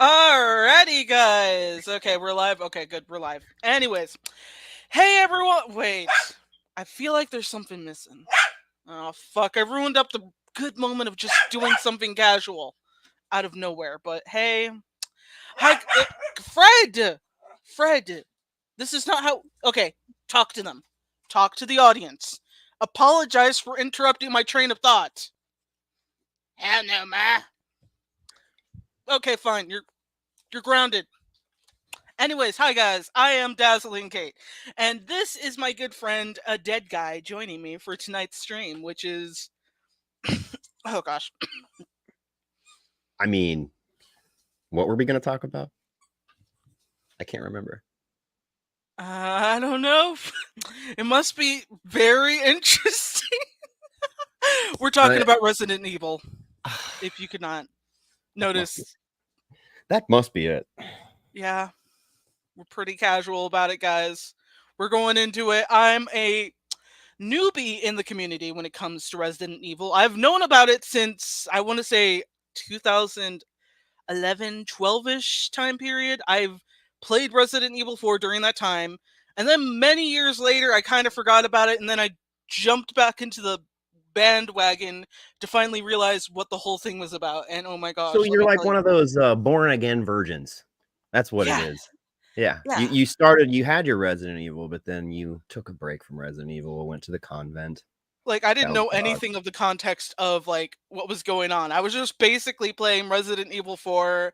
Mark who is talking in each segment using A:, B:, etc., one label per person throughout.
A: Alrighty, guys. Okay, we're live. Okay, good. We're live. Anyways, hey everyone. Wait, I feel like there's something missing. Oh fuck! I ruined up the good moment of just doing something casual out of nowhere. But hey, hi, Fred. Fred, this is not how. Okay, talk to them. Talk to the audience. Apologize for interrupting my train of thought. Hell no, ma. Okay, fine. You're grounded. Anyways, hi guys, I am Dazzling Kate, and this is my good friend, a dead guy, joining me for tonight's stream, which is, oh gosh,
B: I mean, what were we going to talk about? I can't remember.
A: I don't know. It must be very interesting. We're talking
B: Uh,
A: about Resident Evil, if you could not
B: that must be
A: notice.
B: that must be it.
A: Yeah, we're pretty casual about it, guys. We're going into it. I'm a newbie in the community when it comes to Resident Evil. I've known about it since, I want to say, 2011, 12-ish time period. I've played Resident Evil 4 during that time, and then many years later I kind of forgot about it, and then I jumped back into the bandwagon to finally realize what the whole thing was about. And oh my
B: So
A: gosh, let
B: you're
A: me
B: like
A: tell you.
B: one of those born again virgins. That's what it
A: Yeah,
B: is. Yeah. You
A: yeah.
B: you started you had your Resident Evil, but then you took a break from Resident Evil, went to the convent,
A: Like, I didn't
B: found
A: know
B: God.
A: anything of the context of like what was going on. I was just basically playing Resident Evil 4,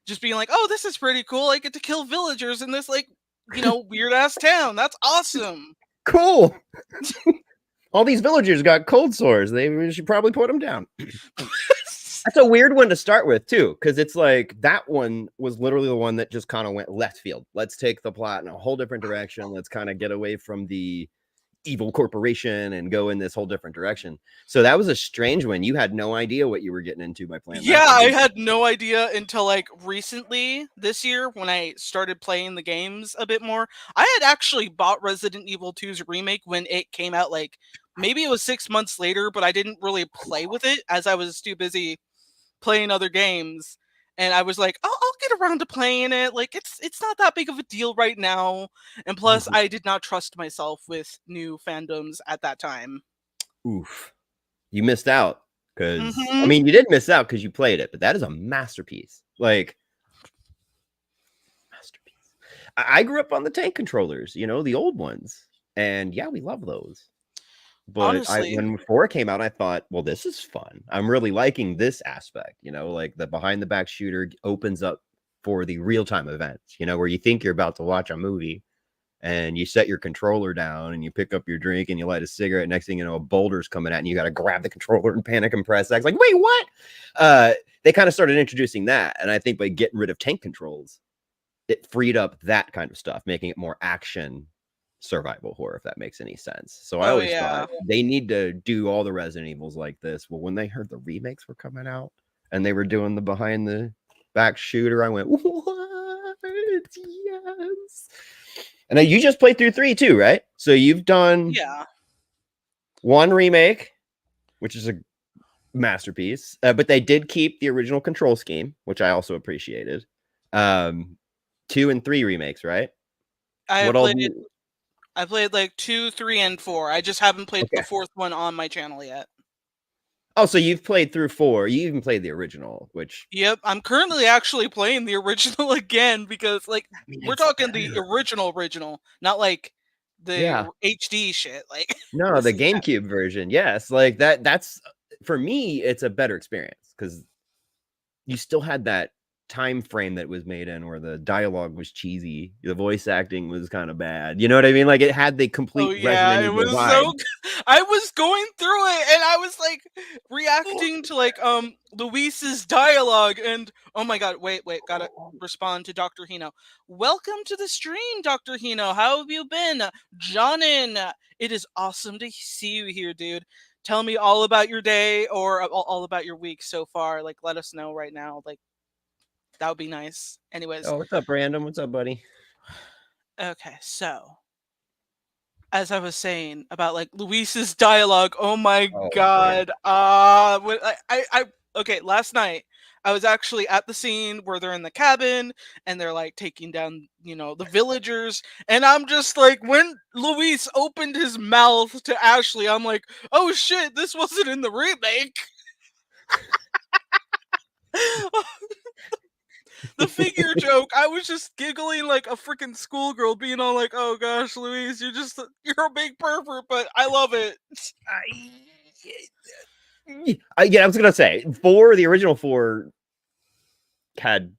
A: just being like, "Oh, this is pretty cool. I get to kill villagers in this like, weird ass town. That's awesome."
B: Cool. All these villagers got cold sores. We should probably put them down. That's a weird one to start with too, because it's like that one was literally the one that just kind of went left field. Let's take the plot in a whole different direction. Let's kind of get away from the evil corporation and go in this whole different direction. So that was a strange one. You had no idea what you were getting into by playing
A: Yeah,
B: that one,
A: I
B: did you?
A: had no idea until like recently this year when I started playing the games a bit more. I had actually bought Resident Evil 2's remake when it came out, like maybe it was 6 months later, but I didn't really play with it as I was too busy playing other games. And I was like, I'll get around to playing it. Like it's not that big of a deal right now. And plus,
B: Mhm.
A: I did not trust myself with new fandoms at that time.
B: Oof. You missed out because I
A: Hmm.
B: mean you did miss out because you played it, but that is a masterpiece. Like masterpiece. I grew up on the tank controllers, the old ones. And yeah, we love those. But
A: Honestly,
B: when 4 came out, I thought, well, this is fun. I'm really liking this aspect, like the behind the back shooter opens up for the real time events, where you think you're about to watch a movie and you set your controller down and you pick up your drink and you light a cigarette. Next thing you know, a boulder's coming at and you got to grab the controller and panic and press X. Like, wait, what? They kind of started introducing that. And I think by getting rid of tank controls, it freed up that kind of stuff, making it more action survival horror, if that makes any sense. So I
A: oh
B: always
A: yeah.
B: thought they need to do all the Resident Evils like this. Well, when they heard the remakes were coming out and they were doing the behind the back shooter, I went, what? Yes. And now you just played through 3 too, right? So you've done
A: Yeah.
B: one remake, which is a masterpiece, but they did keep the original control scheme, which I also appreciated. Um, 2 and 3 remakes, right?
A: I
B: What all
A: played
B: do you
A: I played like 2, 3, and 4. I just haven't played the
B: okay.
A: fourth one on my channel yet.
B: Oh, so you've played through 4. You even played the original, which
A: Yep, I'm currently actually playing the original again because like
B: I mean,
A: we're
B: it's
A: talking the
B: better.
A: original, not like the
B: Yeah.
A: HD shit. Like
B: No,
A: this
B: the
A: is
B: GameCube version. Yes, like that's for me it's a better experience cuz you still had that time frame that was made in where the dialogue was cheesy, the voice acting was kind of bad. You know what I mean? Like it had the
A: oh
B: complete
A: yeah,
B: Resident
A: it
B: Evil
A: was so
B: vibe.
A: I was going through it and I was like reacting to like Luis's dialogue and oh my god, wait, gotta respond to Dr. Hino. Welcome to the stream, Dr. Hino. How have you been? Jonin, it is awesome to see you here, dude. Tell me all about your day or all about your week so far. Like let us know right now. Like that would be nice. Anyways,
B: Oh, what's up, Random? What's up, buddy?
A: okay, so as I was saying about like Luis's dialogue, oh my
B: Oh, yeah.
A: god. Okay, last night I was actually at the scene where they're in the cabin and they're like taking down, the villagers. And I'm just like, when Luis opened his mouth to Ashley, I'm like, oh shit, this wasn't in the remake. The figure joke, I was just giggling like a freaking schoolgirl, being all like, "Oh gosh, Louise, you're a big pervert," but I love it.
B: Yeah, I was gonna say the original 4 had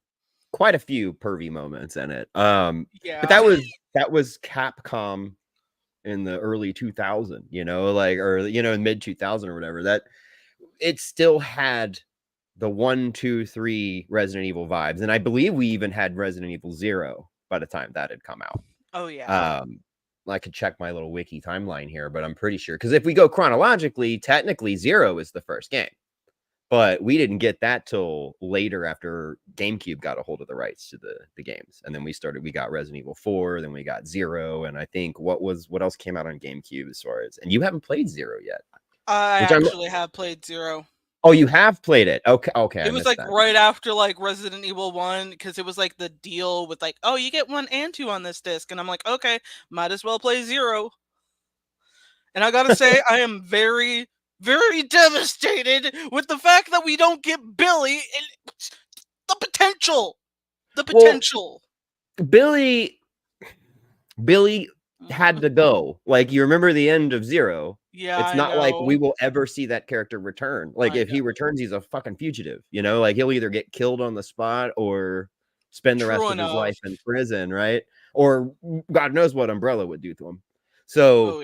B: quite a few pervy moments in it. But
A: Yeah.
B: that was Capcom in the early 2000, like, or in mid 2000 or whatever. That it still had the 1, 2, 3 Resident Evil vibes, and I believe we even had Resident Evil 0 by the time that had come out.
A: Oh yeah.
B: Um, I could check my little wiki timeline here, but I'm pretty sure, because if we go chronologically, technically 0 is the first game. But we didn't get that till later, after GameCube got a hold of the rights to the games. And then we got Resident Evil 4, then we got 0, and I think what else came out on GameCube as far as, and you haven't played 0 yet.
A: I
B: Which I'm
A: actually have played 0.
B: Oh, you have played it. Okay, I
A: It was
B: missed
A: like
B: that.
A: right after like Resident Evil 1, because it was like the deal with like, oh, you get 1 and 2 on this disc, and I'm like, okay, might as well play 0. And I gotta say, I am very, very devastated with the fact that we don't get Billy and the potential. The
B: Well,
A: potential.
B: Billy had to go. Like, you remember the end of 0.
A: Yeah,
B: It's
A: I
B: not like
A: know.
B: we will ever see that character return. Like,
A: I
B: if he
A: know.
B: returns, he's a fucking fugitive, like he'll either get killed on the spot or spend the rest
A: True
B: of his
A: enough.
B: life in prison, right? Or God knows what Umbrella would do to him. So,
A: Oh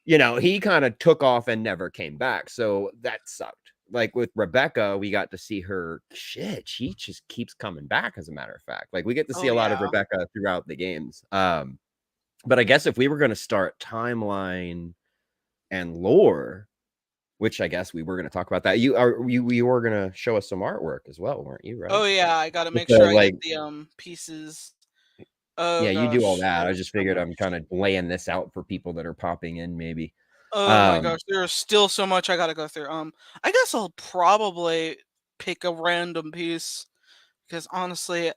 A: yeah.
B: he kind of took off and never came back. So that sucked. Like with Rebecca, we got to see her. Shit, she just keeps coming back, as a matter of fact. Like, we get to see
A: Oh
B: a lot of
A: yeah.
B: Rebecca throughout the games. But I guess if we were going to start timeline and lore, which I guess we were going to talk about that. You were going to show us some artwork as well, weren't you? Right?
A: Oh yeah. I gotta
B: With
A: make
B: the,
A: sure I get
B: like,
A: the pieces.
B: yeah,
A: Oh
B: you do all
A: gosh,
B: that. I
A: there's
B: just
A: so
B: figured
A: much.
B: I'm kind of laying this out for people that are popping in, maybe.
A: Oh my
B: Um,
A: gosh, there's still so much I gotta go through. I guess I'll probably pick a random piece because honestly,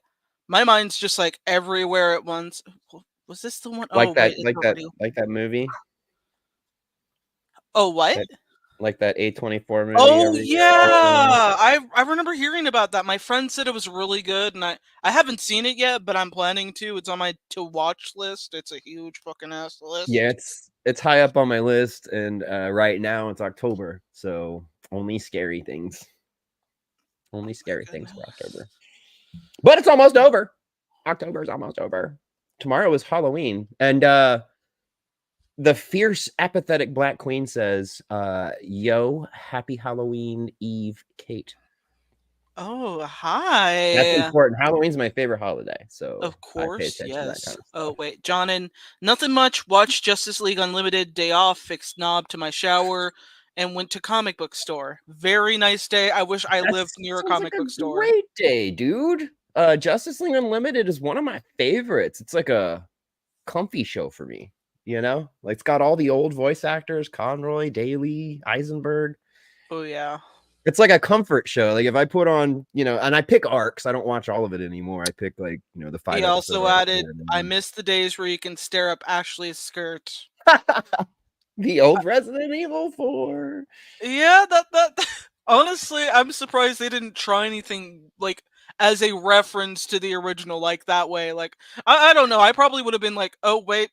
A: my mind's just like everywhere at once. Was this the one? Oh
B: like that,
A: wait, it's
B: like that,
A: already.
B: like that movie,
A: Oh what?
B: that like that A24 movie
A: Oh
B: every year, all the time.
A: yeah, I remember hearing about that. My friend said it was really good, and I haven't seen it yet, but I'm planning to. It's on my to watch list. It's a huge fucking ass
B: Yeah,
A: list.
B: it's high up on my list, and right now it's October, so only scary things.
A: Oh
B: Only
A: my
B: scary things for
A: goodness.
B: October. But it's almost over. October's almost over. Tomorrow is Halloween. And the fierce, apathetic Black Queen says, yo, happy Halloween Eve, Kate.
A: Oh
B: That's
A: hi.
B: important. Halloween's my favorite holiday, so
A: Of
B: I pay
A: course,
B: attention to that
A: yes.
B: kind of
A: Oh
B: stuff.
A: wait, Johnnin. Nothing much. Watched Justice League Unlimited. Day off. Fixed knob to my shower, and went to comic book store. Very nice day. I wish I
B: That
A: lived near a
B: sounds like
A: comic
B: a
A: book store.
B: great day, dude. Justice League Unlimited is one of my favorites. It's like a comfy show for me, Like, it's got all the old voice actors, Conroy, Daly, Eisenberg.
A: Oh yeah.
B: It's like a comfort show. Like, if I put on, and I pick arcs, I don't watch all of it anymore. I pick, like, the
A: He
B: 5 episode
A: also
B: arc.
A: added, "I miss the days where you can stare up Ashley's skirt."
B: The old Resident Evil 4.
A: Yeah, that. Honestly, I'm surprised they didn't try anything like as a reference to the original, like that way. Like I don't know. I probably would have been like, oh wait,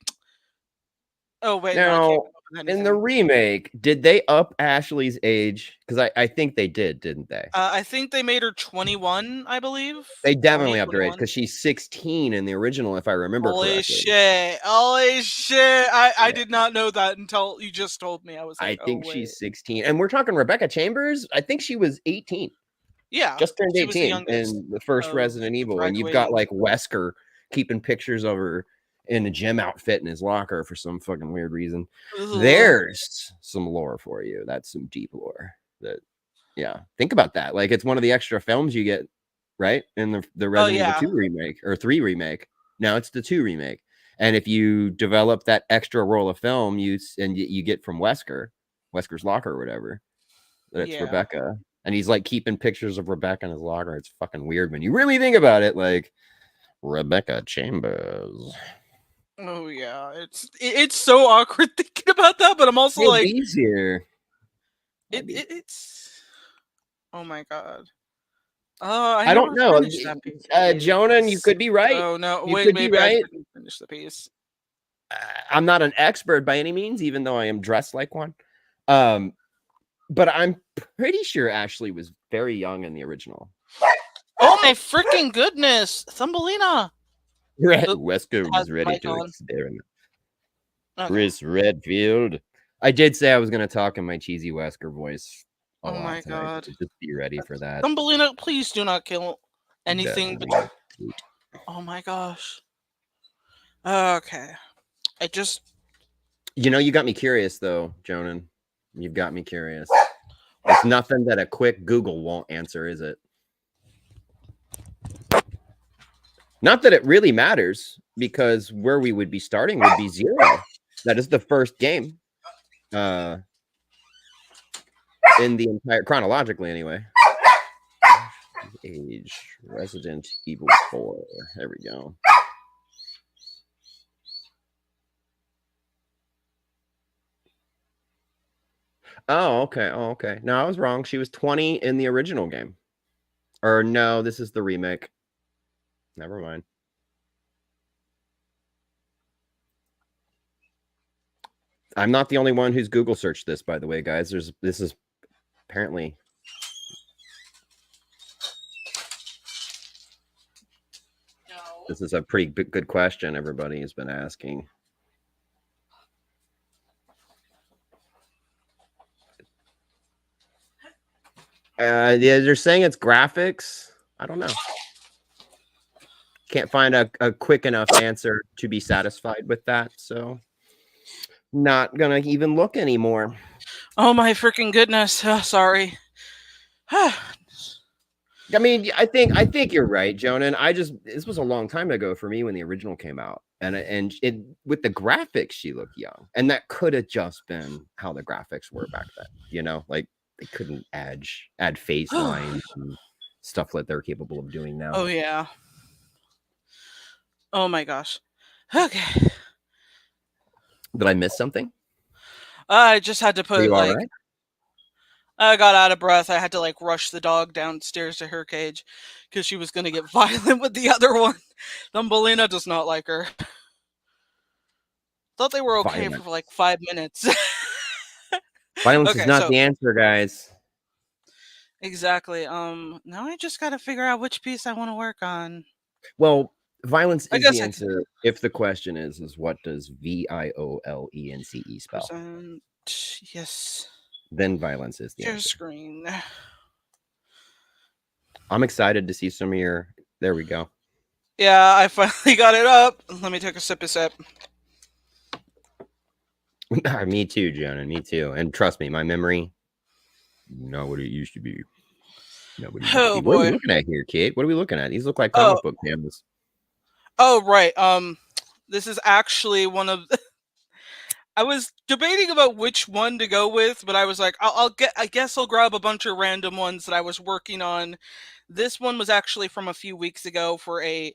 A: no, I can't
B: Now,
A: come up with
B: in the
A: anything.
B: remake, did they up Ashley's age? Because I think they did, didn't they?
A: I think they made her 21, I believe.
B: They
A: 20,
B: definitely upped her age,
A: 21.
B: because she's 16 in the original, if I remember
A: Holy
B: correctly.
A: shit. Holy shit. I
B: Yeah.
A: did not know that until you just told me. I was like,
B: I
A: oh,
B: think
A: wait.
B: she's 16. And we're talking Rebecca Chambers. I think she was 18.
A: Yeah,
B: Just turned
A: she was the
B: 18
A: youngest
B: in the first
A: of
B: Resident
A: the
B: Evil. And you've got,
A: graduating.
B: like, Wesker keeping pictures of her in a gym outfit in his locker for some fucking weird reason.
A: Ugh.
B: There's some lore for you. That's some deep lore. Yeah, think about that. Like, it's one of the extra films you get, right? In the
A: Oh,
B: Resident Evil
A: yeah.
B: 2 remake or 3 remake. Now it's the 2 remake. And if you develop that extra roll of film, you get from Wesker's locker or whatever, that's
A: Yeah.
B: Rebecca. And he's like keeping pictures of Rebecca in his locker. It's fucking weird when you really think about it. Like Rebecca Chambers.
A: Oh yeah, it's so awkward thinking about that, but I'm also
B: Hey,
A: like,
B: B's here.
A: it's. Oh my god. Oh, I
B: I don't
A: never
B: know.
A: finished that piece.
B: Jonan, you could be right.
A: Oh no,
B: You
A: wait,
B: could be
A: maybe I
B: right.
A: shouldn't finish the piece.
B: I'm not an expert by any means, even though I am dressed like one. But I'm pretty sure Ashley was very young in the original.
A: Oh my freaking goodness, Thumbelina!
B: Wesker
A: Has
B: was ready
A: mic
B: to
A: on.
B: experiment.
A: Okay.
B: Chris Redfield. I did say I was going to talk in my cheesy Wesker voice a
A: Oh
B: lot
A: my
B: tonight.
A: god.
B: So just be ready for that.
A: Thumbelina, please do not kill anything.
B: That's
A: But oh my gosh. Okay. I just.
B: You know, you got me curious though, Jonan. You've got me curious. It's nothing that a quick Google won't answer, is it? Not that it really matters, because where we would be starting would be 0. That is the first game. In the entire, chronologically anyway. Age, Resident Evil 4. There we go. Oh, okay. Oh, okay. No, I was wrong. She was 20 in the original game. Or no, this is the remake. Never mind. I'm not the only one who's Google searched this, by the way, guys. This is apparently. This is a pretty good question everybody has been asking. Yeah, they're saying it's graphics. I don't know. Can't find a quick enough answer to be satisfied with that, so not gonna even look anymore.
A: Oh my freaking goodness. Sorry.
B: I mean, I think you're right, Jonan. This was a long time ago for me when the original came out, and it with the graphics, she looked young, and that could have just been how the graphics were back then. You know, like they couldn't add face lines and stuff that they're capable of doing now.
A: Oh yeah. Oh my gosh. Okay.
B: Did I miss something?
A: I just had to
B: Are
A: put
B: you all
A: like.
B: right?
A: I got out of breath. I had to like rush the dog downstairs to her cage because she was going to get violent with the other one. Thumbelina does not like her. Thought they were okay
B: Violence.
A: for like 5 minutes.
B: Violence is
A: Okay,
B: not
A: so
B: the answer, guys.
A: exactly. Now I just got to figure out which piece I want to work on.
B: Well, violence
A: I
B: is
A: guess
B: the
A: I can
B: answer. If the question is what does VIOLENCE spell?
A: present. Yes.
B: Then violence is the
A: Share
B: answer.
A: screen.
B: I'm excited to see some of your. There we go.
A: Yeah, I finally got it up. Let me take a sip.
B: Me too, Jonah. Me too. And trust me, my memory, not what it used to be. Not what it used to
A: Oh
B: be. What are we
A: boy.
B: looking at here, kid? What are we looking at? These look like
A: Oh,
B: comic book panels.
A: oh right. This is actually one of. I was debating about which one to go with, but I was like, I guess I'll grab a bunch of random ones that I was working on. This one was actually from a few weeks ago for a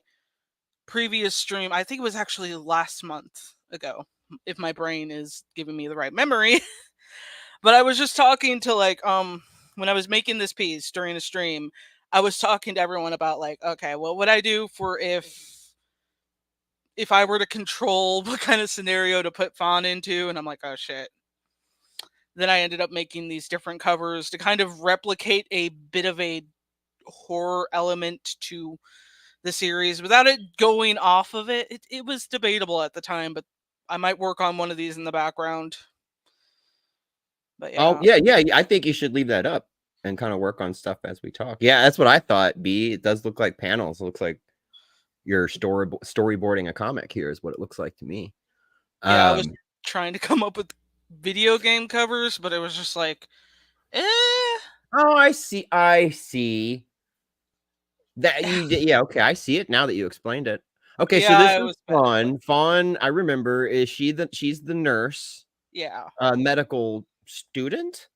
A: previous stream. I think it was actually last month ago, if my brain is giving me the right memory. But I was just talking to like when I was making this piece during a stream, I was talking to everyone about like, okay, what would I do for if I were to control what kind of scenario to put Fawn into, and I'm like, oh shit. Then I ended up making these different covers to kind of replicate a bit of a horror element to the series without it going off of it. It was debatable at the time, but I might work on one of these in the background. But
B: Oh,
A: yeah.
B: yeah. I think you should leave that up and kind of work on stuff as we talk. Yeah, that's what I thought, B. It does look like panels. It looks like you're storyboarding a comic here is what it looks like to me.
A: Yeah, I was trying to come up with video game covers, but it was just like, eh.
B: Oh, I see. That you did, yeah, okay, I see it now that you explained it. Okay, so this
A: Yeah, it
B: is
A: was bad.
B: Fawn. Fawn, I remember, she's the nurse,
A: Yeah.
B: medical student,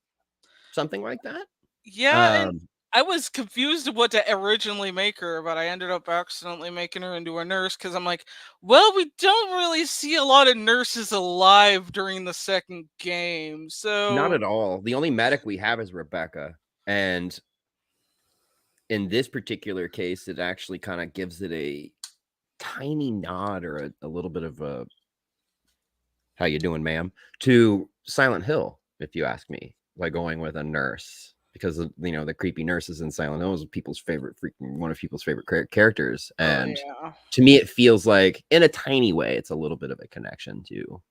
B: something like that.
A: Yeah, and
B: Um,
A: I was confused of what to originally make her, but I ended up accidentally making her into a nurse because I'm like, well, we don't really see a lot of nurses alive during the second game,
B: not
A: so
B: at all. The only medic we have is Rebecca, and in this particular case, it actually kind of gives it a tiny nod or a little bit of a "How you doing, ma'am?" to Silent Hill, if you ask me, by going with a nurse because of, the creepy nurses in Silent Hill is people's favorite freaking one of people's favorite characters,
A: oh
B: and
A: yeah.
B: to me, it feels like in a tiny way, it's a little bit of a connection to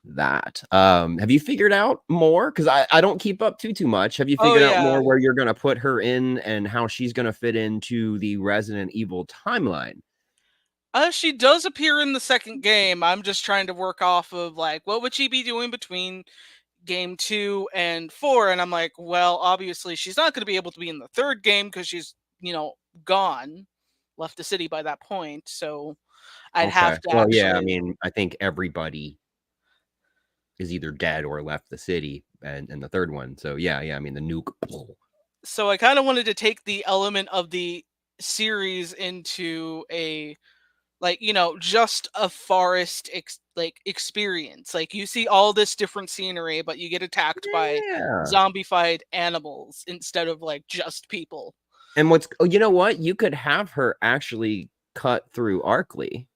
B: that. Have you figured out more? Because I don't keep up too much. Have you
A: Oh
B: figured out
A: yeah.
B: more where you're gonna put her in and how she's gonna fit into the Resident Evil timeline?
A: She does appear in the second game. I'm just trying to work off of like what would she be doing between game 2 and 4, and I'm like, well, obviously she's not going to be able to be in the third game because she's, gone, left the city by that point. So I'd
B: Okay.
A: have to
B: Well, yeah, I
A: actually.
B: mean, I think everybody is either dead or left the city and the third one. So yeah, I mean the nuke.
A: So I kind of wanted to take the element of the series into a, like, just a forest experience. Like, you see all this different scenery, but you get attacked by
B: Yeah.
A: zombified animals instead of like just people.
B: And you know what? You could have her actually cut through Arkley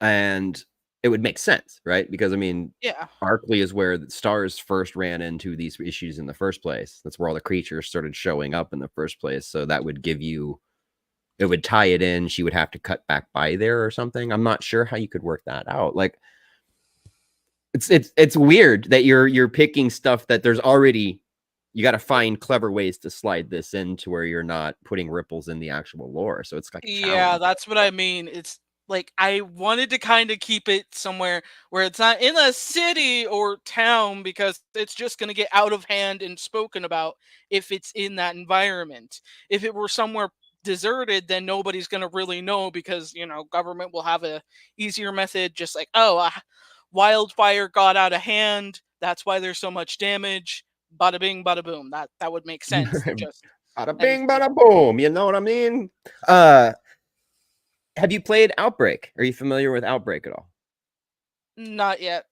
B: and it would make sense, right? Because I mean,
A: Yeah.
B: Arkley is where the stars first ran into these issues in the first place. That's where all the creatures started showing up in the first place. So that would give you it would tie it in. She would have to cut back by there or something. I'm not sure how you could work that out. Like it's weird that you're picking stuff that there's already you got to find clever ways to slide this in to where you're not putting ripples in the actual lore. So it's like a
A: Yeah,
B: challenge.
A: that's what I mean. It's like I wanted to kind of keep it somewhere where it's not in a city or town because it's just going to get out of hand and spoken about if it's in that environment. If it were somewhere deserted, then nobody's going to really know because, government will have a easier method, just like, oh, wildfire got out of hand. That's why there's so much damage. Bada bing, bada boom. That would make sense than just
B: Bada bing,
A: anything
B: bada
A: else.
B: boom. You know what I mean? Uh, have you played Outbreak? Are you familiar with Outbreak at all?
A: Not yet.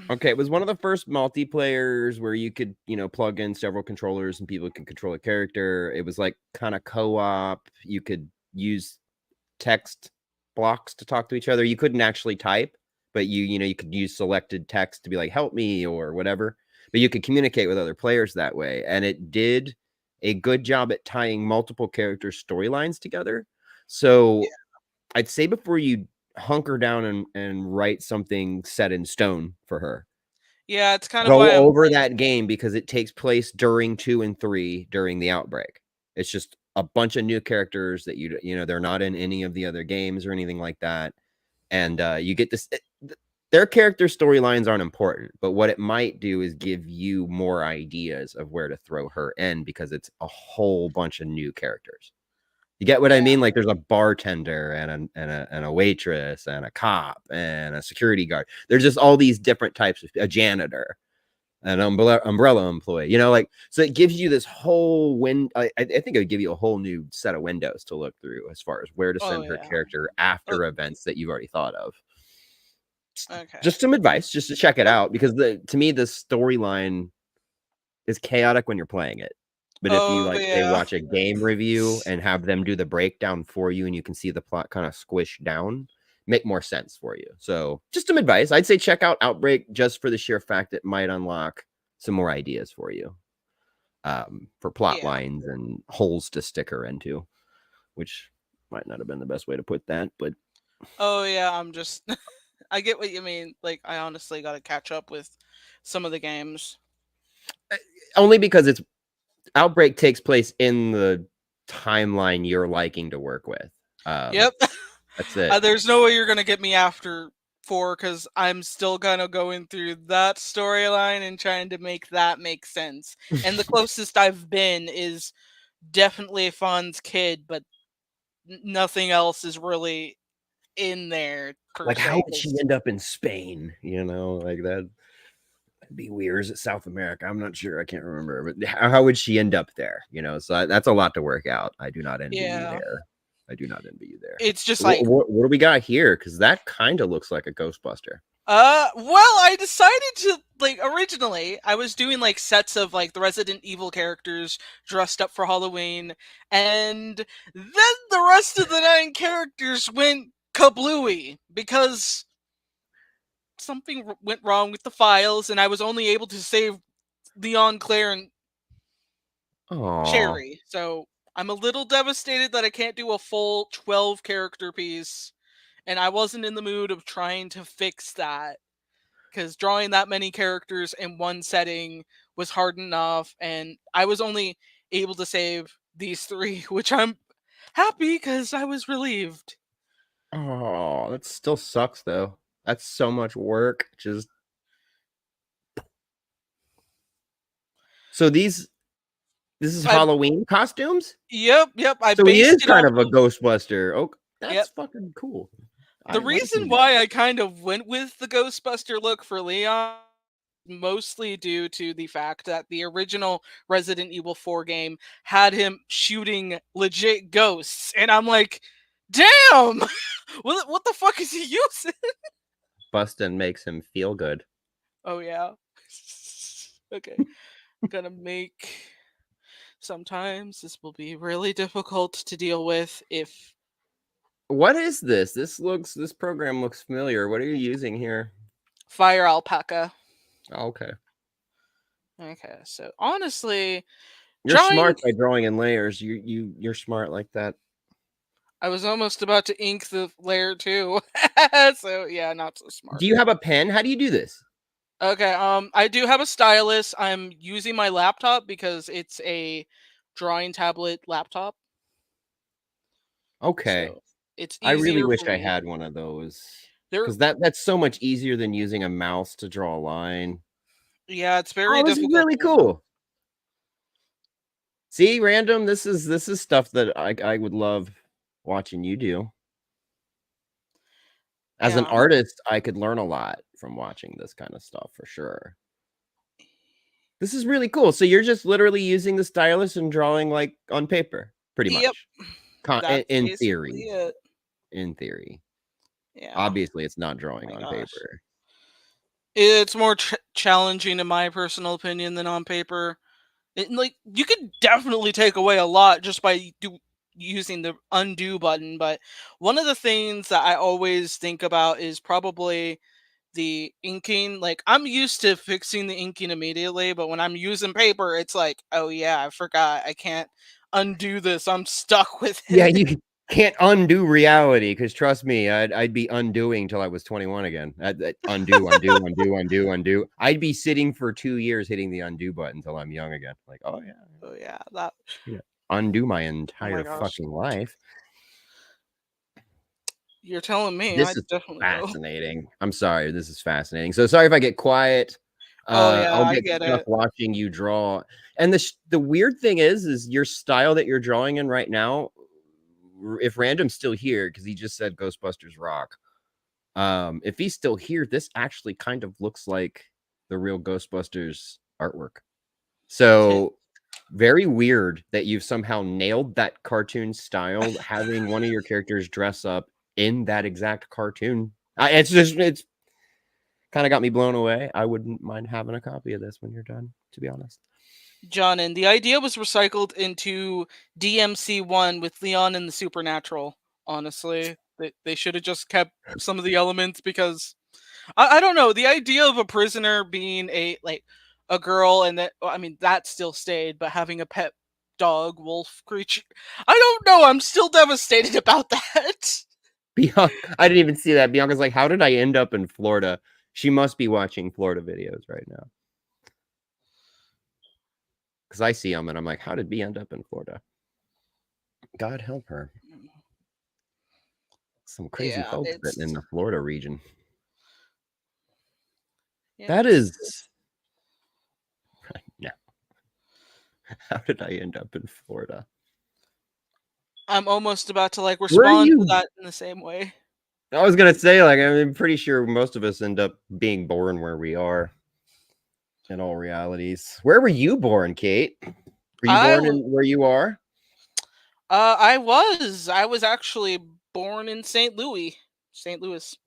B: Okay, it was one of the first multiplayers where you could, plug in several controllers and people could control a character. It was like kind of co-op. You could use text blocks to talk to each other. You couldn't actually type, but you could use selected text to be like, help me or whatever. But you could communicate with other players that way. And it did a good job at tying multiple character storylines together. So I'd say before you hunker down and write something set in stone for her,
A: Yeah, it's kind of
B: go
A: why I'm
B: over
A: like,
B: that game because it takes place during 2 and 3 during the outbreak. It's just a bunch of new characters that they're not in any of the other games or anything like that. And you get this their character storylines aren't important, but what it might do is give you more ideas of where to throw her in because it's a whole bunch of new characters. You get what I
A: yeah.
B: mean? Like there's a bartender and a waitress and a cop and a security guard. There's just all these different types of a janitor, an umbrella employee. Like so it gives you this whole I think it would give you a whole new set of windows to look through as far as where to
A: Oh
B: send her
A: yeah.
B: character
A: Oh,
B: after events that you've already thought of.
A: okay.
B: Just some advice, just to check it
A: Oh,
B: out because to me the storyline is chaotic when you're playing it. But if you
A: oh
B: like say
A: yeah.
B: watch a game review and have them do the breakdown for you and you can see the plot kind of squish down, make more sense for you. So just some advice. I'd say check out Outbreak just for the sheer fact it might unlock some more ideas for you. For plot
A: Yeah.
B: lines and holes to stick her into, which might not have been the best way to put that, but
A: Oh yeah. I'm just. I get what you mean. Like, I honestly got to catch up with some of the games.
B: only because it's Outbreak takes place in the timeline you're liking to work with. Um,
A: Yep.
B: that's it.
A: There's no way you're gonna get me after 4 because I'm still kind of going through that storyline and trying to make that make sense. And the closest I've been is definitely Fawn's kid, but nothing else is really in there per
B: Like, how
A: se.
B: would she
A: 'Cause
B: end up in Spain? Like that. could be weird. Is it South America? I'm not sure. I can't remember. But how would she end up there? You know, so that's a lot to work out. I do not envy you
A: Yeah.
B: there. I do not envy you there.
A: It's just
B: What
A: like,
B: what do we got here? Because that kind of looks like a Ghostbuster.
A: well, I decided to, like, originally I was doing like sets of like the Resident Evil characters dressed up for Halloween, and then the rest of the 9 characters went kablooey because something went wrong with the files, and I was only able to save Leon, Claire, and
B: Oh,
A: Cherry. So I'm a little devastated that I can't do a full 12 character piece, and I wasn't in the mood of trying to fix that because drawing that many characters in one setting was hard enough, and I was only able to save these 3, which I'm happy because I was relieved.
B: oh, that still sucks though. That's so much work. Just so this is
A: I
B: Halloween costumes.
A: Yep. I
B: So he
A: based
B: is
A: it
B: kind
A: off
B: of a
A: of
B: Ghostbuster. Oh,
A: yep.
B: that's fucking cool.
A: The
B: I like
A: reason
B: these.
A: why I kind of went with the Ghostbuster look for Leon mostly due to the fact that the original Resident Evil 4 game had him shooting legit ghosts, and I'm like, damn, what the fuck is he using?
B: Bustin makes him feel good.
A: Oh yeah. Okay, gonna make. Sometimes this will be really difficult to deal with if
B: What is this? This program looks familiar. What are you using here?
A: Fire Alpaca.
B: Oh, okay.
A: Okay, so honestly,
B: You're
A: drawing.
B: smart by drawing in layers. You're smart like that.
A: I was almost about to ink the layer too. So yeah, not so smart.
B: Do you have a pen? How do you do this?
A: Okay, I do have a stylus. I'm using my laptop because it's a drawing tablet laptop.
B: Okay.
A: So it's
B: I really
A: easier
B: wish
A: for
B: I
A: me.
B: had one of those.
A: There
B: Because that's so much easier than using a mouse to draw a line.
A: Yeah, it's very
B: Oh, this is
A: difficult
B: really
A: to
B: cool. See, random. This is stuff that I would love watching you do. As an
A: yeah.
B: artist, I could learn a lot from watching this kind of stuff for sure. This is really cool. So you're just literally using the stylus and drawing like on paper, pretty
A: Yep,
B: much.
A: that's
B: In
A: basically
B: theory.
A: it.
B: In theory.
A: Yeah.
B: Obviously, it's not
A: Oh
B: drawing
A: my
B: on
A: gosh.
B: paper.
A: It's more challenging in my personal opinion than on paper. Like you could definitely take away a lot just by using the undo button, but one of the things that I always think about is probably the inking. Like I'm used to fixing the inking immediately, but when I'm using paper, it's like, oh yeah, I forgot. I can't undo this. I'm stuck with
B: Yeah,
A: it.
B: you can't undo reality because trust me, I'd be undoing till I was 21 again. Undo, undo, undo, undo, undo. I'd be sitting for 2 years hitting the undo button until I'm young again. Like, oh yeah,
A: Oh yeah, that.
B: yeah. Undo my
A: Oh my
B: entire
A: gosh,
B: fucking life.
A: you're telling me.
B: This
A: I
B: is
A: definitely will.
B: fascinating. I'm sorry, this is fascinating. So sorry if I get quiet.
A: Oh yeah,
B: I'll
A: I
B: get
A: get
B: stuck
A: it.
B: watching you draw. And the weird thing is your style that you're drawing in right now. If Random's still here, because he just said Ghostbusters rock. If he's still here, this actually kind of looks like the real Ghostbusters artwork. So very weird that you've somehow nailed that cartoon style, having one of your characters dress up in that exact cartoon. It's kind of got me blown away. I wouldn't mind having a copy of this when you're done, to be honest.
A: John, and the idea was recycled into DMC1 with Leon and the Supernatural. Honestly, they should have just kept some of the elements because I don't know, the idea of a prisoner being a girl, and that, well, I mean that still stayed, but having a pet dog wolf creature, I don't know. I'm still devastated about that.
B: Bianca, I didn't even see that. Bianca's like, how did I end up in Florida? She must be watching Florida videos right now. Because I see them and I'm like, how did B end up in Florida? God help her. Some crazy
A: Yeah,
B: folks sitting in
A: it's
B: the Florida region.
A: yeah,
B: That
A: it's
B: is no. How did I end up in Florida?
A: I'm almost about to like
B: Where are
A: respond to
B: you?
A: that in the same way.
B: I was gonna say, like, I'm pretty sure most of us end up being born where we are. In all realities. Where were you born, Kate? Were you
A: I
B: born
A: w-
B: in where you are?
A: I was actually born in St. Louis, St. Louis.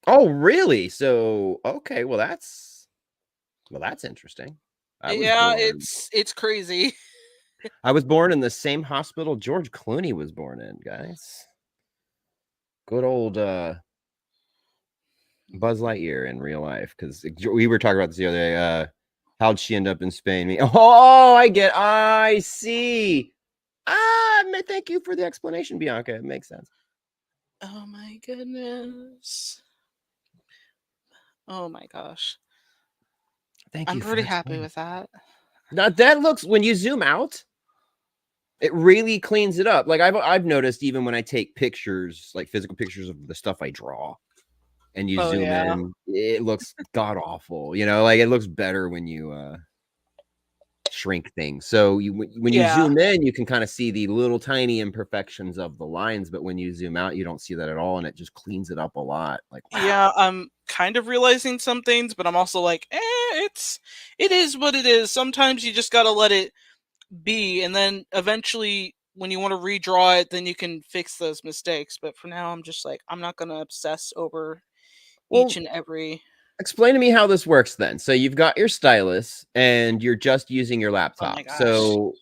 B: Oh, really? So, okay, well that's interesting. I was
A: Yeah,
B: born
A: it's crazy.
B: I was born in the same hospital George Clooney was born in, guys. Good old Buzz Lightyear in real life, because we were talking about this the other day. How'd she end up in Spain? Oh, I see. Thank you for the explanation, Bianca. It makes sense.
A: Oh my goodness. Oh my gosh.
B: Thank
A: I'm
B: you for
A: pretty happy
B: explaining.
A: with that.
B: Now that looks, when you zoom out, it really cleans it up. Like I've noticed, even when I take pictures, like physical pictures of the stuff I draw, and you
A: Oh
B: zoom
A: yeah.
B: in, it looks god awful. Like it looks better when you shrink things. So when you
A: Yeah.
B: zoom in, you can kind of see the little tiny imperfections of the lines, but when you zoom out, you don't see that at all, and it just cleans it up a lot. Like, wow.
A: Yeah, I'm kind of realizing some things, but I'm also like, it is what it is. Sometimes you just gotta let it be, and then eventually, when you want to redraw it, then you can fix those mistakes. But for now, I'm just like, I'm not gonna obsess over each
B: Well,
A: and every.
B: explain to me how this works then. So you've got your stylus and you're just using your
A: Oh my
B: laptop.
A: gosh,
B: So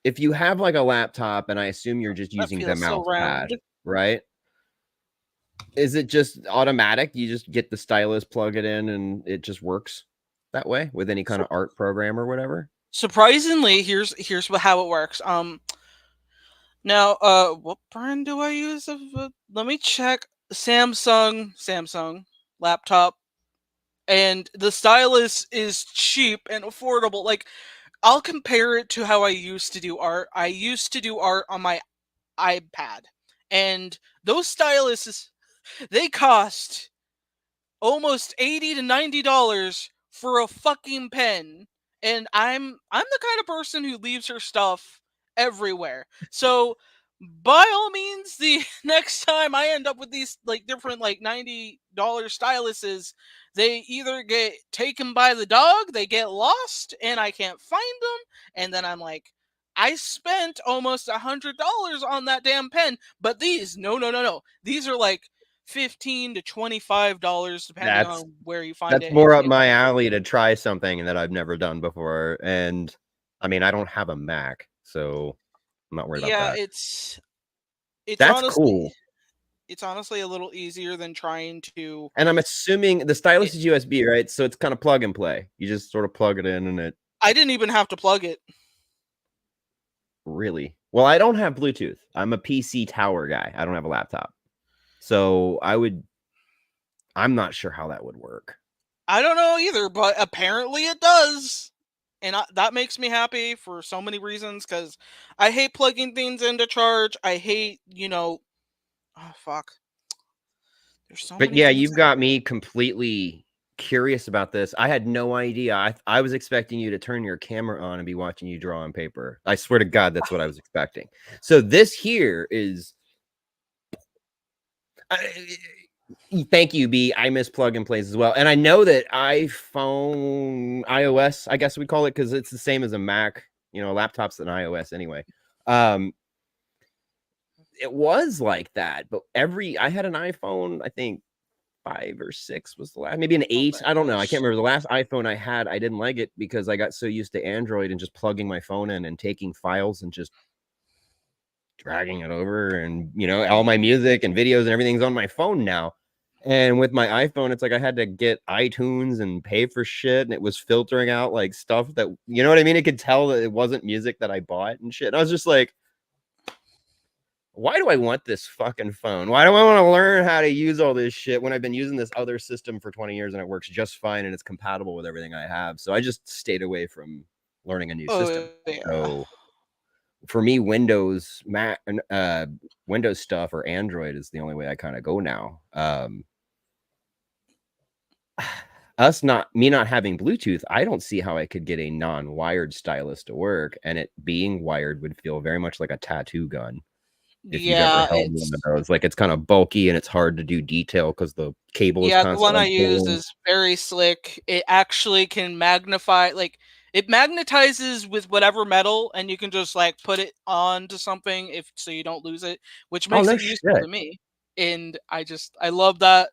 B: if you have like a laptop, and I assume you're just
A: that
B: using the
A: feels so
B: mouse pad,
A: round.
B: right? Is it just automatic? You just get the stylus, plug it in, and it just works that way with any kind
A: Sur-
B: of art program or whatever?
A: Surprisingly, how it works. Now, what brand do I use? Let me check. Samsung laptop, and the stylus is cheap and affordable. Like, I'll compare it to how I used to do art. I used to do art on my iPad, and those styluses, they cost almost $80 to $90 for a fucking pen. And I'm the kind of person who leaves her stuff everywhere. So by all means, the next time I end up with these like different like $90 styluses, they either get taken by the dog, they get lost, and I can't find them, and then I'm like, I spent almost $100 on that damn pen, but these, no, no, no, no, these are like $15 to $25 depending
B: That's
A: on where you find
B: that's
A: it.
B: more up
A: It's
B: my alley to try something that I've never done before. And I mean, I don't have a Mac, so I'm not worried about
A: yeah,
B: that.
A: it's
B: That's
A: honestly
B: cool.
A: it's honestly a little easier than trying to.
B: And I'm assuming the stylus
A: It,
B: is USB, right? So it's kind of plug and play. You just sort of plug it in and it
A: I didn't even have to plug it.
B: really. Well, I don't have Bluetooth. I'm a PC tower guy. I don't have a laptop. So I'm not sure how that would work.
A: I don't know either, but apparently it does. And that makes me happy for so many reasons because I hate plugging things into charge. I hate, oh fuck. There's so
B: But
A: many
B: yeah,
A: things.
B: you've got me completely curious about this. I had no idea. I was expecting you to turn your camera on and be watching you draw on paper. I swear to God, that's what I was expecting. So this here is. Thank you, B. I miss plug and plays as well, and I know that iOS, I guess we call it, because it's the same as a Mac. A laptop's an iOS anyway. Um, it was like that, but I had an iPhone, I think 5 or 6 was the last, maybe an
A: Oh
B: 8.
A: my
B: I don't know. I can't
A: gosh.
B: remember the last iPhone I had. I didn't like it because I got so used to Android and just plugging my phone in and taking files and just dragging it over. And, all my music and videos and everything's on my phone now. And with my iPhone, it's like I had to get iTunes and pay for shit. And it was filtering out like stuff that, you know what I mean? It could tell that it wasn't music that I bought and shit. And I was just like, why do I want this fucking phone? Why do I want to learn how to use all this shit when I've been using this other system for 20 years and it works just fine and it's compatible with everything I have? So I just stayed away from learning a new system.
A: Oh yeah.
B: So for me, Windows stuff or Android is the only way I kind of go now. Me not having Bluetooth, I don't see how I could get a non-wired stylus to work, and it being wired would feel very much like a tattoo gun. If you've ever
A: Yeah,
B: held one of those, like, it's kinda bulky and it's hard to do detail because the cable is
A: the one I
B: constantly
A: use
B: pulling.
A: is very slick. It actually can magnify, like, it magnetizes with whatever metal, and you can just like put it onto something if so you don't lose it, which
B: Oh,
A: makes
B: no
A: it useful to
B: shit.
A: me. And I love that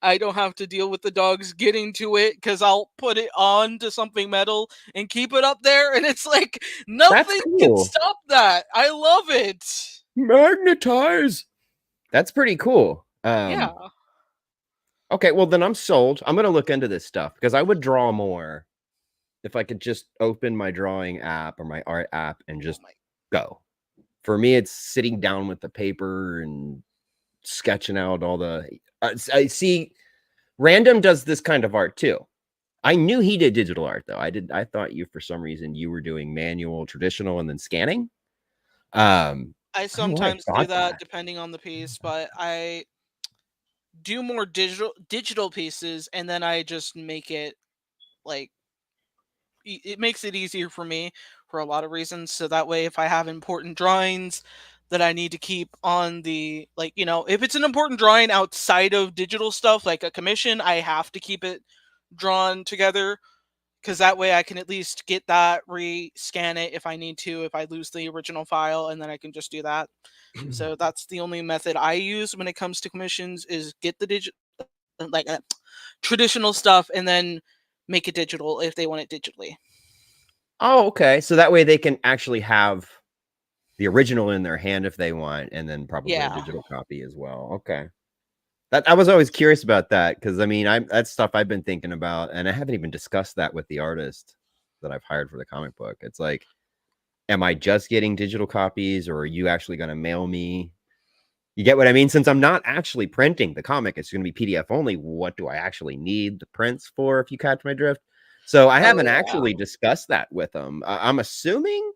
A: I don't have to deal with the dogs getting to it because I'll put it onto something metal and keep it up there, and it's like
B: That's
A: nothing can
B: cool.
A: stop that. I love it.
B: Magnetize. That's pretty cool.
A: Yeah.
B: Okay, well, then I'm sold. I'm gonna look into this stuff because I would draw more if I could just open my drawing app or my art app and
A: Oh
B: just
A: my.
B: go. For me, it's sitting down with the paper and sketching out all the. I see. Random does this kind of art too. I knew he did digital art though. I did. I thought you for some reason you were doing manual, traditional, and then scanning. Um,
A: I
B: I don't know why I
A: sometimes do
B: thought
A: that
B: that.
A: depending on the piece, but I do more digital pieces, and then I just make it like it makes it easier for me for a lot of reasons. So that way, if I have important drawings that I need to keep on the, like, if it's an important drawing outside of digital stuff like a commission, I have to keep it drawn together because that way I can at least get that, re-scan it if I need to, if I lose the original file, and then I can just do that. So that's the only method I use when it comes to commissions is get the like traditional stuff and then make it digital if they want it digitally.
B: Oh, okay. So that way they can actually have the original in their hand if they want, and then probably a
A: Yeah.
B: digital copy as well. Okay. That I was always curious about that because I mean, that's stuff I've been thinking about, and I haven't even discussed that with the artist that I've hired for the comic book. It's like, am I just getting digital copies, or are you actually going to mail me? You get what I mean? Since I'm not actually printing the comic, it's going to be PDF only. What do I actually need the prints for? If you catch my drift. So I
A: Oh
B: haven't
A: yeah.
B: actually discussed that with him. I'm assuming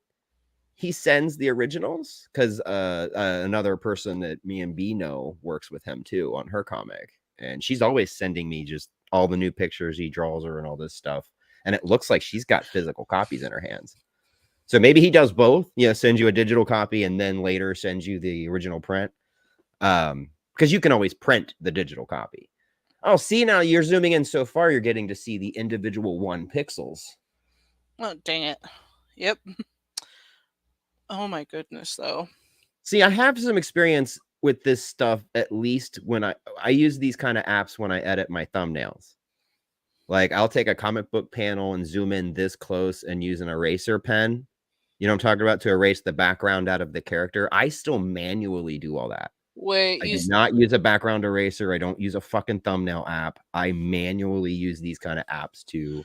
B: he sends the originals because another person that me and B know works with him too on her comic, and she's always sending me just all the new pictures he draws her and all this stuff. And it looks like she's got physical copies in her hands. So maybe he does both. Sends you a digital copy and then later sends you the original print. Because you can always print the digital copy. Oh, see, now you're zooming in so far, you're getting to see the individual 1 pixels.
A: Oh dang it. Yep. Oh my goodness though.
B: See, I have some experience with this stuff at least when I use these kind of apps when I edit my thumbnails. Like I'll take a comic book panel and zoom in this close and use an eraser pen. You know what I'm talking about, to erase the background out of the character. I still manually do all that.
A: Wait,
B: I do not use a background eraser. I don't use a fucking thumbnail app. I manually use these kind of apps to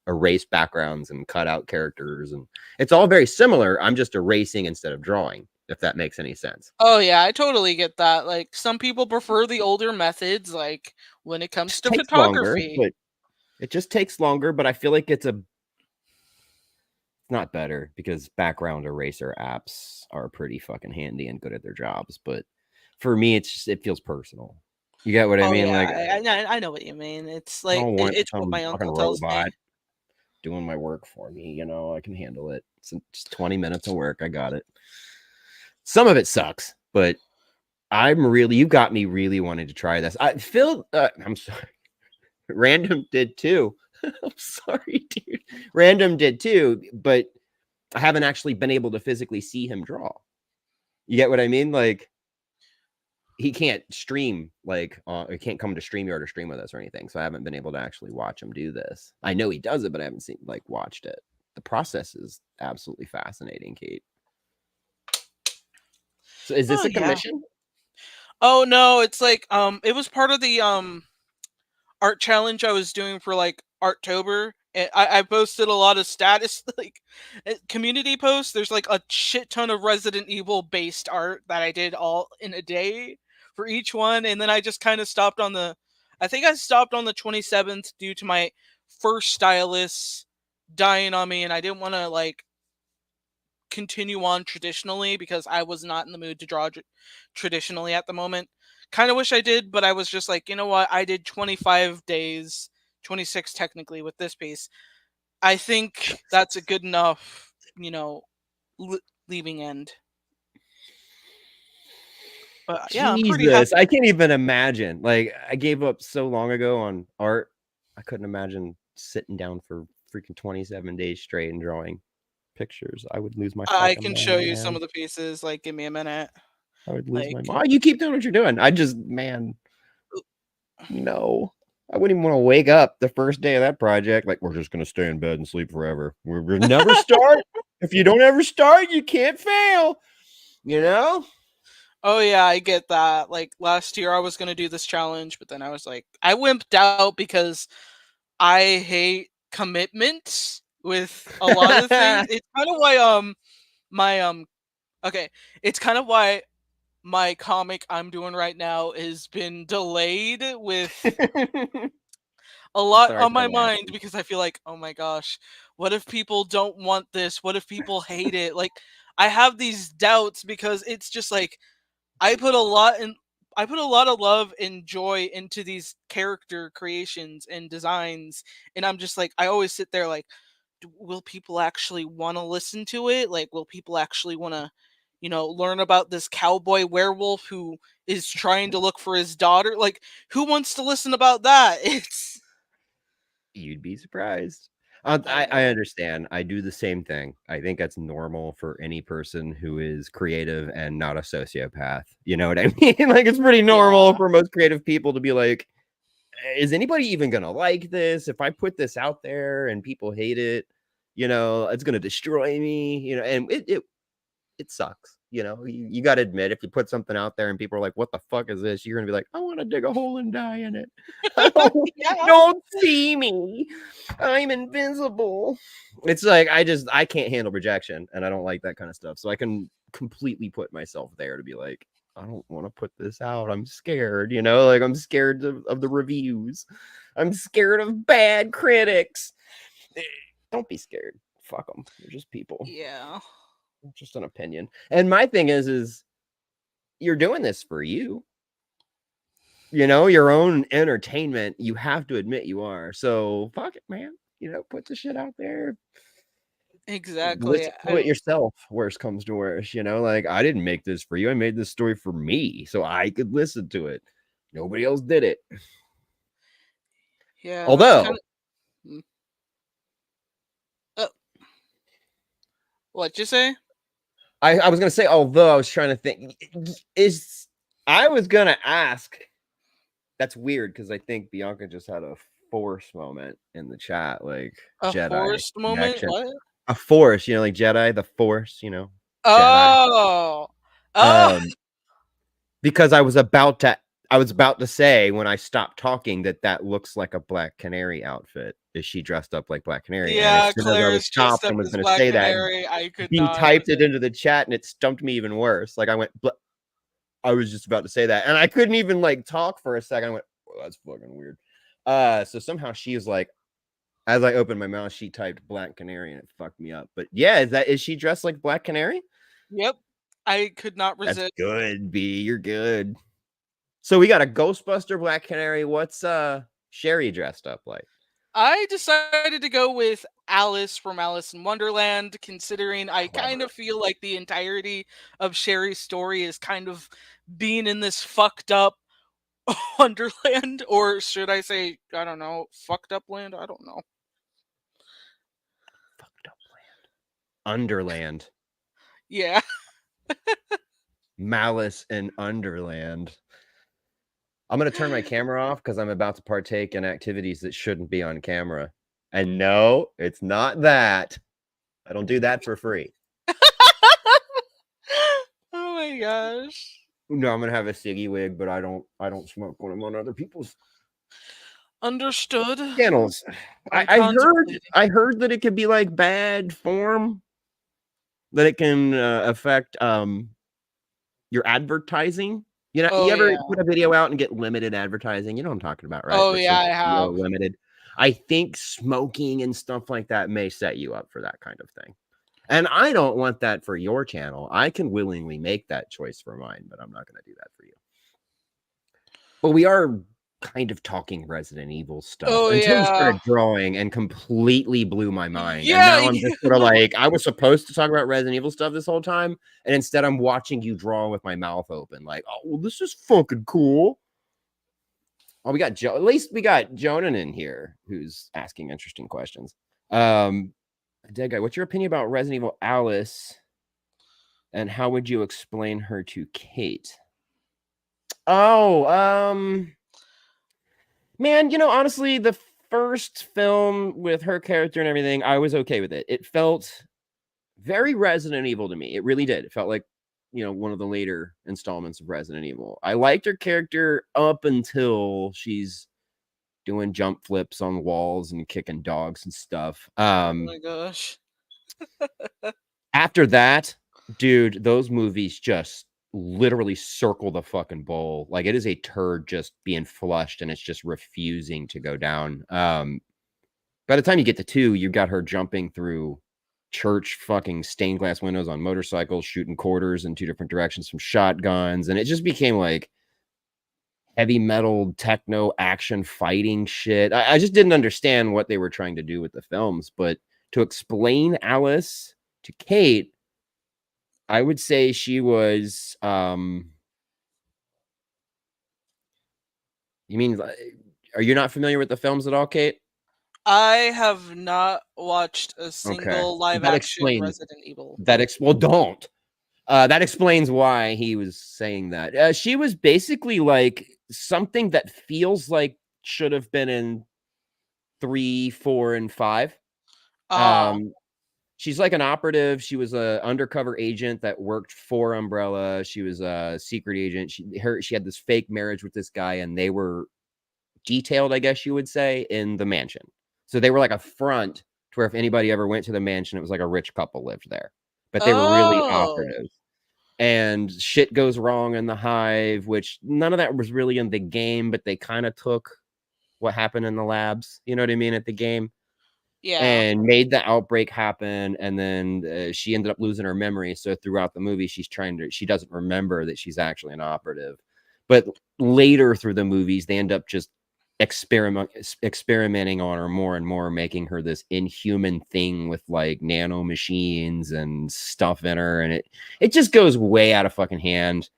B: erase backgrounds and cut out characters, and it's all very similar. I'm just erasing instead of drawing, if that makes any sense.
A: oh yeah, I totally get that. Like some people prefer the older methods, like when it
B: It
A: comes
B: just
A: to
B: takes longer,
A: photography.
B: but it just takes longer, but I feel like it's not better because background eraser apps are pretty fucking handy and good at their jobs, but for me it feels personal. You get what I
A: Oh
B: mean?
A: yeah,
B: Like
A: I know what you mean. It's
B: I
A: like
B: don't want
A: it's what
B: some
A: my
B: fucking
A: uncle tells
B: robot
A: me.
B: doing my work for me. I can handle it. It's just 20 minutes of work. I got it. Some of it sucks, but you got me really wanting to try this. I'm sorry. Random did too. I'm sorry, dude. Random did too, but I haven't actually been able to physically see him draw. You get what I mean? Like he can't stream, like he can't come to StreamYard or stream with us or anything. So I haven't been able to actually watch him do this. I know he does it, but I haven't watched it. The process is absolutely fascinating, Kate. So is this
A: Oh
B: a
A: yeah.
B: commission?
A: Oh no, it's like it was part of the art challenge I was doing for like Arttober. I posted a lot of status like community posts. There's like a shit ton of Resident Evil based art that I did all in a day for each one, and then I just kind of stopped on the. I think I stopped on the 27th due to my first stylist dying on me, and I didn't want to like continue on traditionally because I was not in the mood to draw traditionally at the moment. Kind of wish I did, but I was just like, you know what? I did 25 days, 26 technically with this piece. I think that's a good enough, leaving end. But yeah, I'm pretty happy.
B: Jesus, I can't even imagine. Like, I gave up so long ago on art. I couldn't imagine sitting down for freaking 27 days straight and drawing pictures. I would lose my
A: I
B: fucking
A: can show
B: mind,
A: you some
B: man.
A: of the pieces. Like, give me a minute.
B: I would lose
A: Like,
B: my mind. You keep doing what you're doing. I just, man, no. I wouldn't even want to wake up the first day of that project. Like, we're just going to stay in bed and sleep forever. We're never start. If you don't ever start, you can't fail. You know?
A: oh yeah, I get that. Like last year, I was gonna do this challenge, but then I was like, I wimped out because I hate commitment with a lot of things. It's kind of why my okay, it's kind of why my comic I'm doing right now has been delayed with a lot
B: Sorry
A: on
B: that
A: my mind
B: happened.
A: because I feel like, oh my gosh, what if people don't want this? What if people hate it? Like I have these doubts because it's just like I put a lot in I put a lot of love and joy into these character creations and designs, and I'm just like I always sit there like, will people actually want to listen to it? Like will people actually want to learn about this cowboy werewolf who is trying to look for his daughter? Like who wants to listen about that? It's
B: You'd be surprised.
A: I
B: I
A: know.
B: understand. I do the same thing. I think that's normal for any person who is creative and not a sociopath. You know what I mean? Like, it's pretty normal
A: Yeah.
B: for most creative people to be like, is anybody even going to like this? If I put this out there and people hate it, it's going to destroy me, and it sucks. You got to admit, if you put something out there and people are like, what the fuck is this? You're going to be like, I want to dig a hole and die in it.
A: Yeah.
B: Don't see me. I'm invincible. It's like, I can't handle rejection and I don't like that kind of stuff. So I can completely put myself there to be like, I don't want to put this out. I'm scared, like I'm scared of the reviews. I'm scared of bad critics. Eh, Don't be scared. Fuck them. They're just people.
A: Yeah.
B: Just an opinion. And my thing is you're doing this for you. Your own entertainment. You have to admit you are. So fuck it, man. Put the shit out there.
A: Exactly.
B: Listen to it yourself. Worst comes to worst. Like I didn't make this for you. I made this story for me, so I could listen to it. Nobody else did it.
A: Yeah, that's kind
B: Although
A: of. What'd you say?
B: I was gonna say, although I was trying to think, is I was gonna ask. That's weird because I think Bianca just had a force moment in the chat, like
A: A
B: Jedi
A: forced moment?
B: connection.
A: What?
B: A force, like Jedi, the force, Jedi.
A: Oh. Oh.
B: Um, because I was about to say when I stopped talking that looks like a Black Canary outfit. Is she dressed up like Black Canary? And as
A: Yeah,
B: soon as I
A: Claire
B: was
A: is dressed
B: stopped
A: up
B: and was
A: as
B: going to
A: Black
B: say that,
A: Canary. I could
B: he
A: not.
B: typed it into the chat and it stumped me even worse. Like I was just about to say that, and I couldn't even like talk for a second. I went, well, that's fucking weird. So somehow she was like, as I opened my mouth, she typed Black Canary and it fucked me up. But yeah, is she dressed like Black Canary?
A: Yep. I could not
B: That's
A: resist.
B: good, B. You're good. So we got a Ghostbuster Black Canary. What's Sherry dressed up like?
A: I decided to go with Alice from Alice in Wonderland, considering I kind
B: Clever.
A: of feel like the entirety of Sherry's story is kind of being in this fucked up Wonderland, or should I say, I don't know, fucked up land? I don't know.
B: Fucked up land. Underland.
A: Yeah.
B: Malice in Underland. I'm going to turn my camera off because I'm about to partake in activities that shouldn't be on camera. And no, it's not that. I don't do that for free.
A: Oh my gosh.
B: No, I'm gonna have a ciggy wig, but I don't smoke when I'm on other people's
A: Understood.
B: channels. I,
A: I'm
B: I heard
A: contemplating.
B: I heard that it could be like bad form, that it can affect your advertising. You
A: Oh
B: ever
A: yeah.
B: put a video out and get limited advertising? You know what I'm talking about, right?
A: Oh
B: Where
A: yeah, I
B: something's real
A: have.
B: limited. I think smoking and stuff like that may set you up for that kind of thing. And I don't want that for your channel. I can willingly make that choice for mine, but I'm not going to do that for you. But we are kind of talking Resident Evil stuff
A: Oh
B: until he
A: yeah.
B: started drawing and completely blew my mind. And
A: Yeah,
B: now I'm just sort of like, I was supposed to talk about Resident Evil stuff this whole time, and instead I'm watching you draw with my mouth open, like, oh, well, this is fucking cool. Oh, we got Joe. At least we got Jonan in here who's asking interesting questions. Dead guy, what's your opinion about Resident Evil Alice, and how would you explain her to Kate? Oh, man, honestly, the first film with her character and everything, I was okay with it. It felt very Resident Evil to me. It really did. It felt like, one of the later installments of Resident Evil. I liked her character up until she's doing jump flips on walls and kicking dogs and stuff.
A: oh my gosh.
B: After that, dude, those movies just literally circle the fucking bowl. Like it is a turd just being flushed and it's just refusing to go down. By the time you get to 2, you've got her jumping through church fucking stained glass windows on motorcycles, shooting quarters in 2 different directions from shotguns, and it just became like heavy metal techno action fighting shit. I just didn't understand what they were trying to do with the films. But to explain Alice to Kate, I would say she was you mean, are you not familiar with the films at all, Kate?
A: I have not watched a
B: Okay.
A: single live
B: That
A: action
B: explains
A: Resident Evil.
B: well, don't. That explains why he was saying that. She was basically like something that feels like should have been in 3, 4, and 5.
A: Ah,
B: Um, she's like an operative. She was a undercover agent that worked for Umbrella. She was a secret agent. She had this fake marriage with this guy, and they were detailed, I guess you would say, in the mansion. So they were like a front to where if anybody ever went to the mansion, it was like a rich couple lived there. But they were really
A: oh,
B: operative. And shit goes wrong in the hive, which none of that was really in the game, but they kind of took what happened in the labs, you know what I mean, at the game,
A: yeah.
B: and made the outbreak happen. And then she ended up losing her memory. So throughout the movie, she doesn't remember that she's actually an operative. But later through the movies, they end up just experimenting on her more and more, making her this inhuman thing with like nano machines and stuff in her. And it just goes way out of fucking hand.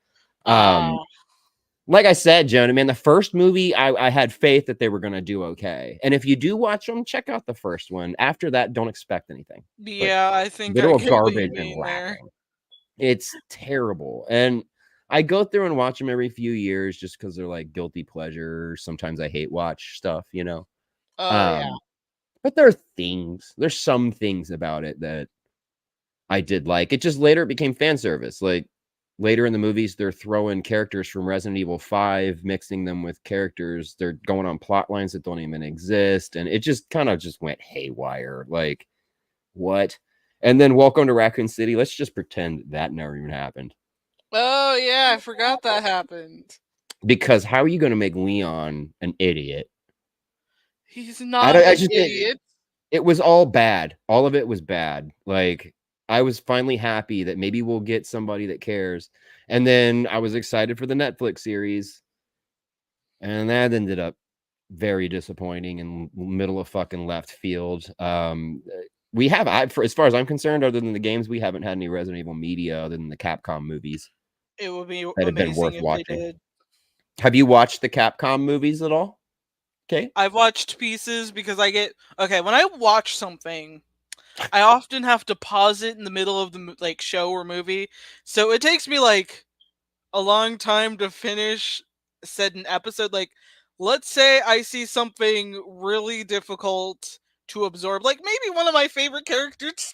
B: Um,
A: Ah,
B: like I said, Jonah, man, the first movie, I had faith that they were going to do okay. And if you do watch them, check out the first one. After that, don't expect anything but
A: yeah. I think I
B: literal
A: get what you
B: garbage and
A: mean there.
B: laughing. It's terrible. And I go through and watch them every few years just because they're like guilty pleasure. Sometimes I hate watch stuff, you know.
A: Oh yeah.
B: Um, but there's some things about it that I did like. It just later it became fan service. Like later in the movies, they're throwing characters from Resident Evil 5, mixing them with characters. They're going on plot lines that don't even exist. And it just kind of just went haywire. Like, what? And then Welcome to Raccoon City. Let's just pretend that never even happened.
A: Oh yeah. I forgot that happened.
B: Because how are you going to make Leon an idiot?
A: He's
B: I
A: not
B: don't. I
A: an
B: just
A: idiot.
B: it was all bad. All of it was bad. Like I was finally happy that maybe we'll get somebody that cares. And then I was excited for the Netflix series, and that ended up very disappointing in middle of fucking left field. We have, as far as I'm concerned, other than the games, we haven't had any Resident Evil media other than the Capcom movies
A: It would be
B: that have been
A: amazing
B: worth
A: if they
B: watching.
A: did.
B: Have you watched the Capcom movies at all? Okay.
A: I've watched pieces because I get okay when I watch something. I often have to pause it in the middle of the like show or movie, so it takes me like a long time to finish said an episode. Like, let's say I see something really difficult to absorb, like maybe one of my favorite characters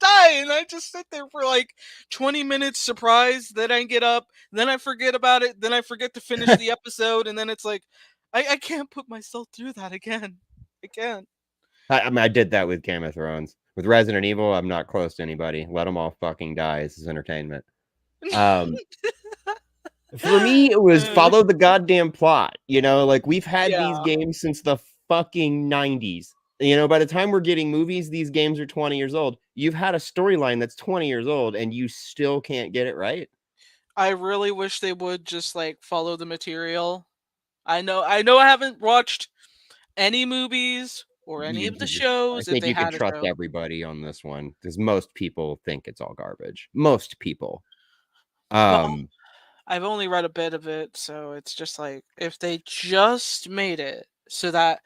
A: die, and I just sit there for like 20 minutes surprised. Then I get up, then I forget about it, then I forget to finish the episode, and then it's like I can't put myself through that again. I can't.
B: I mean, I did that with Game of Thrones. With Resident Evil, I'm not close to anybody. Let them all fucking die. This is entertainment. Um, for me, it was
A: Uh,
B: follow the goddamn plot. Like we've had these
A: yeah.
B: games since the fucking 90s. By the time we're getting movies, these games are 20 years old. You've had a storyline that's 20 years old and you still can't get it right.
A: I really wish they would just like follow the material. I know I haven't watched any movies or any of the
B: I
A: shows if
B: think
A: they
B: you could
A: had a
B: trust
A: show.
B: everybody on this one because most people think it's all garbage. Most people.
A: Well,
B: Um,
A: I've only read a bit of it, so it's just like if they just made it so that,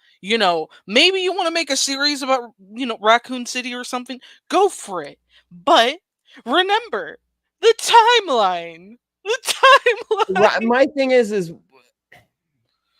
A: maybe you want to make a series about, Raccoon City or something, go for it. But remember the timeline. The timeline.
B: my thing is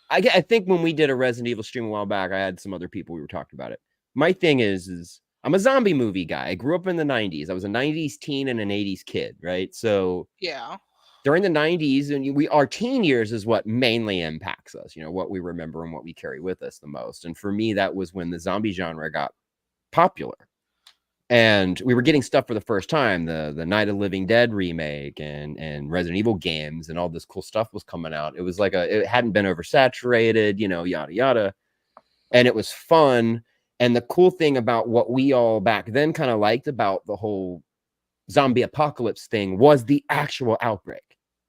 B: I think when we did a Resident Evil stream a while back, I had some other people we were talking about it. My thing is I'm a zombie movie guy. I grew up in the 90s. I was a 90s teen and an 80s kid, right? So
A: Yeah.
B: during the 90s and our teen years is what mainly impacts us, what we remember and what we carry with us the most. And for me, that was when the zombie genre got popular. And we were getting stuff for the first time, the Night of Living Dead remake and Resident Evil games and all this cool stuff was coming out. It was like it hadn't been oversaturated, yada yada. And it was fun. And the cool thing about what we all back then kind of liked about the whole zombie apocalypse thing was the actual outbreak.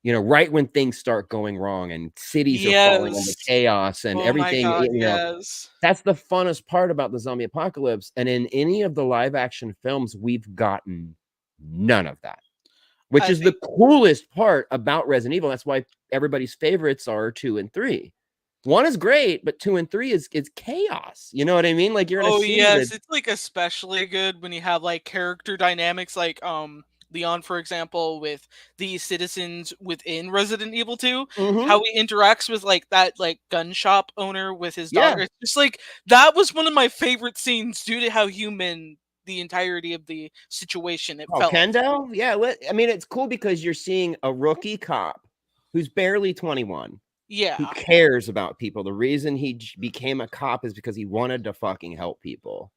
B: Right when things start going wrong and cities are falling into
A: Yes.
B: chaos and
A: Oh my
B: everything,
A: god, yes.
B: that's the funnest part about the zombie apocalypse. And in any of the live action films, we've gotten none of that, which
A: I
B: is the
A: think
B: coolest part about Resident Evil. That's why everybody's favorites are 2 and 3. 1 is great, but 2 and 3 is chaos. You know what I mean? Like you're in a
A: Oh
B: city that
A: yes, it's like especially good when you have like character dynamics like Leon, for example, with the citizens within Resident Evil 2,
B: Mhm.
A: how he interacts with like that like gun shop owner with his
B: Yeah.
A: daughter. It's just like that was one of my favorite scenes due to how human the entirety of the situation it
B: Oh,
A: felt.
B: Kendall? Yeah, I mean, it's cool because you're seeing a rookie cop who's barely 21 who
A: Yeah.
B: cares about people. The reason he became a cop is because he wanted to fucking help people.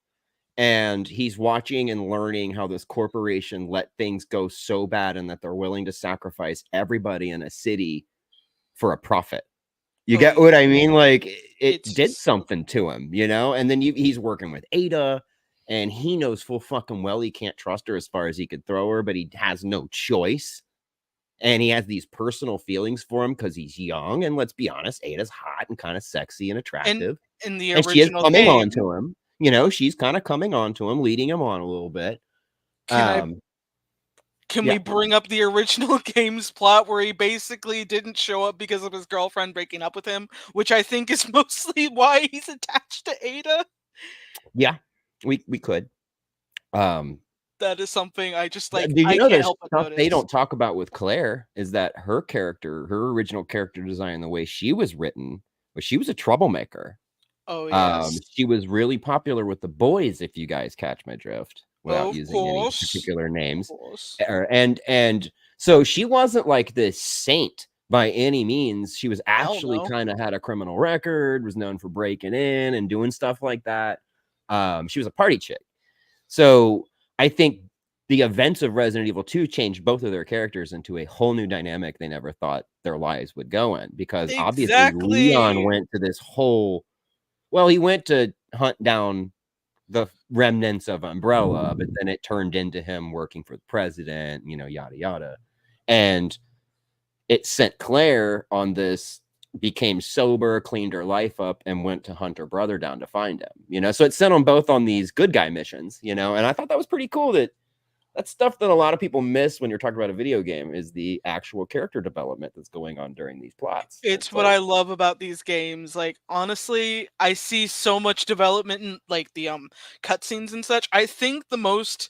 B: And he's watching and learning how this corporation let things go so bad and that they're willing to sacrifice everybody in a city for a profit. You
A: Oh
B: get
A: yeah.
B: what I mean? Like it
A: It's
B: did
A: just so
B: something to him, And then he's working with Ada, and he knows full fucking well he can't trust her as far as he could throw her, but he has no choice. And he has these personal feelings for him because he's young. And let's be honest, Ada's hot and kind of sexy and
A: and
B: attractive,
A: in the
B: and she is
A: original
B: coming on
A: game,
B: to him. She's kind of coming on to him, leading him on a little bit.
A: can I
B: Um,
A: Can we
B: yeah,
A: bring up the original game's plot where he basically didn't show up because of his girlfriend breaking up with him, which I think is mostly why he's attached to Ada?
B: yeah, we could. Um,
A: That is something I just like
B: Do you
A: I
B: know
A: can't
B: there's
A: help but
B: stuff they
A: notice.
B: don't talk about with Claire is that her character, her original character design, the way she was written, was she was a troublemaker.
A: Oh yes.
B: She was really popular with the boys, if you guys catch my drift, without
A: Of
B: using any
A: course.
B: particular
A: Of
B: names.
A: course.
B: And so she wasn't like this saint by any means. She was
A: Hell
B: actually
A: no.
B: kind of had a criminal record, was known for breaking in and doing stuff like that. She was a party chick. So I think the events of Resident Evil 2 changed both of their characters into a whole new dynamic they never thought their lives would go in, because obviously Leon
A: Exactly.
B: went to this whole, well, he went to hunt down the remnants of Umbrella, but then it turned into him working for the president, yada yada. And it sent Claire on this, became sober, cleaned her life up, and went to hunt her brother down to find him. So it sent them both on these good guy missions, and I thought that was pretty cool. That's stuff that a lot of people miss when you're talking about a video game, is the actual character development that's going on during these plots. And
A: It's
B: it's
A: what
B: like,
A: I love about these games. Like honestly, I see so much development in like the cutscenes and such. I think the most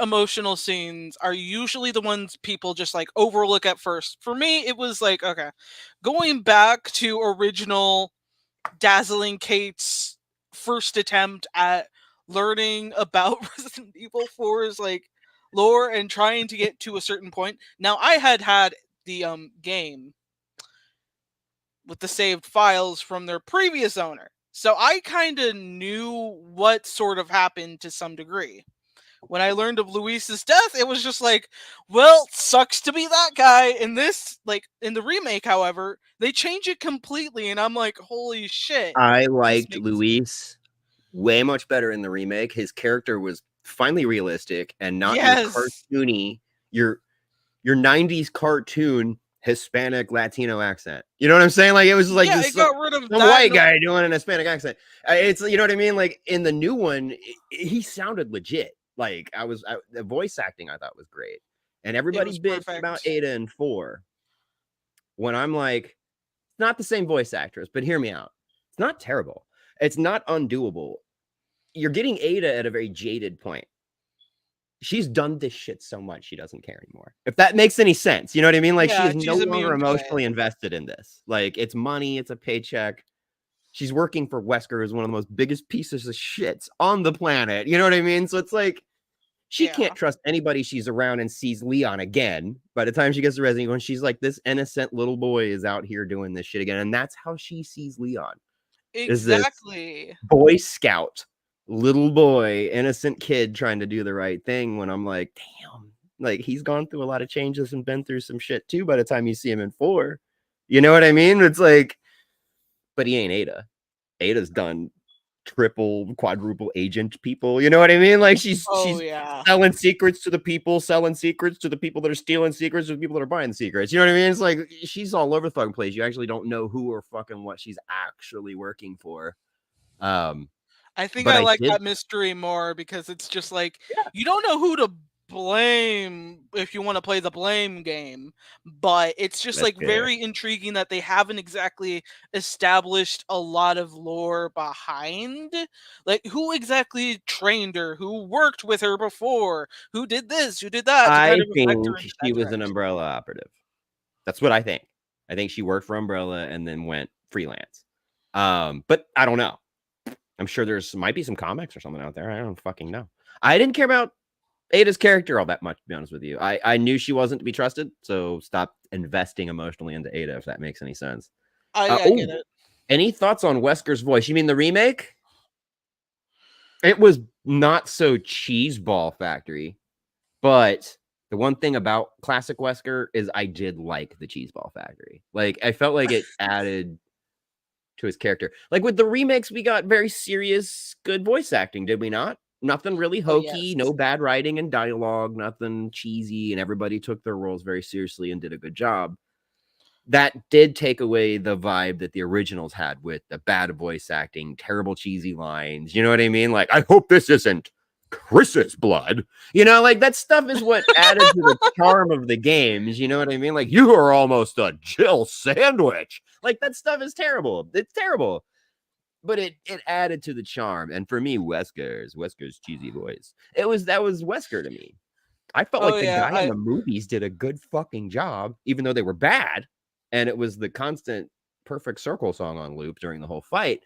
A: emotional scenes are usually the ones people just like overlook at first. For me, it was like, okay, going back to original Dazzling Kate's first attempt at learning about Resident Evil 4's like lore and trying to get to a certain point. Now I had the game with the saved files from their previous owner. So I kind of knew what sort of happened to some degree. When I learned of Luis's death, it was just like, well, sucks to be that guy. In this, like in the remake, however, they change it completely, and I'm like, holy shit,
B: I
A: this
B: liked
A: makes
B: Luis way much better in the remake. His character was finally realistic and not your
A: yes,
B: cartoony, your 90s cartoon Hispanic Latino accent. You know what I'm saying? Like it was like
A: Yeah,
B: this
A: it got rid of
B: some
A: that.
B: white guy doing an Hispanic accent. It's you know what I mean. Like in the new one, he sounded legit. Like the voice acting I thought was great, and
A: It
B: everybody
A: was
B: bitched about
A: perfect.
B: Ada and 4. When I'm like, it's not the same voice actress, but hear me out. It's not terrible. It's not undoable. You're getting Ada at a very jaded point. She's done this shit so much she doesn't care anymore. If that makes any sense, you know what I mean? Like she
A: Yeah,
B: is no
A: she's
B: longer
A: immune to it.
B: emotionally invested in this. Like it's money, it's a paycheck. She's working for Wesker, who's one of the most biggest pieces of shits on the planet. You know what I mean? So it's like she
A: Yeah.
B: can't trust anybody she's around and sees Leon again. By the time she gets to Resident Evil, she's like, this innocent little boy is out here doing this shit again. And that's how she sees Leon. Is this
A: Exactly.
B: Boy Scout, little boy, innocent kid trying to do the right thing when I'm like, damn, like he's gone through a lot of changes and been through some shit too by the time you see him in 4. You know what I mean? It's like, but he ain't Ada. Ada's done triple, quadruple agent people. You know what I mean? Like
A: Oh
B: she's
A: yeah.
B: selling secrets to the people, selling secrets to the people that are stealing secrets to the people that are buying secrets. You know what I mean? It's like she's all over the fucking place. You actually don't know who or fucking what she's actually working for. Um,
A: I think
B: but
A: I
B: I
A: like
B: did,
A: that mystery more because it's just like
B: yeah,
A: you don't know who to blame if you want to play the blame game, but it's just
B: that's
A: like
B: fair.
A: very intriguing that they haven't exactly established a lot of lore behind. Like who exactly trained her, who worked with her before, who did this, who did that to kind
B: I
A: of affect her
B: think
A: into
B: she
A: that
B: was an
A: direction.
B: Umbrella operative. That's what I think. I think she worked for Umbrella and then went freelance. But I don't know. I'm sure there's might be some comics or something out there. I don't fucking know. I didn't care about Ada's character all that much, to be honest with you. I knew she wasn't to be trusted, so stop investing emotionally into Ada, if that makes any sense.
A: I
B: Oh,
A: get it.
B: any thoughts on Wesker's voice? You mean the remake? It was not so cheeseball factory, but the one thing about classic Wesker is I did like the cheeseball factory. Like I felt like it added to his character. Like with the remakes, we got very serious, good voice acting, did we not? Nothing really
A: Oh
B: hokey,
A: yes.
B: no bad writing and dialogue, nothing cheesy, and everybody took their roles very seriously and did a good job. That did take away the vibe that the originals had with the bad voice acting, terrible cheesy lines. You know what I mean? Like, I hope this isn't Chris's blood. You know, like that stuff is what added to the charm of the games. You know what I mean? Like, you are almost a Jill sandwich. Like that stuff is terrible. It's terrible. But it added to the charm. And for me, Wesker's cheesy voice. That was Wesker to me. I felt
A: Oh
B: like the
A: yeah.
B: guy in the movies did a good fucking job, even though they were bad. And it was the constant perfect circle song on loop during the whole fight.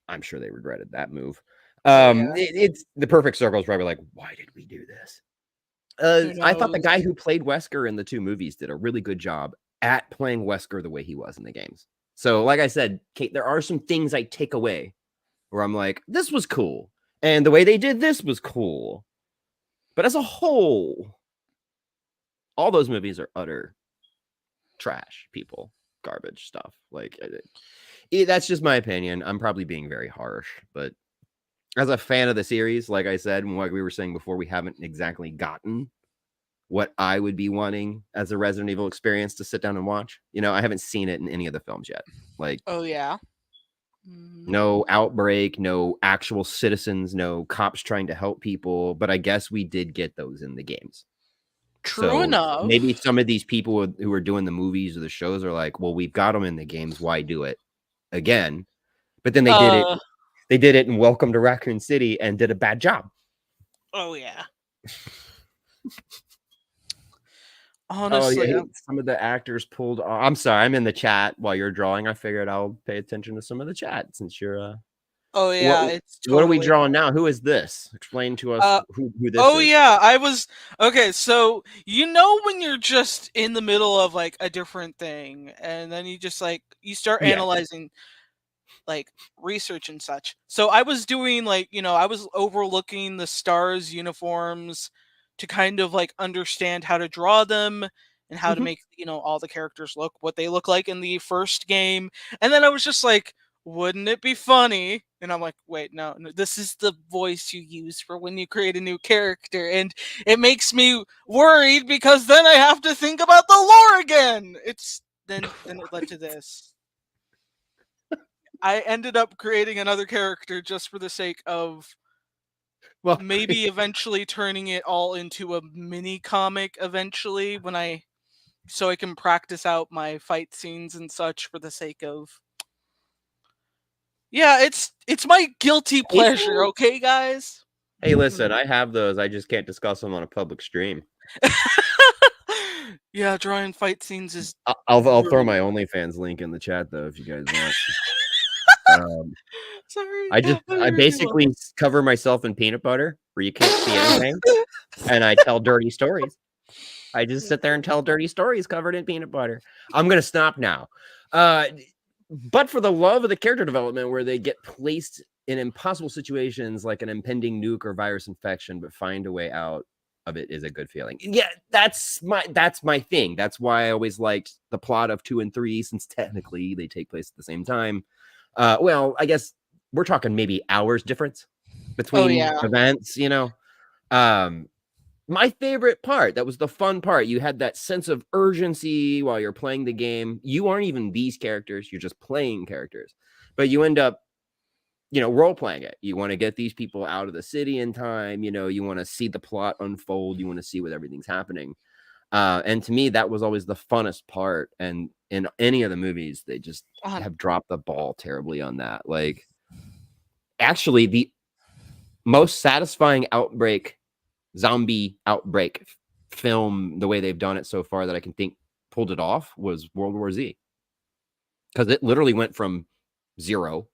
B: I'm sure they regretted that move.
A: Oh yeah.
B: It's the perfect circle is probably like, why did we do this?
A: Who
B: I thought the
A: knows?
B: guy who played Wesker in the 2 movies did a really good job at playing Wesker the way he was in the games. So, like I said, Kate, there are some things I take away where I'm like, this was cool. And the way they did this was cool. But as a whole, all those movies are utter trash, people, garbage stuff. Like, that's just my opinion. I'm probably being very harsh, but as a fan of the series, like I said, and like we were saying before, we haven't exactly gotten what I would be wanting as a Resident Evil experience to sit down and watch. You know, I haven't seen it in any of the films yet. Like,
A: Oh yeah. Mhm.
B: no outbreak, no actual citizens, no cops trying to help people. But I guess we did get those in the games.
A: True
B: So maybe
A: enough.
B: some of these people who are doing the movies or the shows are like, well, we've got them in the games. Why do it again? But then they did it.
A: Uh.
B: They did it in Welcome to Raccoon City and did a bad job.
A: Oh yeah.
B: Oh yeah,
A: Honestly.
B: some of the actors pulled. I'm sorry, I'm in the chat while you're drawing. I figured I'll pay attention to some of the chat since you're.
A: Oh
B: What
A: yeah. It's
B: what are we
A: totally.
B: drawing now? Who is this? Explain to us
A: Uh.
B: who this
A: Oh
B: is.
A: yeah. I was okay. So you know when you're just in the middle of like a different thing, and then you just like you start
B: Yes.
A: analyzing like research and such. So I was doing like, I was overlooking the stars uniforms to kind of like understand how to draw them and how to
B: Mhm.
A: make, all the characters look what they look like in the first game. And then I was just like, wouldn't it be funny? And I'm like, wait, no, no, this is the voice you use for when you create a new character. And it makes me worried because then I have to think about the lore again. Then it led to this. I ended up creating another character just for the sake of
B: Well,
A: maybe eventually turning it all into a mini comic eventually when I so I can practice out my fight scenes and such for the sake of yeah, it's my guilty pleasure,
B: anything.
A: okay, guys?
B: Hey, listen, I have those. I just can't discuss them on a public stream.
A: Yeah, drawing fight scenes is
B: I'll throw
A: really
B: my
A: fun.
B: OnlyFans link in the chat though if you guys want. Um,
A: Sorry,
B: I
A: really love
B: basically cover myself in peanut butter where you can't see anything, and I tell dirty stories. I just sit there and tell dirty stories covered in peanut butter. I'm gonna stop now. Uh, but for the love of the character development, where they get placed in impossible situations like an impending nuke or virus infection, but find a way out of it is a good feeling. Yeah, that's my thing. That's why I always liked the plot of 2 and 3, since technically they take place at the same time. Well, I guess we're talking maybe hours difference
A: Oh
B: between
A: yeah.
B: events, you know. Um, my favorite part, that was the fun part. You had that sense of urgency while you're playing the game. You aren't even these characters, you're just playing characters. But you end up, role playing it. You want to get these people out of the city in time, you want to see the plot unfold, you want to see what everything's happening. And to me, that was always the funnest part. And in any of the movies, they just
A: Uh,
B: have dropped the ball terribly on that. Like, actually, the most satisfying zombie outbreak film, the way they've done it so far that I can think pulled it off, was World War Z. Because it literally went from 0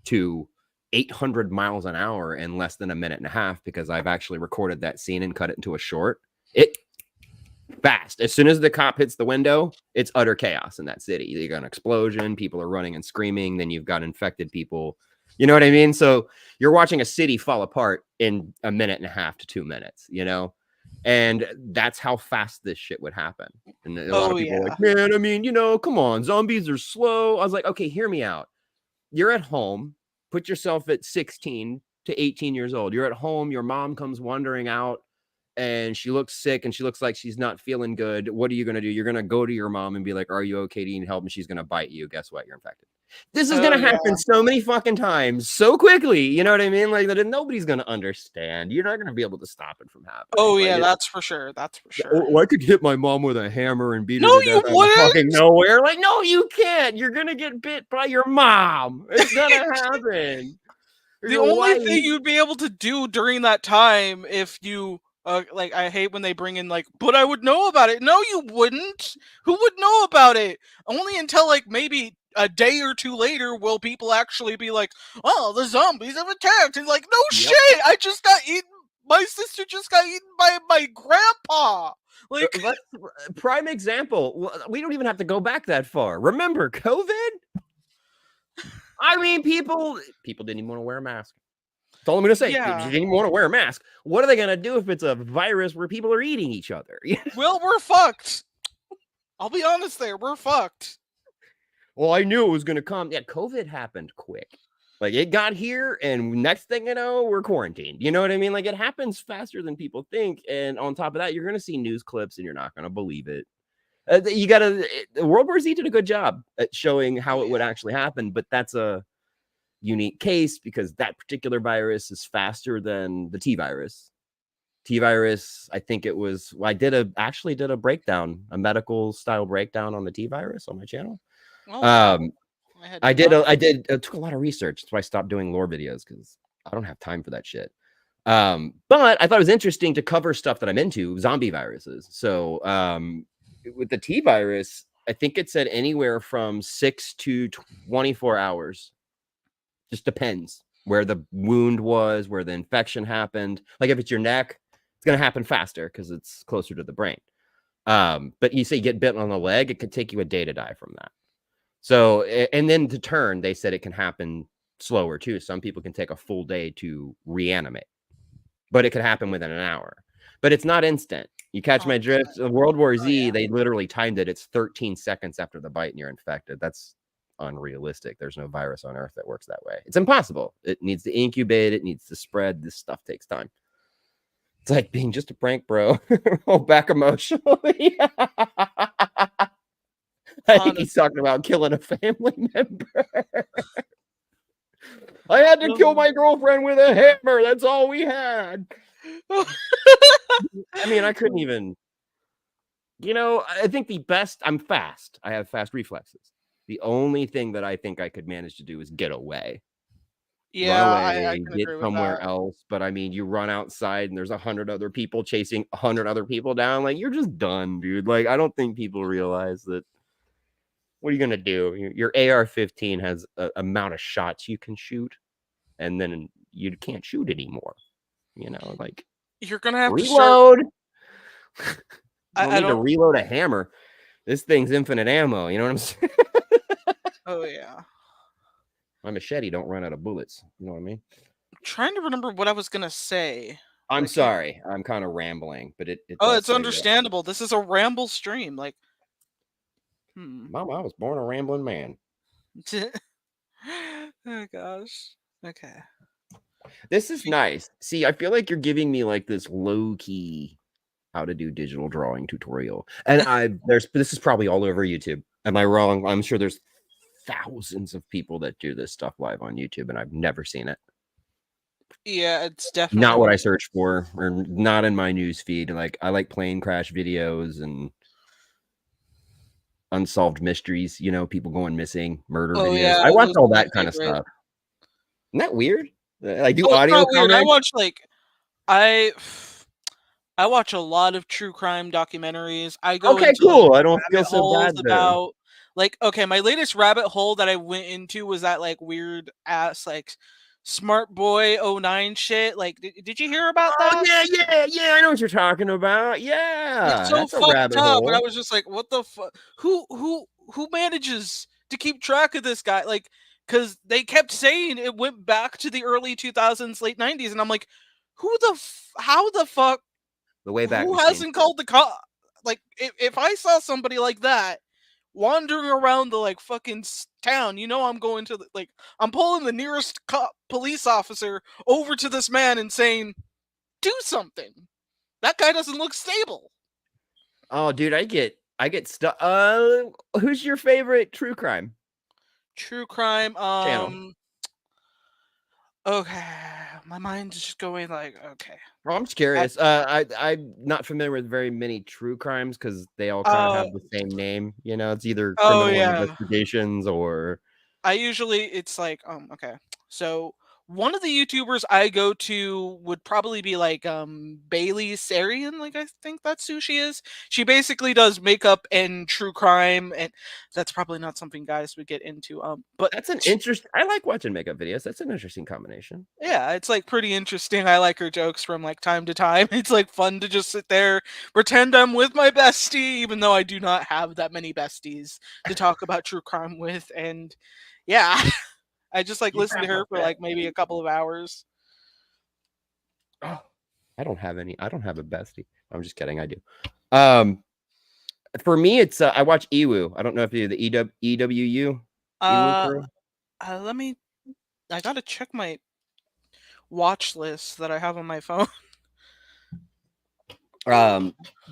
B: to 800 miles an hour in less than a minute and a half, because I've actually recorded that scene and cut it into a short. It fast. As soon as the cop hits the window, it's utter chaos in that city. You got an explosion, people are running and screaming, then you've got infected people. You know what I mean? So you're watching a city fall apart in a minute and a half to 2 minutes, And that's how fast this shit would happen. And a lot
A: oh
B: of people are
A: yeah.
B: like, man, I mean, come on, zombies are slow. I was like, okay, hear me out. You're at home, put yourself at 16 to 18 years old. You're at home, your mom comes wandering out and she looks sick and she looks like she's not feeling good. What are you going to do? You're going to go to your mom and be like, are you okay? Do you need help? And she's going to bite you. Guess what? You're infected. This is going
A: Oh
B: to
A: yeah.
B: happen so many fucking times, so quickly. You know what I mean? Like, that nobody's going to understand. You're not going to be able to stop it from happening.
A: Oh
B: Like,
A: yeah, that's for sure. That's for sure.
B: I could hit my mom with a hammer and beat
A: No,
B: her to
A: you
B: death out of fucking
A: wouldn't.
B: nowhere. Like, no, you can't. You're going to get bit by your mom. It's going to happen. Or
A: The
B: your
A: only
B: wife.
A: thing you'd be able to do during that time if you like I hate when they bring in like, but I would know about it. No, you wouldn't. Who would know about it? Only until like maybe a day or two later will people actually be like, "Oh, the zombies have attacked." And like, "No
B: Yep.
A: shit, I just got eaten. My sister just got eaten by my grandpa." Like,
B: Let's prime example. We don't even have to go back that far. Remember COVID? I mean, people didn't even want to wear a mask. That's all I'm gonna say. They
A: yeah.
B: didn't even want to wear a mask. What are they gonna do if it's a virus where people are eating each other?
A: Well, we're fucked. I'll be honest there, we're fucked.
B: Well, I knew it was gonna come. Yeah, COVID happened quick. Like, it got here, and next thing you know, we're quarantined. You know what I mean? Like, it happens faster than people think. And on top of that, you're gonna see news clips, and you're not gonna believe it. You gotta. World War Z did a good job at showing how
A: Oh
B: it would
A: yeah.
B: actually happen, but that's a unique case because that particular virus is faster than the T virus. T virus, I think it was. Well, actually did a breakdown, a medical style breakdown on the T virus on my channel.
A: Oh wow.
B: Um,
A: I had
B: I
A: not.
B: did. It took a lot of research. That's why I stopped doing lore videos, because I don't have time for that shit. But I thought it was interesting to cover stuff that I'm into, zombie viruses. So with the T virus, I think it said anywhere from 6 to 24 hours. Just depends where the wound was, where the infection happened. Like, if it's your neck, it's going to happen faster because it's closer to the brain. But you say you get bitten on the leg, it could take you a day to die from that. So, and then to turn, they said it can happen slower too. Some people can take a full day to reanimate, but it could happen within an hour. But it's not instant. You catch my
A: 100%.
B: drift? World War
A: Oh yeah.
B: Z, they literally timed it. It's 13 seconds after the bite and you're infected. That's unrealistic. There's no virus on Earth that works that way. It's impossible. It needs to incubate. It needs to spread. This stuff takes time. It's like being just a prank, bro. Roll back emotionally. I think he's talking about killing a family member. I had to kill my girlfriend with a hammer. That's all we had. I mean, I couldn't even. I think the best. I'm fast. I have fast reflexes. The only thing that I think I could manage to do is get away.
A: Yeah,
B: Run
A: I
B: away,
A: can
B: get
A: agree with
B: somewhere
A: that.
B: else. But I mean, you run outside and there's 100 other people chasing 100 other people down. Like, you're just done, dude. Like, I don't think people realize that. What are you gonna do? Your AR-15 has an amount of shots you can shoot, and then you can't shoot anymore. Like,
A: You're gonna have to start.
B: reload. You don't
A: I
B: need to
A: don't.
B: reload a hammer. This thing's infinite ammo. You know what I'm saying?
A: Oh yeah.
B: My machete don't run out of bullets. You know what I mean?
A: I'm trying to remember what I was gonna say. But
B: I'm
A: I can't.
B: sorry. I'm kind of rambling, but it
A: Oh,
B: does
A: it's
B: say that.
A: understandable. This is a ramble stream. Like,
B: Mama, I was born a rambling man.
A: Oh gosh. Okay.
B: This is nice. See, I feel like you're giving me like this low key how to do digital drawing tutorial. And this is probably all over YouTube. Am I wrong? I'm sure there's thousands of people that do this stuff live on YouTube, and I've never seen it.
A: Yeah, it's definitely
B: Not what I search for, or not in my news feed. Like, I like plane crash videos and unsolved mysteries, people going missing, murder
A: Oh
B: videos.
A: yeah,
B: I watch
A: those
B: all
A: are my
B: that kind of
A: favorite.
B: stuff. Isn't that weird? I do
A: Oh, it's
B: audio
A: not weird. I
B: comments.
A: watch I I watch a lot of true crime documentaries. I go
B: Okay,
A: into
B: cool. I don't feel
A: rabbit
B: so
A: holes
B: bad then.
A: about okay, my latest rabbit hole that I went into was that weird ass Smart Boy '09 shit. Like, did you hear about
B: Oh
A: that?
B: yeah. I know what you're talking about.
A: It's
B: Yeah,
A: so
B: that's a
A: fucked
B: rabbit
A: up, and I
B: hole.
A: was just like, "What the fuck? Who manages to keep track of this guy?" Like, because they kept saying it went back to the early 2000s, late 90s, and I'm like, how the fuck?
B: The way back
A: Who
B: machine.
A: hasn't called the cop? Like, if I saw somebody like that wandering around the fucking town, I'm going to I'm pulling the nearest police officer over to this man and saying, "Do something. That guy doesn't look stable."
B: Oh, dude, I get stuck. Who's your favorite true crime
A: True crime.
B: channel?
A: Okay, my mind is just going okay.
B: Well, I'm just
A: I,
B: curious. I'm not familiar with very many true crimes because they all kind of
A: uh
B: have the same name. It's either
A: oh
B: criminal
A: yeah.
B: investigations or.
A: I usually it's okay. So one of the YouTubers I go to would probably be Bailey Sarian, I think that's who she is. She basically does makeup and true crime, and that's probably not something guys would get into. But
B: That's an interesting. I like watching makeup videos. That's an interesting combination.
A: yeah, it's pretty interesting. I like her jokes from time to time. It's fun to just sit there, pretend I'm with my bestie, even though I do not have that many besties to talk about true crime with. And yeah, I just
B: You
A: listen to
B: have a
A: her for maybe a couple of hours.
B: Oh, I don't have any. I don't have a bestie. I'm just kidding. I do. Um, for me, it's I watch Ewu. I don't know if you're the EWU Ewu
A: Uh,
B: crew.
A: Let me. I gotta check my watch list that I have on my phone.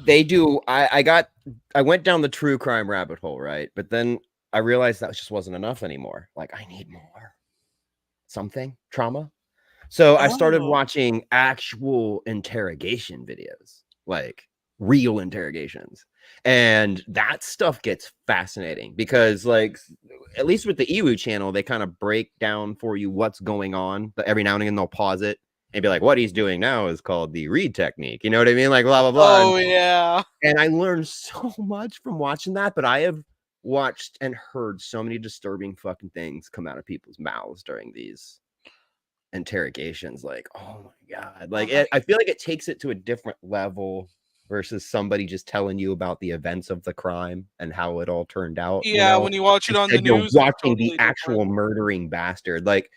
B: They do. I went down the true crime rabbit hole, right? But then I realized that just wasn't enough anymore. Like, I need more. Something trauma. So I started
A: Oh,
B: watching actual interrogation videos, like real interrogations. And that stuff gets fascinating because, at least with the Ewu channel, they kind of break down for you what's going on. But every now and again, they'll pause it and be like, what he's doing now is called the read technique. You know what I mean? Like, blah, blah, blah.
A: oh yeah.
B: And I learned so much from watching that. But I have watched and heard so many disturbing fucking things come out of people's mouths during these interrogations. Like, oh my god,
A: Oh, that
B: I feel like it takes it to a different level versus somebody just telling you about the events of the crime and how it all turned out.
A: yeah. When you watch it on the
B: Instead, you're
A: news, it's
B: watching the
A: totally
B: actual
A: different.
B: murdering bastard. Like,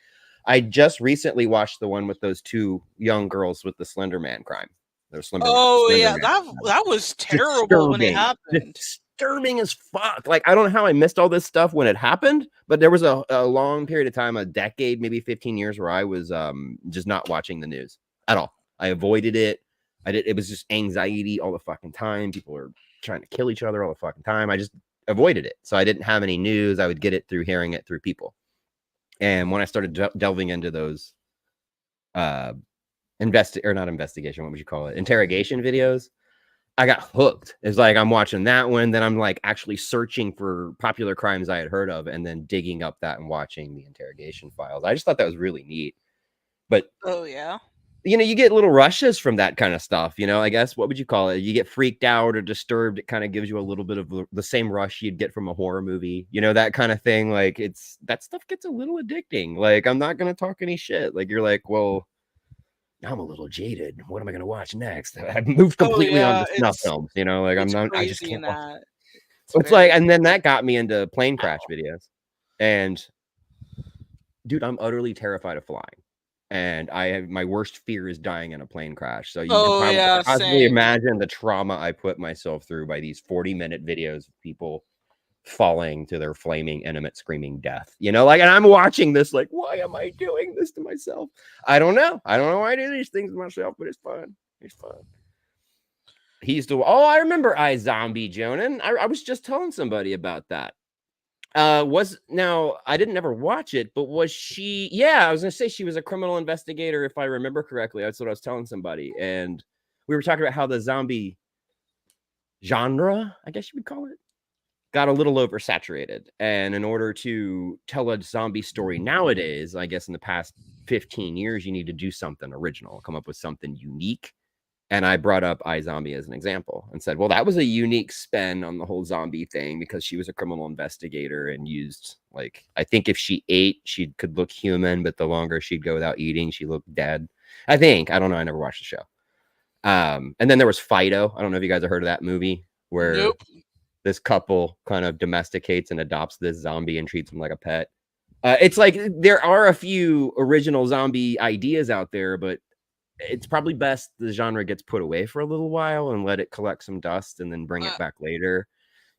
B: I just recently watched the one with those two young girls with the Slender Man crime. They're
A: Oh
B: Slender
A: yeah,
B: Man.
A: that was terrible when it
B: Disturbing,
A: happened.
B: disturbing as fuck. Like, I don't know how I missed all this stuff when it happened, but there was a long period of time, a decade, maybe 15 years, where I was just not watching the news at all. I avoided it. It was just anxiety all the fucking time. People were trying to kill each other all the fucking time. I just avoided it. So I didn't have any news. I would get it through hearing it through people. And when I started delving into those not investigation, what would you call it? Interrogation videos, I got hooked. It's like I'm watching that one, then I'm like actually searching for popular crimes I had heard of, and then digging up that and watching the interrogation files. I just thought that was really neat. But
A: Oh yeah.
B: you get little rushes from that kind of stuff. I guess, what would you call it? You get freaked out or disturbed. It kind of gives you a little bit of the same rush you'd get from a horror movie, that kind of thing. Like, that stuff gets a little addicting. Like, I'm not going to talk any shit. Like, you're like, well, I'm a little jaded. What am I going to watch next? I've moved completely on to snuff films, like
A: it's
B: I just
A: crazy in
B: can't watch.
A: that.
B: It's like, and then that got me into plane crash videos. And dude, I'm utterly terrified of flying. And my worst fear is dying in a plane crash. So you can possibly imagine the trauma I put myself through by these 40-minute videos of people falling to their flaming, intimate, screaming death. And I'm watching this like, why am I doing this to myself? I don't know why I do these things to myself, but it's fun. It's fun. I remember iZombie, Jonan. I was just telling somebody about that. I didn't ever watch it, but was she? Yeah, I was gonna say she was a criminal investigator, if I remember correctly. That's what I was telling somebody, and we were talking about how the zombie genre, I guess you would call it, got a little oversaturated. And in order to tell a zombie story nowadays, I guess in the past 15 years, you need to do something original, come up with something unique. And I brought up iZombie as an example and said, well, that was a unique spin on the whole zombie thing because she was a criminal investigator and used, like, I think if she ate, she could look human, but the longer she'd go without eating, she looked dead. I don't know. I never watched the show. And then there was Fido. I don't know if you guys have heard of that movie where this couple kind of domesticates and adopts this zombie and treats him like a pet. It's like there are a few original zombie ideas out there, but it's probably best the genre gets put away for a little while and let it collect some dust and then bring it back later.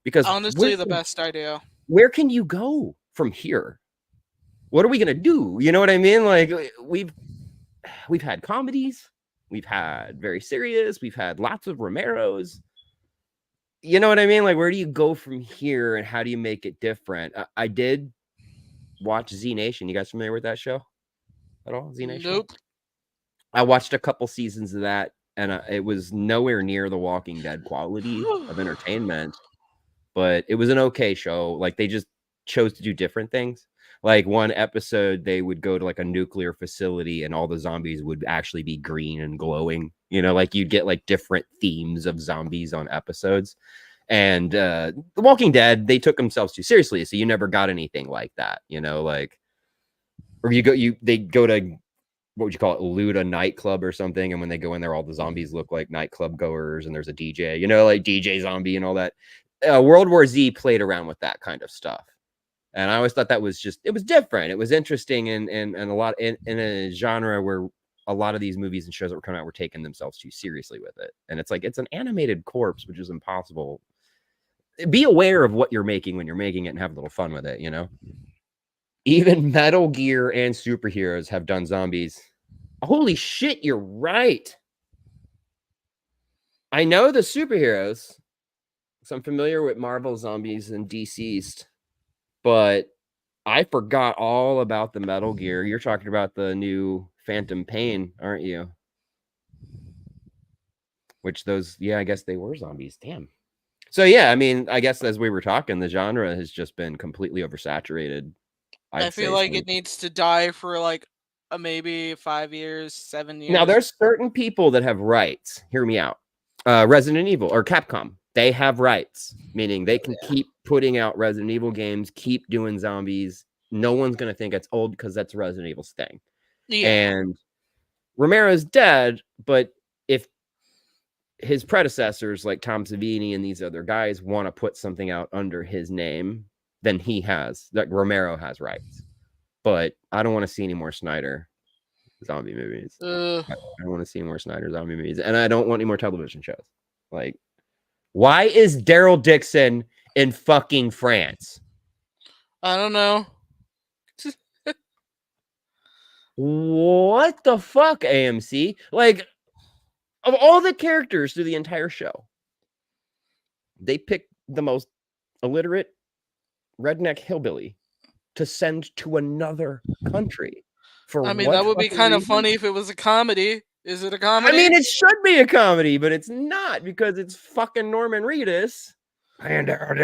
B: Because
A: honestly, the best idea.
B: Where can you go from here? What are we gonna do? You know what I mean? Like, we've had comedies, we've had very serious, we've had lots of Romeros. You know what I mean? Like, where do you go from here and how do you make it different? I did watch Z Nation. You guys familiar with that show at all? Z Nation?
A: Nope.
B: I watched a couple seasons of that, and it was nowhere near the Walking Dead quality of entertainment, but it was an okay show. Like, they just chose to do different things. Like, one episode, they would go to like a nuclear facility and all the zombies would actually be green and glowing. Like, you'd get like different themes of zombies on episodes. And The Walking Dead, they took themselves too seriously, so you never got anything like that. Like, or they go to, what would you call it, loot a nightclub or something, and when they go in there, all the zombies look like nightclub goers, and there's a DJ, like DJ Zombie and all that. World War Z played around with that kind of stuff, and I always thought that was it was different. It was interesting, and a lot in a genre where a lot of these movies and shows that were coming out were taking themselves too seriously with it. And it's like, it's an animated corpse, which is impossible. Be aware of what you're making when you're making it and have a little fun with it, Even Metal Gear and superheroes have done zombies. Holy shit, you're right. I know the superheroes, so I'm familiar with Marvel zombies and DCeased, but I forgot all about the Metal Gear. You're talking about the new Phantom Pain, aren't you? Which I guess they were zombies. Damn. So yeah, I mean, I guess as we were talking, the genre has just been completely oversaturated.
A: I feel like it needs to die for like maybe 5 years, 7 years.
B: Now, there's certain people that have rights. Hear me out. Resident Evil or Capcom, they have rights, meaning they can keep putting out Resident Evil games, keep doing zombies. No one's going to think it's old because that's Resident Evil's thing. Yeah. And Romero's dead, but if his predecessors like Tom Savini and these other guys want to put something out under his name, then Romero has rights. But I don't want to see any more Snyder zombie movies. I don't want to see more Snyder zombie movies, and I don't want any more television shows. Like, Why is Daryl Dixon in fucking France?
A: I don't know.
B: What the fuck, AMC? Like, of all the characters through the entire show, they picked the most illiterate redneck hillbilly to send to another country. For
A: I mean,
B: what
A: that would be
B: fucking
A: kind of
B: reason?
A: funny if it was a comedy. Is it a
B: I
A: comedy?
B: mean, it should be a comedy, but it's not because it's fucking Norman Reedus. And all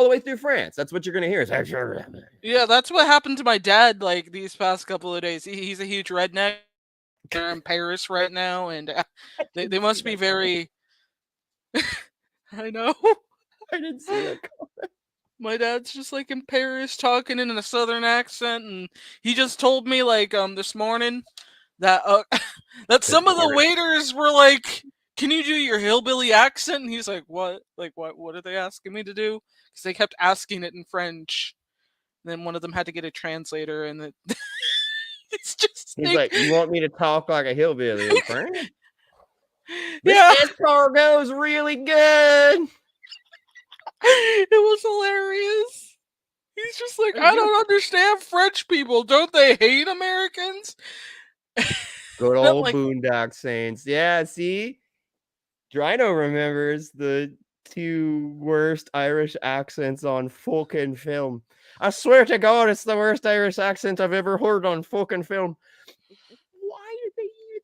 B: the way through France. That's what you're gonna hear.
A: Yeah, that's what happened to my dad. Like these past couple of days, he's a huge redneck. They're in Paris right now, and they must be very. I know.
B: I didn't see that.
A: My dad's just like in Paris talking in a southern accent, and he just told me like this morning that that some of the waiters were like, "Can you do your hillbilly accent?" And he's like, "What? Like what are they asking me to do?" Because they kept asking it in French. And then one of them had to get a translator, and it's just
B: He's
A: like,
B: like, "You want me to talk like a hillbilly in France? This
A: yeah,
B: escargot's really good."
A: it was hilarious. He's just like, I don't understand French people. Don't they hate Americans?
B: Good
A: I'm
B: old
A: like,
B: Boondock Saints. Yeah, see? Drino remembers the two worst Irish accents on fucking film. I swear to God, it's the worst Irish accent I've ever heard on fucking film. Why did they even...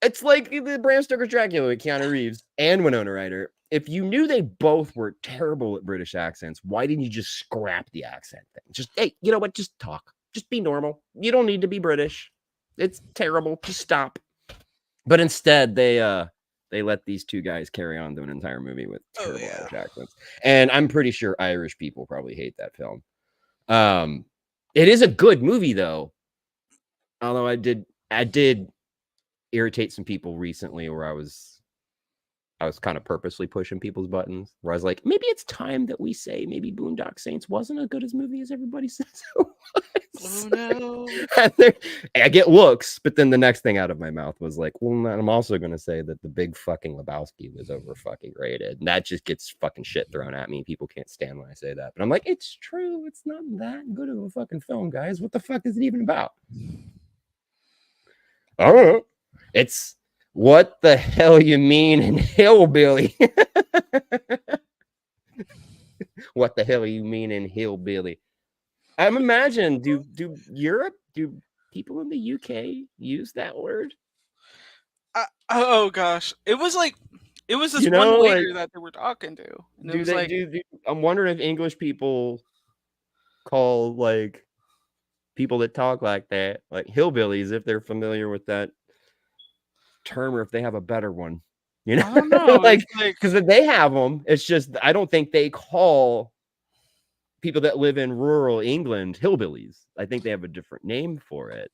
B: It's like the Bram Stoker's Dracula with Keanu Reeves and Winona Ryder. If you knew they both were terrible at British accents, why didn't you just scrap the accent thing? Just, hey, you know what? Just talk. Just be normal. You don't need to be British. It's terrible. Just stop. But instead, they let these two guys carry on to an entire movie with terrible Irish accents. And I'm pretty sure Irish people probably hate that film. It is a good movie though. Although I did irritate some people recently where I was kind of purposely pushing people's buttons where I was like, maybe it's time that we say maybe Boondock Saints wasn't as good as movie as everybody says it was.
A: oh no.
B: I get looks, but then the next thing out of my mouth was like, well, I'm also going to say that the Big fucking Lebowski was over fucking rated. And that just gets fucking shit thrown at me. People can't stand when I say that. But I'm like, it's true. It's not that good of a fucking film, guys. What the fuck is it even about? I don't know. It's what the hell you mean in hillbilly? What the hell you mean in hillbilly? I'm imagining, do people in the UK use that word?
A: Oh gosh, it was this
B: You know,
A: one
B: like,
A: waiter that they were talking to, and it
B: do
A: was
B: they
A: like,
B: do? I'm wondering if English people call like people that talk like that like hillbillies if they're familiar with that term or if they have a better one. You know,
A: I don't know.
B: like
A: It's like,
B: because they have them. It's just I don't think they call people that live in rural England hillbillies. I think they have a different name for it.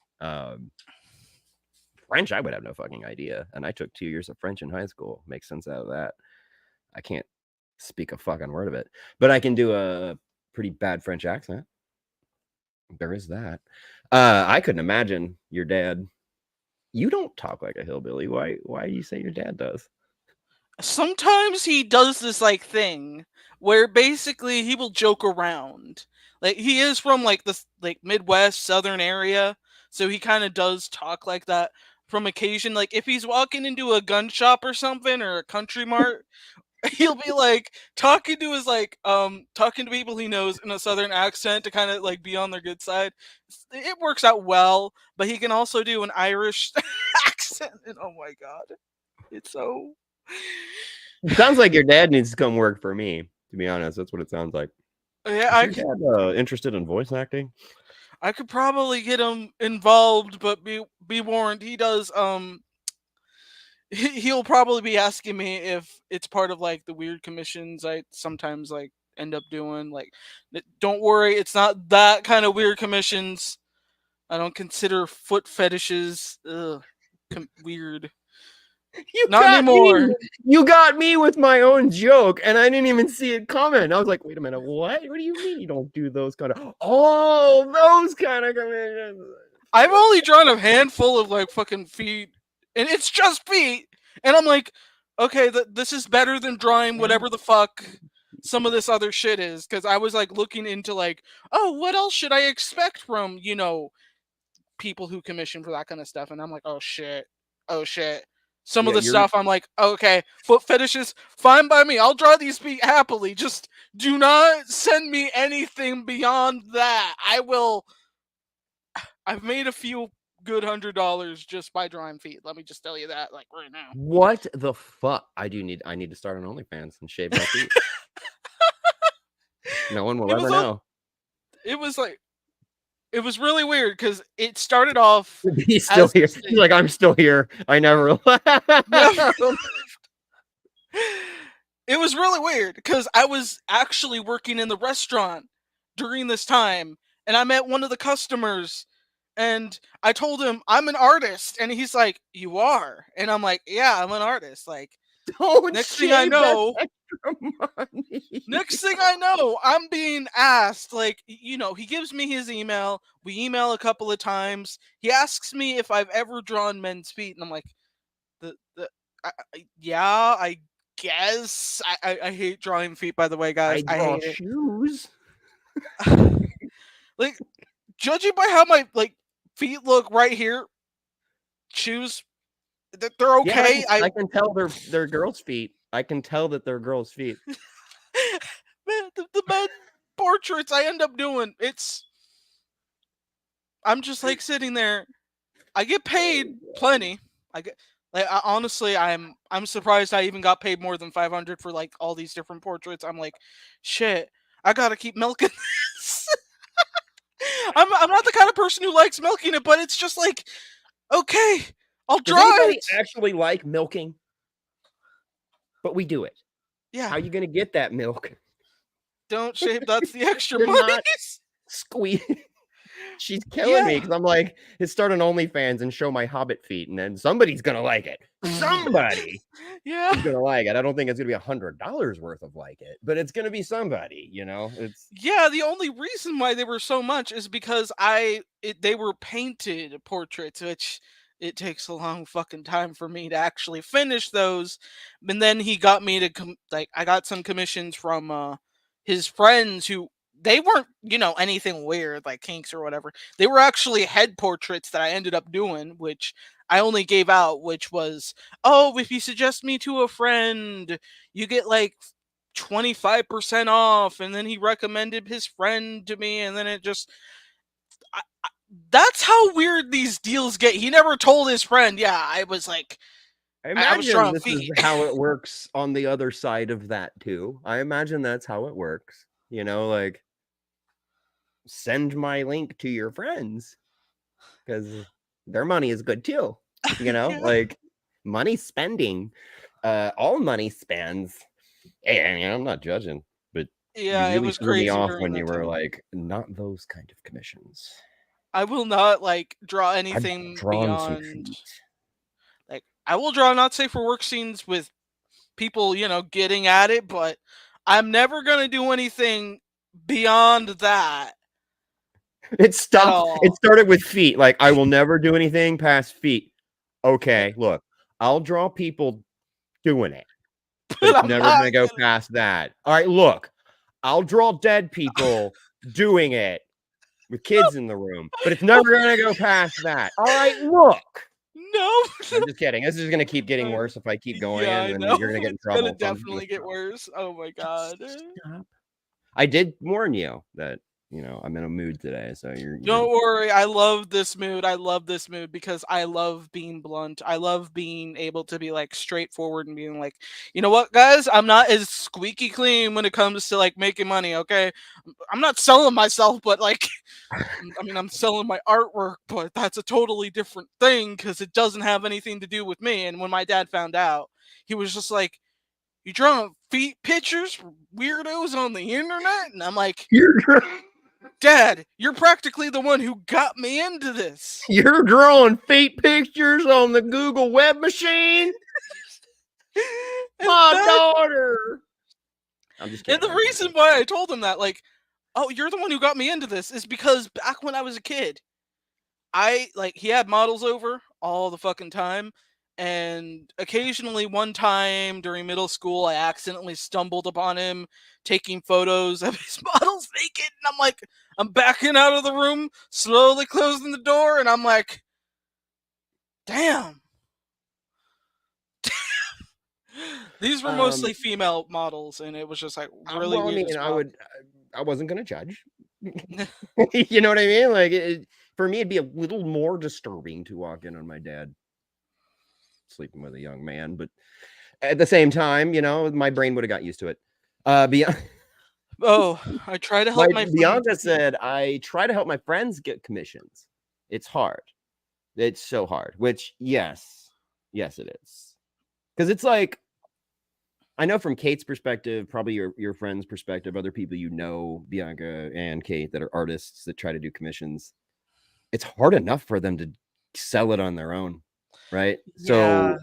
B: French, I would have no fucking idea. And I took 2 years of French in high school. Makes sense out of that. I can't speak a fucking word of it, but I can do a pretty bad French accent. There is that. I couldn't imagine your dad. You don't talk like a hillbilly. Why do you say your dad does?
A: sometimes he does this like thing where basically he will joke around. Like he is from like this like Midwest Southern area, so he kind of does talk like that from occasion. Like if he's walking into a gun shop or something or a country mart, he'll be like talking to talking to people he knows in a Southern accent to kind of like be on their good side. It works out well, but he can also do an Irish accent, and oh my god, it's so.
B: It sounds like your dad needs to come work for me. To be honest, that's what it sounds like.
A: Yeah,
B: Is your dad interested in voice acting?
A: I could probably get him involved, but be warned, he does he'll probably be asking me if it's part of like the weird commissions I sometimes like end up doing. Like, don't worry, it's not that kind of weird commissions. I don't consider foot fetishes weird.
B: You
A: Not
B: got
A: anymore.
B: me. You got me with my own joke, and I didn't even see it coming. I was like, "Wait a minute, what? What do you mean you don't do those kind of? Oh, those kind of commissions."
A: I've only drawn a handful of like fucking feet, and it's just feet. And I'm like, okay, this is better than drawing whatever the fuck some of this other shit is. Because I was like looking into like, oh, what else should I expect from people who commission for that kind of stuff, and I'm like, oh shit. Some of
B: Yeah,
A: the
B: you're
A: stuff I'm like, okay, foot fetishes, fine by me. I'll draw these feet happily. Just do not send me anything beyond that. I've made a few good $100 just by drawing feet. Let me just tell you that, like right now.
B: what the fuck? I need to start an OnlyFans and shave my feet. No one will
A: It was
B: ever
A: on.
B: know.
A: It was like it was really weird because it started off
B: He's still
A: as
B: here.
A: this
B: He's
A: thing.
B: like, I'm still here. I never
A: Never.
B: left.
A: It was really weird because I was actually working in the restaurant during this time, and I met one of the customers, and I told him I'm an artist, and he's like, "You are?" And I'm like, "Yeah, I'm an artist." Like,
B: Don't
A: next thing I
B: shave that
A: know,
B: extra money.
A: I'm being asked, like, he gives me his email. We email a couple of times. He asks me if I've ever drawn men's feet, and I'm like, yeah, I guess. I hate drawing feet, by the way, guys.
B: I
A: I
B: draw
A: hate it.
B: shoes.
A: Like, judging by how my like feet look right here, shoes, they're
B: Yeah,
A: okay.
B: I can tell they're girls' feet. I can tell that they're girls' feet.
A: Man, the men portraits I end up doing, I'm just like sitting there. I get paid plenty. I get honestly, I'm surprised I even got paid more than 500 for like all these different portraits. I'm like, shit, I gotta keep milking this. I'm not the kind of person who likes milking it, but it's just like, okay, I'll
B: Does
A: draw
B: anybody
A: it.
B: actually like milking? But we do it.
A: Yeah,
B: How are you gonna get that milk?
A: don't shave. That's the extra
B: You're
A: money.
B: not squeeze. She's killing me
A: Yeah,
B: because I'm like, let's start an OnlyFans and show my Hobbit feet, and then somebody's gonna like it. Somebody
A: yeah.
B: is gonna like it. I don't think it's gonna be $100 worth of like it, but it's gonna be somebody. It's
A: Yeah, the only reason why they were so much is because they were painted portraits, which it takes a long fucking time for me to actually finish those. And then he got me to like I got some commissions from his friends who they weren't, anything weird like kinks or whatever. They were actually head portraits that I ended up doing, which I only gave out, which was, oh, if you suggest me to a friend, you get like 25% off, and then he recommended his friend to me, and then it just that's how weird these deals get. He never told his friend. Yeah, I was like,
B: I
A: I was
B: imagine
A: drawing
B: this is
A: feet.
B: how it works on the other side of that too. I imagine that's how it works. Like send my link to your friends because their money is good too.
A: Yeah,
B: Like money spending, all money spends. And I'm not judging, but you
A: yeah, it
B: really
A: was
B: threw me
A: crazy
B: off
A: during
B: when you
A: that
B: were
A: time.
B: like, not those kind of commissions.
A: I will not like draw
B: I've
A: anything
B: drawn some
A: beyond
B: feet.
A: like I will draw not safe for work scenes with people, getting at it, but I'm never gonna do anything beyond that
B: It
A: at
B: stopped. It
A: all.
B: started with feet. Like, I will never do anything past feet. Okay, look, I'll draw people doing it, but
A: But
B: it's
A: I'm
B: never
A: not
B: gonna go
A: gonna.
B: past that. All right, look, I'll draw dead people doing it with kids in the room, but it's never gonna go past that. All right, look.
A: No.
B: I'm just kidding. This is gonna keep getting
A: Uh,
B: worse if I keep going,
A: yeah, I
B: and then
A: know.
B: you're gonna get in
A: It's gonna
B: trouble. So I'm just gonna
A: definitely get
B: stop.
A: worse. Oh my
B: Just
A: god.
B: stop. I did warn you that I'm in a mood today, so you're
A: Don't worry. I love this mood. I love this mood because I love being blunt. I love being able to be like straightforward and being like, you know what, guys? I'm not as squeaky clean when it comes to like making money. Okay, I'm not selling myself, but like, I mean, I'm selling my artwork, but that's a totally different thing because it doesn't have anything to do with me. And when my dad found out, he was just like, you drawing feet pictures for weirdos on the internet? And I'm like,
B: you're
A: Dad, you're practically the one who got me into this.
B: you're drawing feet pictures on the Google web machine.
A: and
B: My
A: that
B: daughter. I'm just
A: and
B: kidding.
A: the
B: I'm
A: reason
B: joking.
A: why I told him that, like, oh, you're the one who got me into this, is because back when I was a kid, he had models over all the fucking time, And occasionally, one time during middle school, I accidentally stumbled upon him taking photos of his models naked. And I'm like, I'm backing out of the room, slowly closing the door, and I'm like, damn. These were
B: Um,
A: mostly female models, and it was just like really
B: well, I
A: weird as
B: mean,
A: fuck.
B: I wasn't gonna judge. You know what I mean? Like, for me, it'd be a little more disturbing to walk in on my dad sleeping with a young man, but at the same time, you know, my brain would have got used to it. Beyond,
A: Oh, I try to
B: my
A: help my friends.
B: Bianca said, I try to help my friends get commissions. It's hard. It's so hard. Which, yes, it is. Because it's like, I know from Kate's perspective, probably your friend's perspective, other people you know, Bianca and Kate, that are artists that try to do commissions. It's hard enough for them to sell it on their own, right?
A: Yeah.
B: So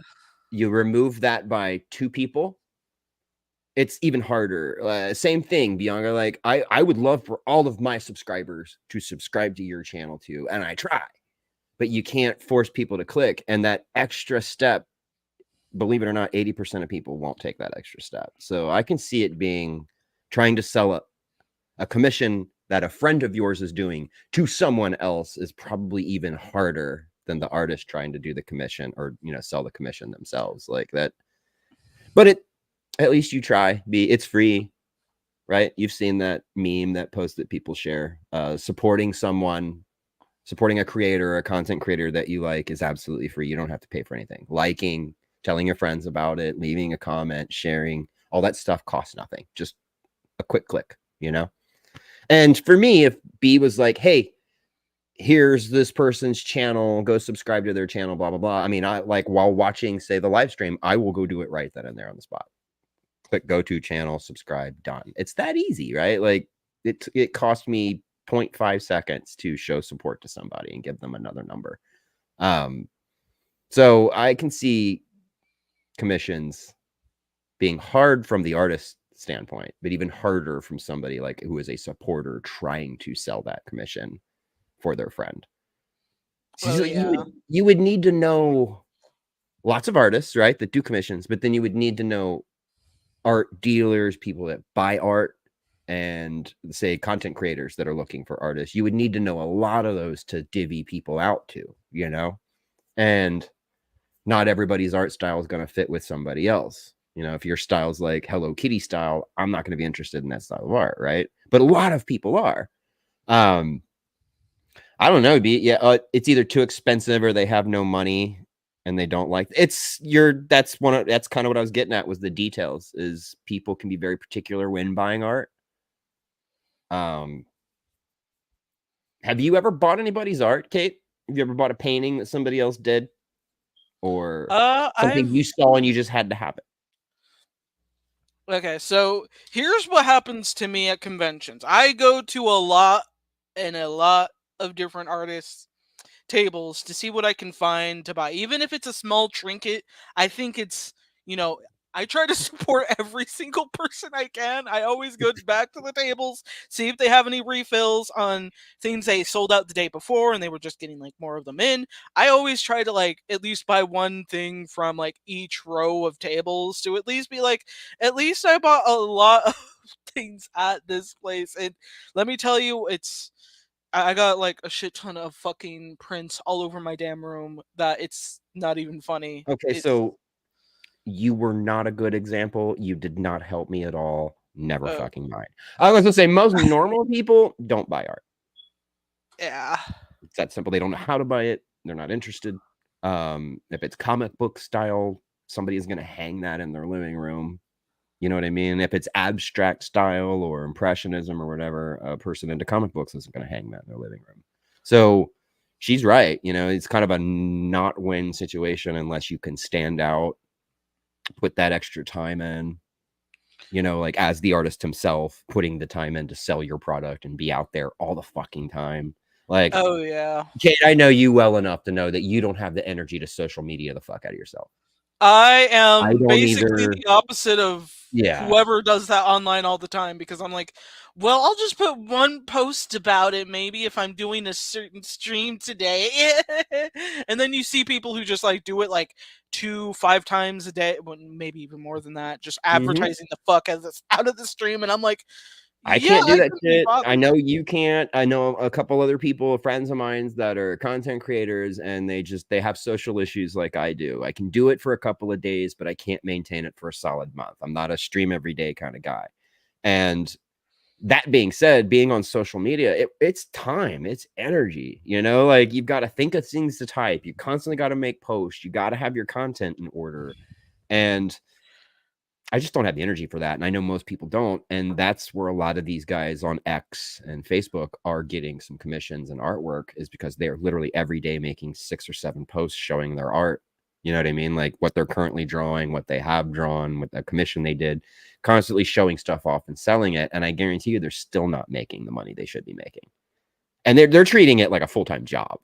B: you remove that by two people, it's even harder. Same thing, Bianca. Like, I would love for all of my subscribers to subscribe to your channel too, and I try, but you can't force people to click. And that extra step, believe it or not, 80% of people won't take that extra step. So I can see it being trying to sell a commission that a friend of yours is doing to someone else is probably even harder than the artist trying to do the commission, or, you know, sell the commission themselves like that. But at least you try. It's free, right? You've seen that meme, that post that people share. Supporting someone, supporting a creator or a content creator that you like is absolutely free. You don't have to pay for anything. Liking, telling your friends about it, leaving a comment, sharing, all that stuff costs nothing. Just a quick click, you know? And for me, if B was like, hey, here's this person's channel, go subscribe to their channel, blah, blah, blah. I mean, I like, while watching, say, the live stream, I will go do it right then and there on the spot. Click go to channel, subscribe, done. It's that easy, right? Like, it cost me 0.5 seconds to show support to somebody and give them another number. So I can see commissions being hard from the artist standpoint, but even harder from somebody like who is a supporter trying to sell that commission for their friend.
A: Oh
B: So
A: yeah.
B: you would need to know lots of artists, right, that do commissions, but then you would need to know art dealers, people that buy art, and say content creators that are looking for artists. You would need to know a lot of those to divvy people out to, you know? And not everybody's art style is going to fit with somebody else. You know, if your style's like Hello Kitty style, I'm not going to be interested in that style of art, right? But a lot of people are. I don't know. It's either too expensive or they have no money and they don't like that's kind of what I was getting at, was the details. Is people can be very particular when buying art. Have you ever bought anybody's art, Kate? Have you ever bought a painting that somebody else did, or something you
A: I've
B: saw and you just had to have it?
A: Okay, so here's what happens to me at conventions. I go to a lot of different artists' tables to see what I can find to buy. Even if it's a small trinket, I think it's, you know, I try to support every single person I can. I always go back to the tables, see if they have any refills on things they sold out the day before and they were just getting like more of them in. I always try to like at least buy one thing from like each row of tables to at least be like, at least I bought a lot of things at this place. And let me tell you, I got like a shit ton of fucking prints all over my damn room that it's not even funny.
B: Okay,
A: It's
B: so you were not a good example. You did not help me at all. Never
A: oh
B: fucking mind. I was gonna say most normal people don't buy art.
A: yeah.
B: It's that simple. They don't know how to buy it. They're not interested. If it's comic book style, somebody is gonna hang that in their living room. You know what I mean? If it's abstract style or impressionism or whatever, a person into comic books isn't gonna hang that in their living room. So she's right. You know, it's kind of a not win situation unless you can stand out, put that extra time in, you know, like as the artist himself, putting the time in to sell your product and be out there all the fucking time. Like,
A: Oh yeah.
B: Kate, I know you well enough to know that you don't have the energy to social media the fuck out of yourself.
A: I
B: I
A: am
B: don't
A: basically
B: either.
A: the opposite of
B: Yeah.
A: whoever does that online all the time because I'm like, well, I'll just put one post about it maybe if I'm doing a certain stream today. And then you see people who just like do it like 2, 5 times a day, well, maybe even more than that, just
B: Hmm.
A: advertising the fuck out of the stream. And I'm like,
B: I
A: yeah,
B: can't do
A: I
B: that
A: couldn't be
B: shit. I
A: bothered.
B: know you can't. I know a couple other people, friends of mine that are content creators, and they have social issues like I do. I can do it for a couple of days, but I can't maintain it for a solid month. I'm not a stream every day kind of guy. And that being said, being on social media, it's time, it's energy, like you've got to think of things to type. You constantly got to make posts. You got to have your content in order. And I just don't have the energy for that. And I know most people don't. And that's where a lot of these guys on X and Facebook are getting some commissions and artwork, is because they're literally every day making 6 or 7 posts showing their art. You know what I mean? Like what they're currently drawing, what they have drawn, what the commission they did, constantly showing stuff off and selling it. And I guarantee you they're still not making the money they should be making. And they're treating it like a full-time job,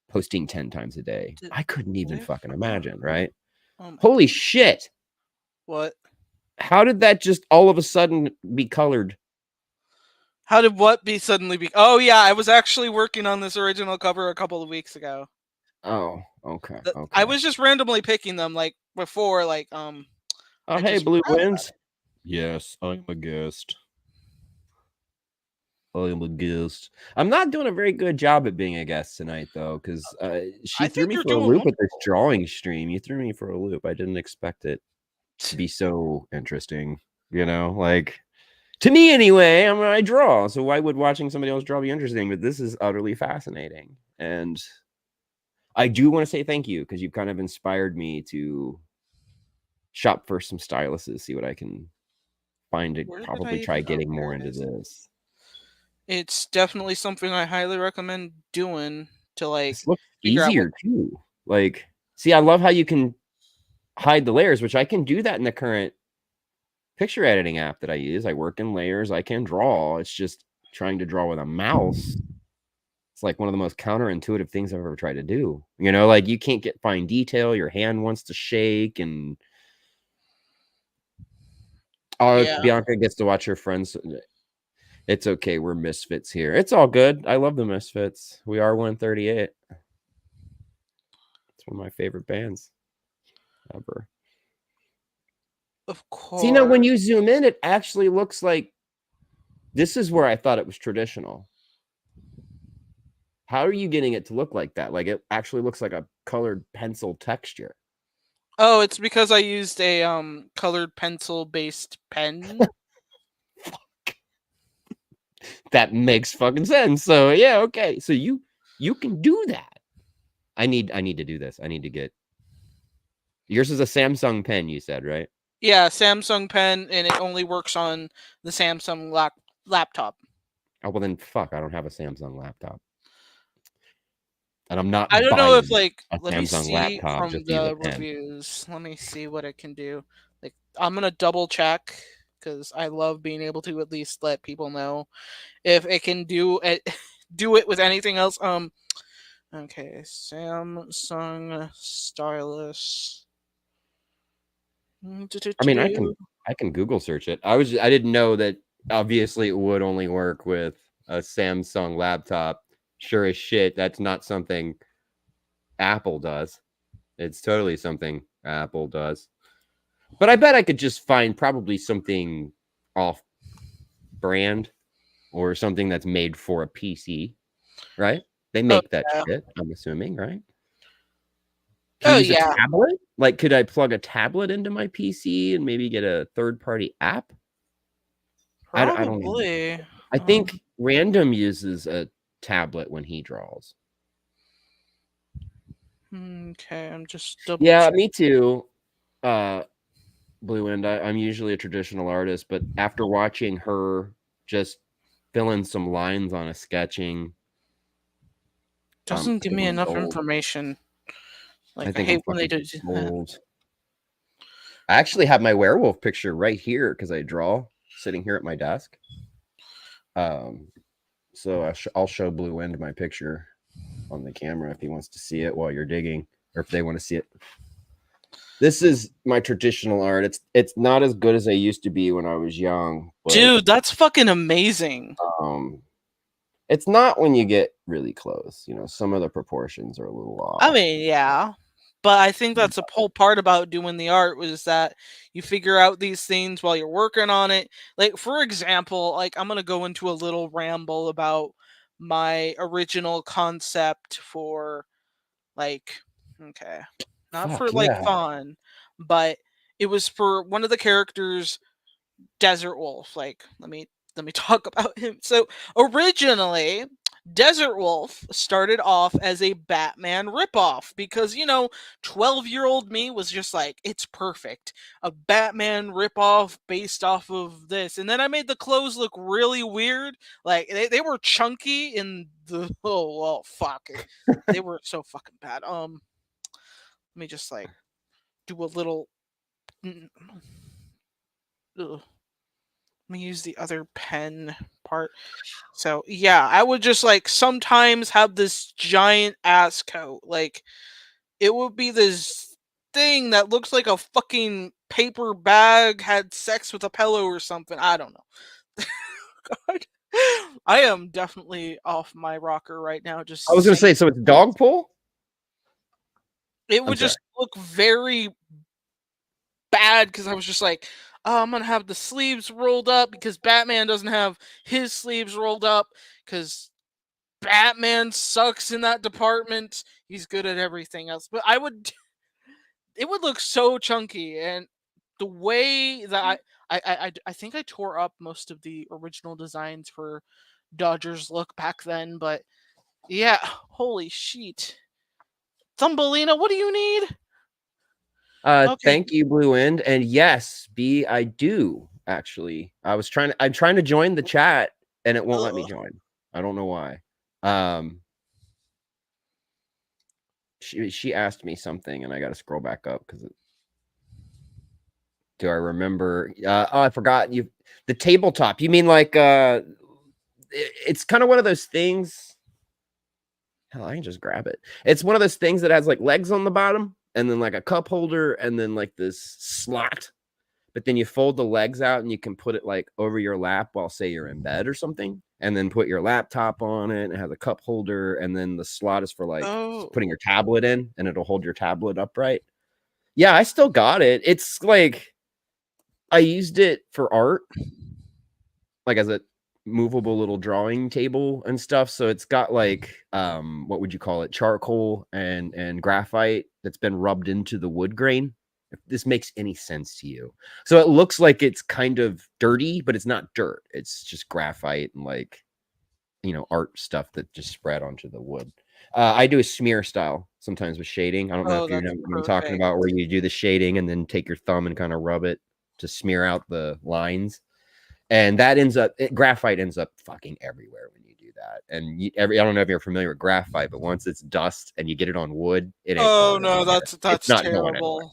B: posting 10 times a day.
A: Did
B: I couldn't even
A: I
B: fucking
A: fucking?
B: imagine, right?
A: Oh my
B: Holy
A: god!
B: shit.
A: What?
B: How did that just all of a sudden be colored?
A: How did what be suddenly be? Oh yeah, I was actually working on this original cover a couple of weeks ago.
B: Oh, okay,
A: I
B: okay.
A: was just randomly picking them like before, like
B: Oh,
A: I
B: hey,
A: just
B: Blue
A: forgot about
B: Winds.
A: it.
B: Yes, I'm a guest. I am a guest. I'm not doing a very good job at being a guest tonight, though, because she
A: I
B: threw
A: think
B: me
A: you're
B: for a
A: doing
B: loop with this
A: wonderful.
B: drawing stream. You threw me for a loop. I didn't expect it to be so interesting. Like to me anyway. I draw, so why would watching somebody else draw be interesting? But this is utterly fascinating, and I do want to say thank you because you've kind of inspired me to shop for some styluses, see what I can find to
A: Where did I
B: probably try
A: even? Oh,
B: getting
A: here
B: more
A: it
B: into
A: is.
B: this.
A: It's definitely something I highly recommend doing to like
B: This looks
A: figure out what.
B: easier too. Like, see, I love how you can hide the layers, which I can do that in the current picture editing app that I use. I work in layers. I can draw. It's just trying to draw with a mouse. It's like one of the most counterintuitive things I've ever tried to do. Like you can't get fine detail. Your hand wants to shake, and
A: Yeah,
B: Bianca gets to watch her friends. It's okay. We're misfits here. It's all good. I love the Misfits. We are 138. It's one of my favorite bands ever.
A: of
B: See, now when
A: course.
B: you zoom in, it actually looks like this is where I thought it was traditional. How are you getting it to look like that? Like it actually looks like a colored pencil texture.
A: Oh, it's because I used a colored pencil based pen.
B: That makes fucking sense. So yeah, okay. So you can do that. I need to do this. I need to get yours is a Samsung pen, you said, right?
A: Yeah, Samsung pen, and it only works on the Samsung laptop.
B: Oh well then fuck, I don't have a Samsung laptop. And I'm not
A: I don't know if
B: buying
A: like
B: a
A: let me
B: Samsung
A: see
B: laptop
A: from
B: just to use a
A: the
B: pen.
A: reviews. Let me see what it can do. Like I'm gonna double check because I love being able to at least let people know if it can do it do it with anything else. Okay, Samsung stylus.
B: I mean, I can Google search it. I didn't know that obviously it would only work with a Samsung laptop. Sure as shit, that's not something Apple does. It's totally something Apple does. But I bet I could just find probably something off brand or something that's made for a PC, right? They
A: Oh
B: make that
A: yeah.
B: shit, I'm assuming, right? Can you
A: Oh
B: use a
A: yeah.
B: tablet? Like, could I plug a tablet into my PC and maybe get a third party app? I don't know.
A: Probably.
B: I think Random uses a tablet when he draws.
A: Okay, I'm just double
B: Yeah,
A: checking.
B: me too. Uh, Blue End. I'm usually a traditional artist, but after watching her just fill in some lines on a sketching,
A: Doesn't
B: I
A: give
B: think
A: me
B: I'm
A: enough
B: gold.
A: information.
B: I
A: Like I
B: think I'm
A: hate when they
B: fucking
A: do that.
B: gold. I actually have my werewolf picture right here because I draw sitting here at my desk. Um, so I'll show Blue End my picture on the camera if he wants to see it while you're digging, or if they want to see it. This is my traditional art. It's not as good as I used to be when I was young, but
A: Dude, that's fucking amazing.
B: um, it's not when you get really close. You know, some of the proportions are a little
A: I
B: off.
A: mean, yeah. But I think that's a whole part about doing the art was that you figure out these things while you're working on it. Like, for example, like I'm gonna go into a little ramble about my original concept for like okay. Not for
B: Fuck
A: like
B: yeah.
A: fun, but it was for one of the characters Desert Wolf. Like, let me talk about him. So originally, Desert Wolf started off as a Batman ripoff because 12-year-old me was just like, it's perfect. A Batman ripoff based off of this. And then I made the clothes look really weird. Like they were chunky in the oh well fuck. They were so fucking bad. Let me just like do a little ugh. Let me use the other pen part. So yeah, I would just like sometimes have this giant ass coat. Like it would be this thing that looks like a fucking paper bag had sex with a pillow or something. I don't know. God. I am definitely off my rocker right now.
B: I was
A: Just
B: gonna
A: saying,
B: say, so it's dog pull.
A: it
B: I'm
A: would
B: sorry.
A: just look very bad because I was just like, oh, I'm gonna have the sleeves rolled up because Batman doesn't have his sleeves rolled up because Batman sucks in that department. He's good at everything else. But it would look so chunky, and the way that I think I tore up most of the original designs for Dodger's look back then. But yeah, holy shit, Thumbelina, what do you need? Okay,
B: Thank you, Blue Wind. And yes, B, I do actually. I'm trying to join the chat and it won't let me
A: ugh.
B: join. I don't know why. Um, she asked me something and I got to scroll back up because do I remember? Oh, I forgot you. The tabletop. You mean like it's kind of one of those things. Hell, I can just grab it. It's one of those things that has like legs on the bottom and then like a cup holder and then like this slot. But then you fold the legs out and you can put it like over your lap while say you're in bed or something. And then put your laptop on it. It has a cup holder, and then the slot is for like putting
A: Oh,
B: your tablet in, and it'll hold your tablet upright. Yeah, I still got it. It's like I used it for art, like as a movable little drawing table and stuff. So it's got like what would you call it? Charcoal and graphite that's been rubbed into the wood grain. If this makes any sense to you. So it looks like it's kind of dirty, but it's not dirt. It's just graphite and like art stuff that just spread onto the wood. I do a smear style sometimes with shading. I don't know
A: oh,
B: if you know
A: that's
B: what I'm talking
A: perfect.
B: about, where you do the shading and then take your thumb and kind of rub it to smear out the lines. And that graphite ends up fucking everywhere when you do that. And I don't know if you're familiar with graphite, but once it's dust and you get it on wood, it ain't
A: Oh
B: going
A: no,
B: anywhere. It's
A: that's
B: not going anywhere.
A: terrible.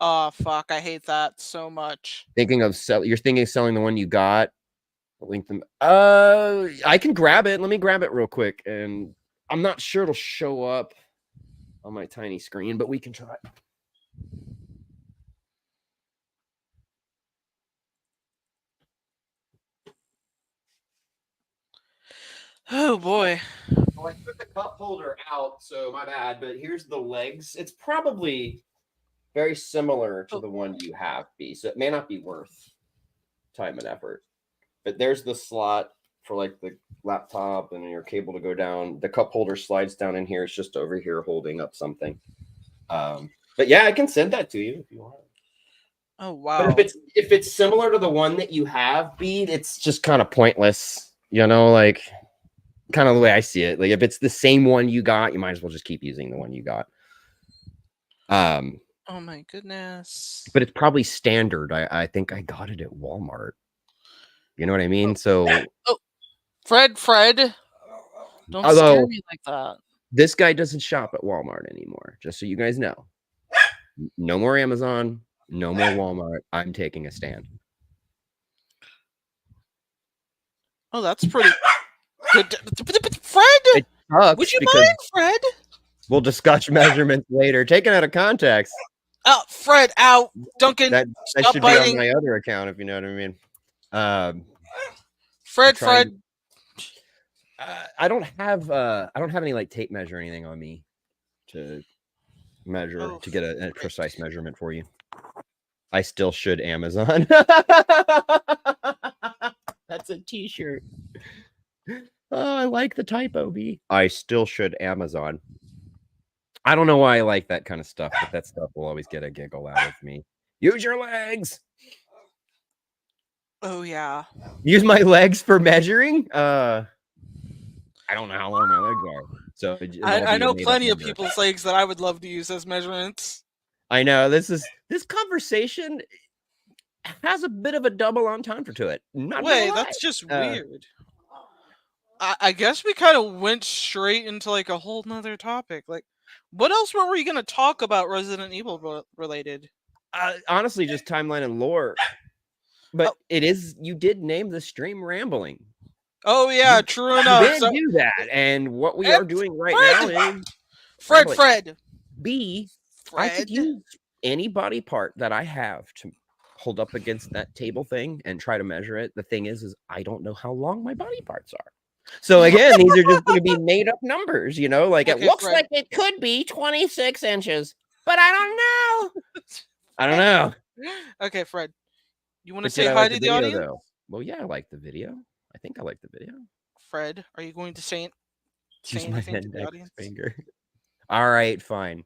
A: Oh fuck, I hate that so much.
B: You're thinking of selling the one you got. Link them. I can grab it. Let me grab it real quick, and I'm not sure it'll show up on my tiny screen, but we can try.
A: Oh boy.
B: Oh, I took the cup holder out, so my bad. But here's the legs. It's probably very similar to
A: Oh,
B: the one you have, B. So it may not be worth time and effort. But there's the slot for like the laptop and your cable to go down. The cup holder slides down in here. It's just over here holding up something. But yeah, I can send that to you if you want.
A: oh
B: But if
A: wow.
B: it's similar to the one that you have, Beat, it's just kind of pointless. Like kind of the way I see it. Like if it's the same one you got, you might as well just keep using the one you got. Um,
A: Oh my goodness.
B: but it's probably standard. I think I got it at Walmart. You know what I
A: Oh,
B: mean? So
A: oh, Fred, don't scare
B: although
A: me like that.
B: this guy doesn't shop at Walmart anymore, just so you guys know. No more Amazon, no more Walmart. I'm taking a stand.
A: Oh, that's pretty good. Fred,
B: It
A: would
B: sucks
A: you
B: because
A: mind, Fred?
B: we'll discuss measurements later. Taken out of context.
A: Fred, ow! Duncan,
B: That
A: stop
B: should be on
A: biting!
B: my other account, if you know what I mean. Um, I'm
A: Fred,
B: trying.
A: Fred!
B: I don't have any like tape measure or anything on me to measure
A: Oh,
B: to get a
A: Fred.
B: precise measurement for you. I still should Amazon. That's a T-shirt. Oh, I like the typo, B. I still should Amazon. I don't know why I like that kind of stuff, but that stuff will always get a giggle out of me. Use your legs.
A: Oh, yeah.
B: Use my legs for measuring. I don't know how long my legs are, so it'll all
A: I
B: be a
A: know
B: made up
A: plenty of
B: number.
A: people's legs that I would love to use as measurements.
B: I know this conversation has a bit of a double entendre to it. Not gonna
A: Wait,
B: lie.
A: that's just weird. I guess we kind of went straight into like a whole nother topic. Like, what else were we gonna talk about Resident Evil related?
B: Honestly, just timeline and lore. But you did name the stream Rambling.
A: Oh yeah, true enough.
B: You did do that, and what we are doing right now is
A: Fred.
B: B. I could use any body part that I have to hold up against that table thing and try to measure it. The thing is I don't know how long my body parts are. So again, these are just going to be made up numbers, you know, like it looks like it could be 26 inches, but I don't know. I don't know.
A: Okay, Fred, you want to
B: But
A: say
B: did I
A: hi
B: like
A: to
B: the
A: the
B: video,
A: audience?
B: though? Well, yeah, I like the video. I think I like the video.
A: Fred, are you going to say
B: Use my
A: anything to the
B: index
A: audience?
B: finger. All right, fine.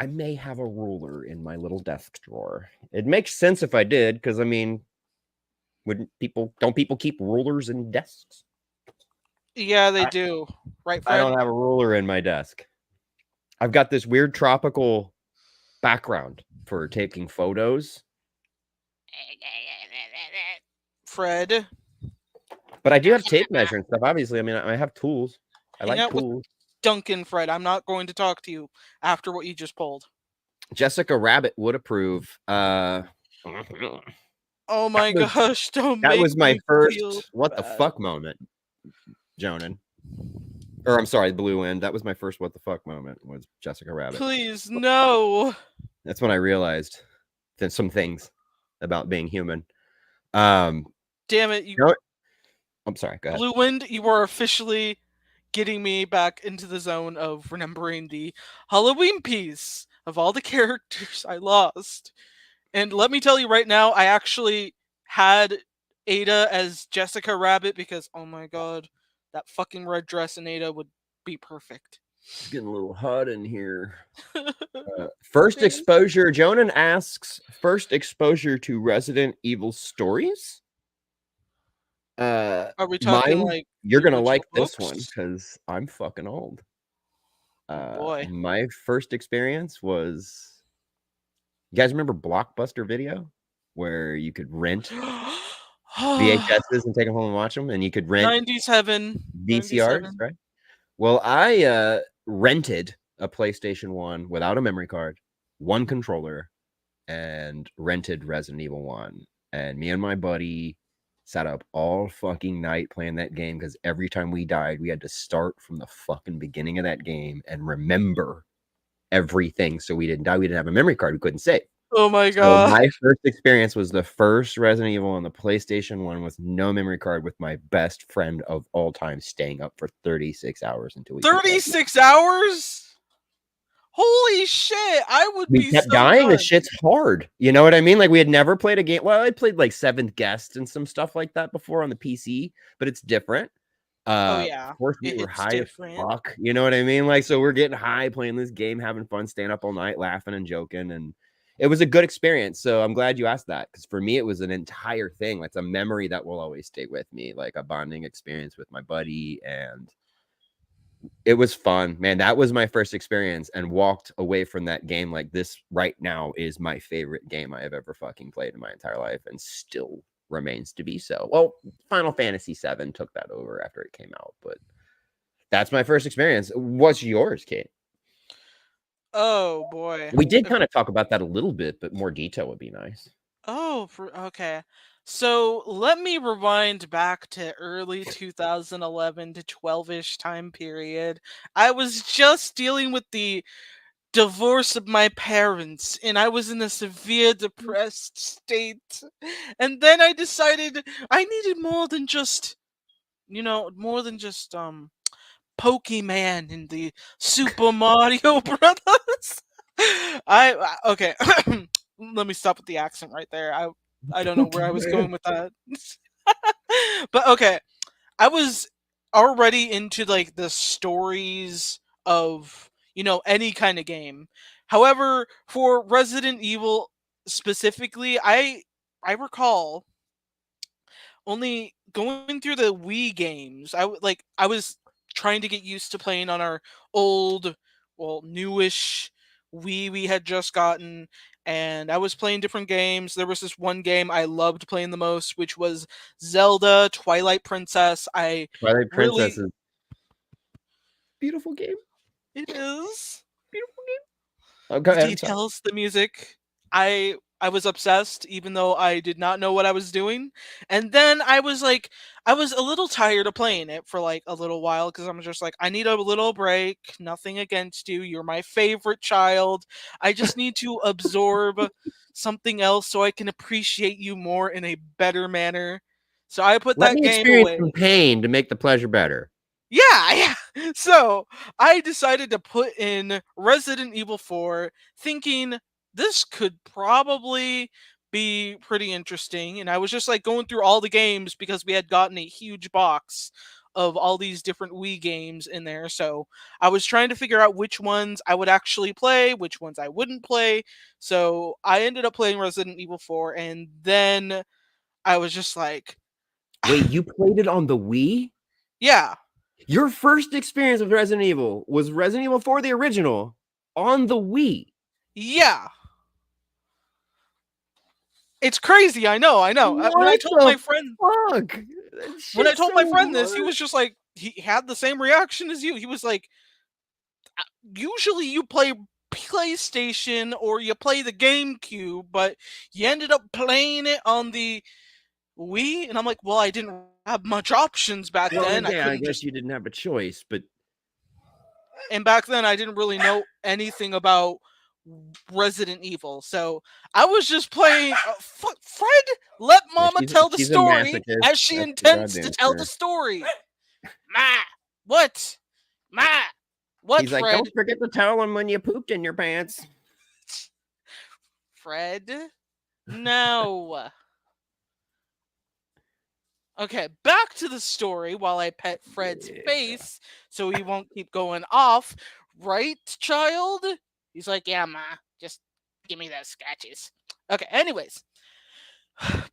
B: I may have a ruler in my little desk drawer. It makes sense if I did, because I mean, don't people keep rulers in desks?
A: Yeah, they do. Right, Fred?
B: I don't have a ruler in my desk. I've got this weird tropical background for taking photos.
A: Fred?
B: But I do have tape measure and stuff. Obviously, I mean, I have tools. I
A: Hang
B: like
A: out with
B: tools.
A: Duncan, Fred. I'm not going to talk to you after what you just pulled.
B: Jessica Rabbit would approve.
A: Oh my gosh, don't
B: that
A: make
B: was my
A: me
B: first
A: feel
B: what the
A: bad.
B: fuck moment, Jonan. Or I'm sorry, Blue Wind. That was my first what the fuck moment, was Jessica Rabbit.
A: Please, no.
B: That's when I realized that some things about being human. Damn
A: it,
B: I'm sorry, go ahead.
A: Blue Wind, you are officially getting me back into the zone of remembering the Halloween piece of all the characters I lost. And let me tell you right now, I actually had Ada as Jessica Rabbit because, oh my god, that fucking red dress in Ada would be perfect.
B: It's getting a little hot in here. First exposure, Jonan asks, first exposure to Resident Evil stories?
A: Are we talking like
B: you're gonna like
A: books?
B: this one because I'm fucking old.
A: Boy.
B: My first experience was, you guys remember Blockbuster Video, where you could rent VHSs and take them home and watch them, and you could rent
A: 97
B: VCRs, right? Well, I rented a PlayStation 1 without a memory card, one controller, and rented Resident Evil 1. And me and my buddy sat up all fucking night playing that game because every time we died, we had to start from the fucking beginning of that game and remember everything so we didn't die. We didn't have a memory card. We couldn't save.
A: Oh my god.
B: So my first experience was the first Resident Evil on the PlayStation 1 with no memory card, with my best friend of all time staying up for 36 hours until we
A: 36 hours? Holy shit! I would be
B: kept dying. The shit's hard. You know what I mean? Like, we had never played a game. Well, I played like Seventh Guest and some stuff like that before on the PC, but it's different.
A: Oh yeah.
B: Of course, we were high as fuck. You know what I mean? Like, so we're getting high playing this game, having fun, staying up all night, laughing and joking, and it was a good experience. So I'm glad you asked that, because for me, it was an entire thing. It's a memory that will always stay with me, like a bonding experience with my buddy, and it was fun, man. That was my first experience, and walked away from that game like, this right now is my favorite game I have ever fucking played in my entire life, and still remains to be so. Well, Final Fantasy VII took that over after it came out, but that's my first experience. What's yours, Kate?
A: Oh boy.
B: We did kind of talk about that a little bit, but more detail would be nice.
A: Oh, okay. So let me rewind back to early 2011 to 12-ish time period. I was just dealing with the divorce of my parents, and I was in a severe depressed state. And then I decided I needed more than just Pokemon in the Super Mario Brothers. Okay. Let me stop with the accent right there. I don't know where I was going
B: Pokemon.
A: with that. But okay, I was already into like the stories of, any kind of game. However, for Resident Evil specifically, I recall only going through the Wii games. I was trying to get used to playing on our old, well, newish Wii we had just gotten, and I was playing different games. There was this one game I loved playing the most, which was Zelda Twilight Princess. I
B: Twilight Princess
A: really
B: is beautiful game.
A: It is.
B: Beautiful game. Oh, go
A: The
B: ahead. I'm sorry.
A: details, the music. I was obsessed even though I did not know what I was doing. And then I was a little tired of playing it for like a little while because I'm just like I need a little break. Nothing against you. You're my favorite child. I just need to absorb something else so I can appreciate you more in a better manner. So I put
B: Let
A: that
B: me
A: game
B: experience some
A: away.
B: pain to make the pleasure better.
A: Yeah, yeah. So I decided to put in Resident Evil 4, thinking this could probably be pretty interesting. And I was just like going through all the games because we had gotten a huge box of all these different Wii games in there. So I was trying to figure out which ones I would actually play, which ones I wouldn't play. So I ended up playing Resident Evil 4, and then I was just like,
B: Wait, you played it on the Wii?
A: yeah,
B: Your first experience with Resident Evil was Resident Evil 4, the original, on the Wii.
A: yeah. It's crazy, I know, I know.
B: What the fuck? That
A: When I
B: shit's
A: told my
B: so
A: friend this, he
B: hard.
A: was just like, he had the same reaction as you. He was like, usually you play PlayStation or you play the GameCube, but you ended up playing it on the Wii, and I'm like, well, I didn't have much options back
B: Well,
A: then. I
B: yeah, I
A: couldn't
B: guess
A: just,
B: you didn't have a choice, but
A: and back then I didn't really know anything about Resident Evil, so I was just playing. Fred, let
B: yeah,
A: Mama tell the
B: she's a
A: story
B: masochist.
A: as she
B: That's for
A: intends to
B: goddamn
A: tell the
B: sure.
A: story. Ma, what? Ma, what,
B: He's like,
A: Fred?
B: don't forget to tell him when you pooped in your pants.
A: Fred? No. Okay, back to the story while I pet Fred's
B: Yeah.
A: face so he won't keep going off. Right, child? He's like, yeah, ma, just give me those scratches. Okay, anyways,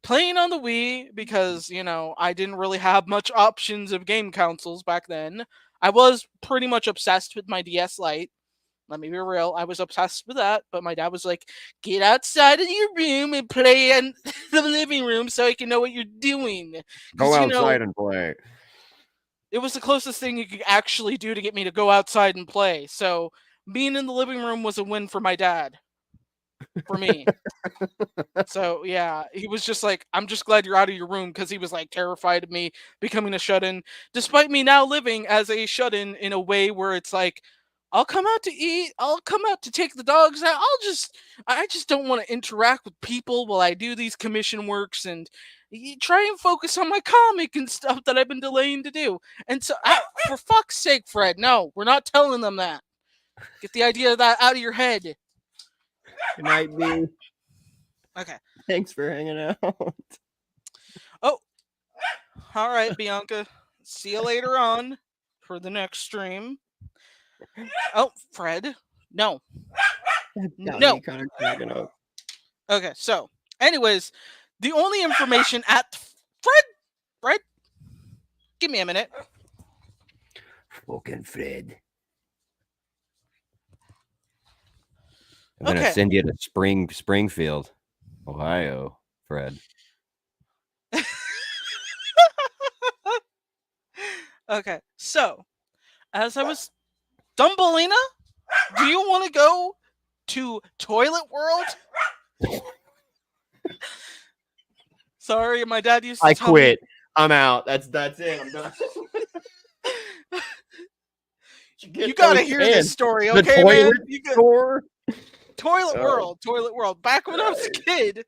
A: playing on the Wii because, I didn't really have much options of game consoles back then. I was pretty much obsessed with my DS Lite. Let me be real, I was obsessed with that, but my dad was like, get outside of your room and play in the living room so I can know what you're doing.
B: Go
A: Because,
B: outside and play.
A: it was the closest thing you could actually do to get me to go outside and play. So being in the living room was a win for my dad, for me. So yeah, he was just like, I'm just glad you're out of your room because he was like terrified of me becoming a shut in, despite me now living as a shut in a way where it's like, I'll come out to eat, I'll come out to take the dogs out. I just don't want to interact with people while I do these commission works and try and focus on my comic and stuff that I've been delaying to do. And so, for fuck's sake, Fred, no, we're not telling them that. Get the idea of that out of your head.
B: Good night, B.
A: Okay.
B: Thanks for hanging out.
A: Oh, all right, Bianca. See you later on for the next stream. Oh, Fred. No.
B: Donnie
A: No.
B: kind of cracking up.
A: Okay, so, anyways, the only information at Fred, give me a minute.
B: Fucking Fred. I'm gonna
A: Okay.
B: send you to Springfield, Ohio, Fred.
A: Okay, so, as I was, Dumbelina, do you want to go to Toilet World? Sorry, my dad used to
B: I
A: tell me,
B: quit. I'm out. That's it. I'm done.
A: You
B: Get
A: gotta
B: those
A: hear this
B: cans.
A: story,
B: The
A: okay, man?
B: toilet store.
A: Toilet
B: Oh,
A: World, Toilet World. Back when I was a
B: right.
A: kid,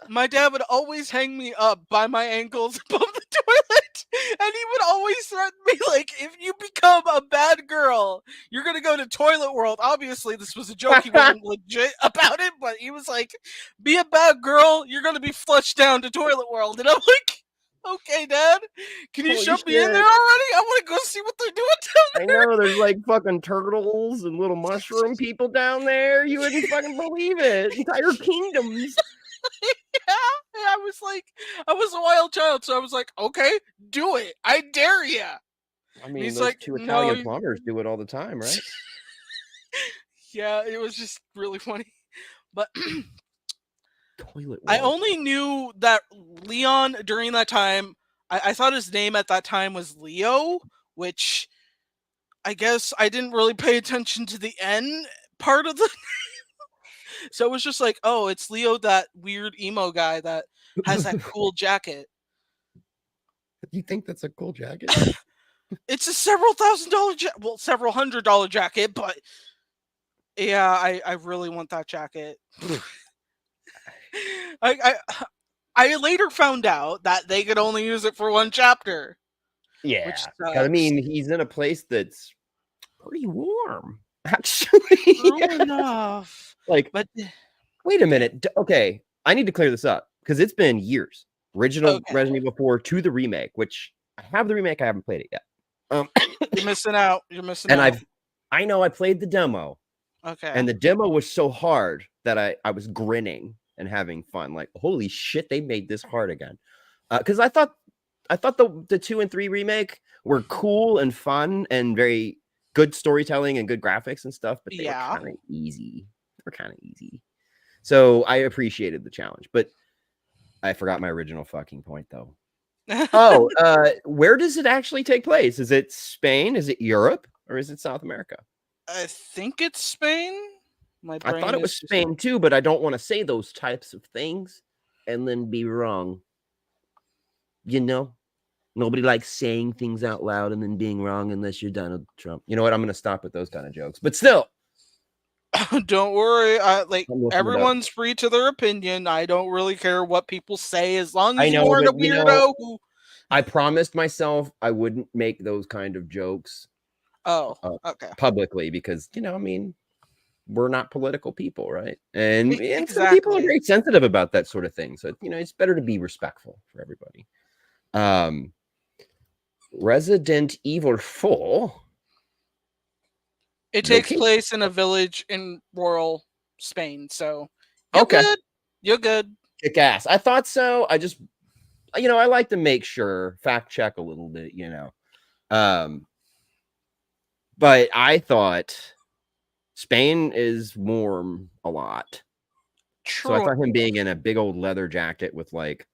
A: my dad would always hang me up by my ankles above the toilet, and he would always threaten me like, "If you become a bad girl, you're gonna go to Toilet World." Obviously, this was a joke. He wasn't legit about it, but he was like, "Be a bad girl, you're gonna be flushed down to Toilet World," and I'm like, "Okay, Dad, can you
B: Holy
A: shove me in there
B: shit.
A: already? I want to go see what they're doing down
B: I know there's like fucking turtles and little mushroom people down there. You wouldn't fucking believe it. Entire kingdoms.
A: Yeah, I was a wild child, so I was like, okay, do it. I dare you. And
B: I mean,
A: he's
B: those
A: like,
B: two
A: no.
B: Italian plumbers do it all the time, right?
A: Yeah, it was just really funny. But
B: Toilet
A: I
B: World.
A: only knew that Leon during that time, I thought his name at that time was Leo, which I guess I didn't really pay attention to the N part of the. So it was just like, oh, it's Leo, that weird emo guy that has that cool jacket.
B: You think that's a cool jacket?
A: It's a several $1,000 jacket, well, several $100 jacket, but yeah, I really want that jacket. I I later found out that they could only use it for one chapter, which
B: Yeah. 'Cause I
A: sucks.
B: mean, he's in a place that's pretty warm, actually.
A: True enough,
B: Like,
A: but
B: wait a minute. Okay, I need to clear this up because it's been years. Original
A: okay,
B: Resident Evil 4 to the remake, which I have the remake, I haven't played it yet. Um,
A: you're missing out. You're missing
B: and
A: out.
B: I know I played the demo,
A: Okay.
B: and the demo was so hard that I was grinning and having fun. Like, holy shit, they made this hard again. Because I thought the 2 and 3 remake were cool and fun and very good storytelling and good graphics and stuff, but they were
A: Yeah.
B: kind of easy. They were kind of easy. So I appreciated the challenge, but I forgot my original fucking point though. Oh, where does it actually take place? Is it Spain? Is it Europe? Or is it South America?
A: I think it's Spain. My
B: I thought
A: brain
B: it was
A: is just
B: Spain too, but I don't want to say those types of things and then be wrong. You know? Nobody likes saying things out loud and then being wrong unless you're Donald Trump. You know what? I'm going to stop with those kind of jokes. But still,
A: Don't worry. Like,
B: I'm looking it up.
A: everyone's free to their opinion. I don't really care what people say as long
B: I
A: as you
B: know,
A: aren't
B: but
A: a weirdo who.
B: I promised myself I wouldn't make those kind of jokes
A: Oh, okay.
B: publicly because, I mean, we're not political people, right? And some people are
A: Exactly.
B: very sensitive about that sort of thing. So, it's better to be respectful for everybody. Resident Evil 4.
A: It takes
B: Location.
A: place in a village in rural Spain, so you're
B: Okay.
A: good. You're good.
B: Kick ass. I thought so. I just, I like to make sure, fact check a little bit, But I thought Spain is warm a lot. So I
A: True.
B: thought him being in a big old leather jacket with like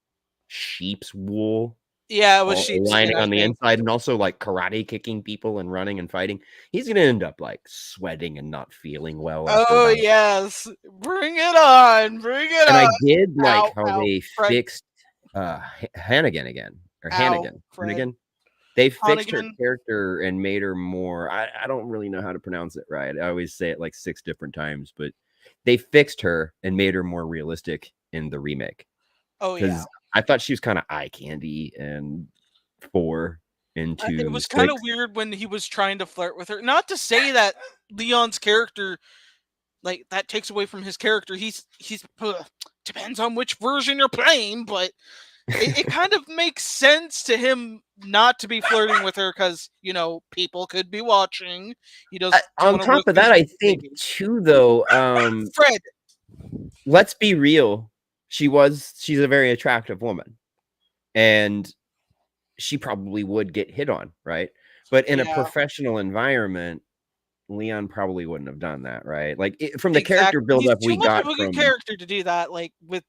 B: sheep's wool
A: Yeah, it was
B: all
A: sheepskin,
B: lining
A: I
B: on the
A: think.
B: inside and also like karate kicking people and running and fighting. He's going to end up like sweating and not feeling well after
A: Oh
B: about.
A: yes, bring it on, bring it
B: And I
A: on.
B: did like
A: Ow,
B: how
A: ow,
B: they
A: Fred.
B: fixed Hannigan again or
A: Ow,
B: Hannigan.
A: Fred.
B: They fixed her
A: Honnigan.
B: character and made her more. I don't really know how to pronounce it right. I always say it like 6 different times, but they fixed her and made her more realistic in the remake.
A: Oh yeah.
B: Because I thought she was kind of eye candy and 4
A: It
B: into
A: was kind of
B: 6.
A: weird when he was trying to flirt with her. Not to say that Leon's character, like, that takes away from his character. He's depends on which version you're playing, but it kind of makes sense to him not to be flirting with her because people could be watching. He doesn't
B: On
A: want to risk
B: top of
A: his
B: that, I think
A: babies.
B: too, though,
A: Fred.
B: let's be real. She's a very attractive woman, and she probably would get hit on, right? But in a
A: Yeah,
B: professional environment, Leon probably wouldn't have done that, right? Like from the character
A: exactly. He's
B: buildup
A: too
B: we
A: much of
B: got
A: a good
B: from
A: character to do that, like with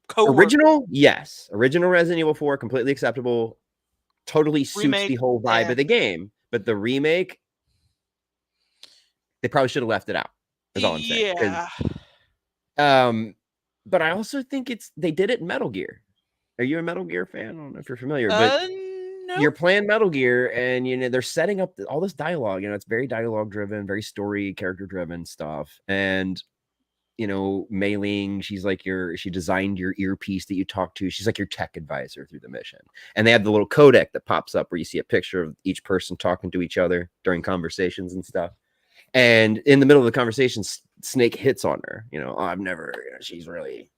A: coworkers.
B: original, yes, original Resident Evil 4, completely acceptable, totally suits
A: Remake.
B: the whole vibe of the game. But the remake, they probably should have left it out. Is all I'm saying.
A: Yeah.
B: But I also think they did it in Metal Gear. Are you a Metal Gear fan? I don't know if you're familiar, but
A: Uh,
B: you're
A: Nope.
B: playing Metal Gear, and they're setting up all this dialogue. It's very dialogue driven, very story character driven stuff. And Mei Ling, she designed your earpiece that you talk to. She's like your tech advisor through the mission. And they have the little codec that pops up where you see a picture of each person talking to each other during conversations and stuff. And in the middle of the conversation, Snake hits on her. "Oh, I've never, she's really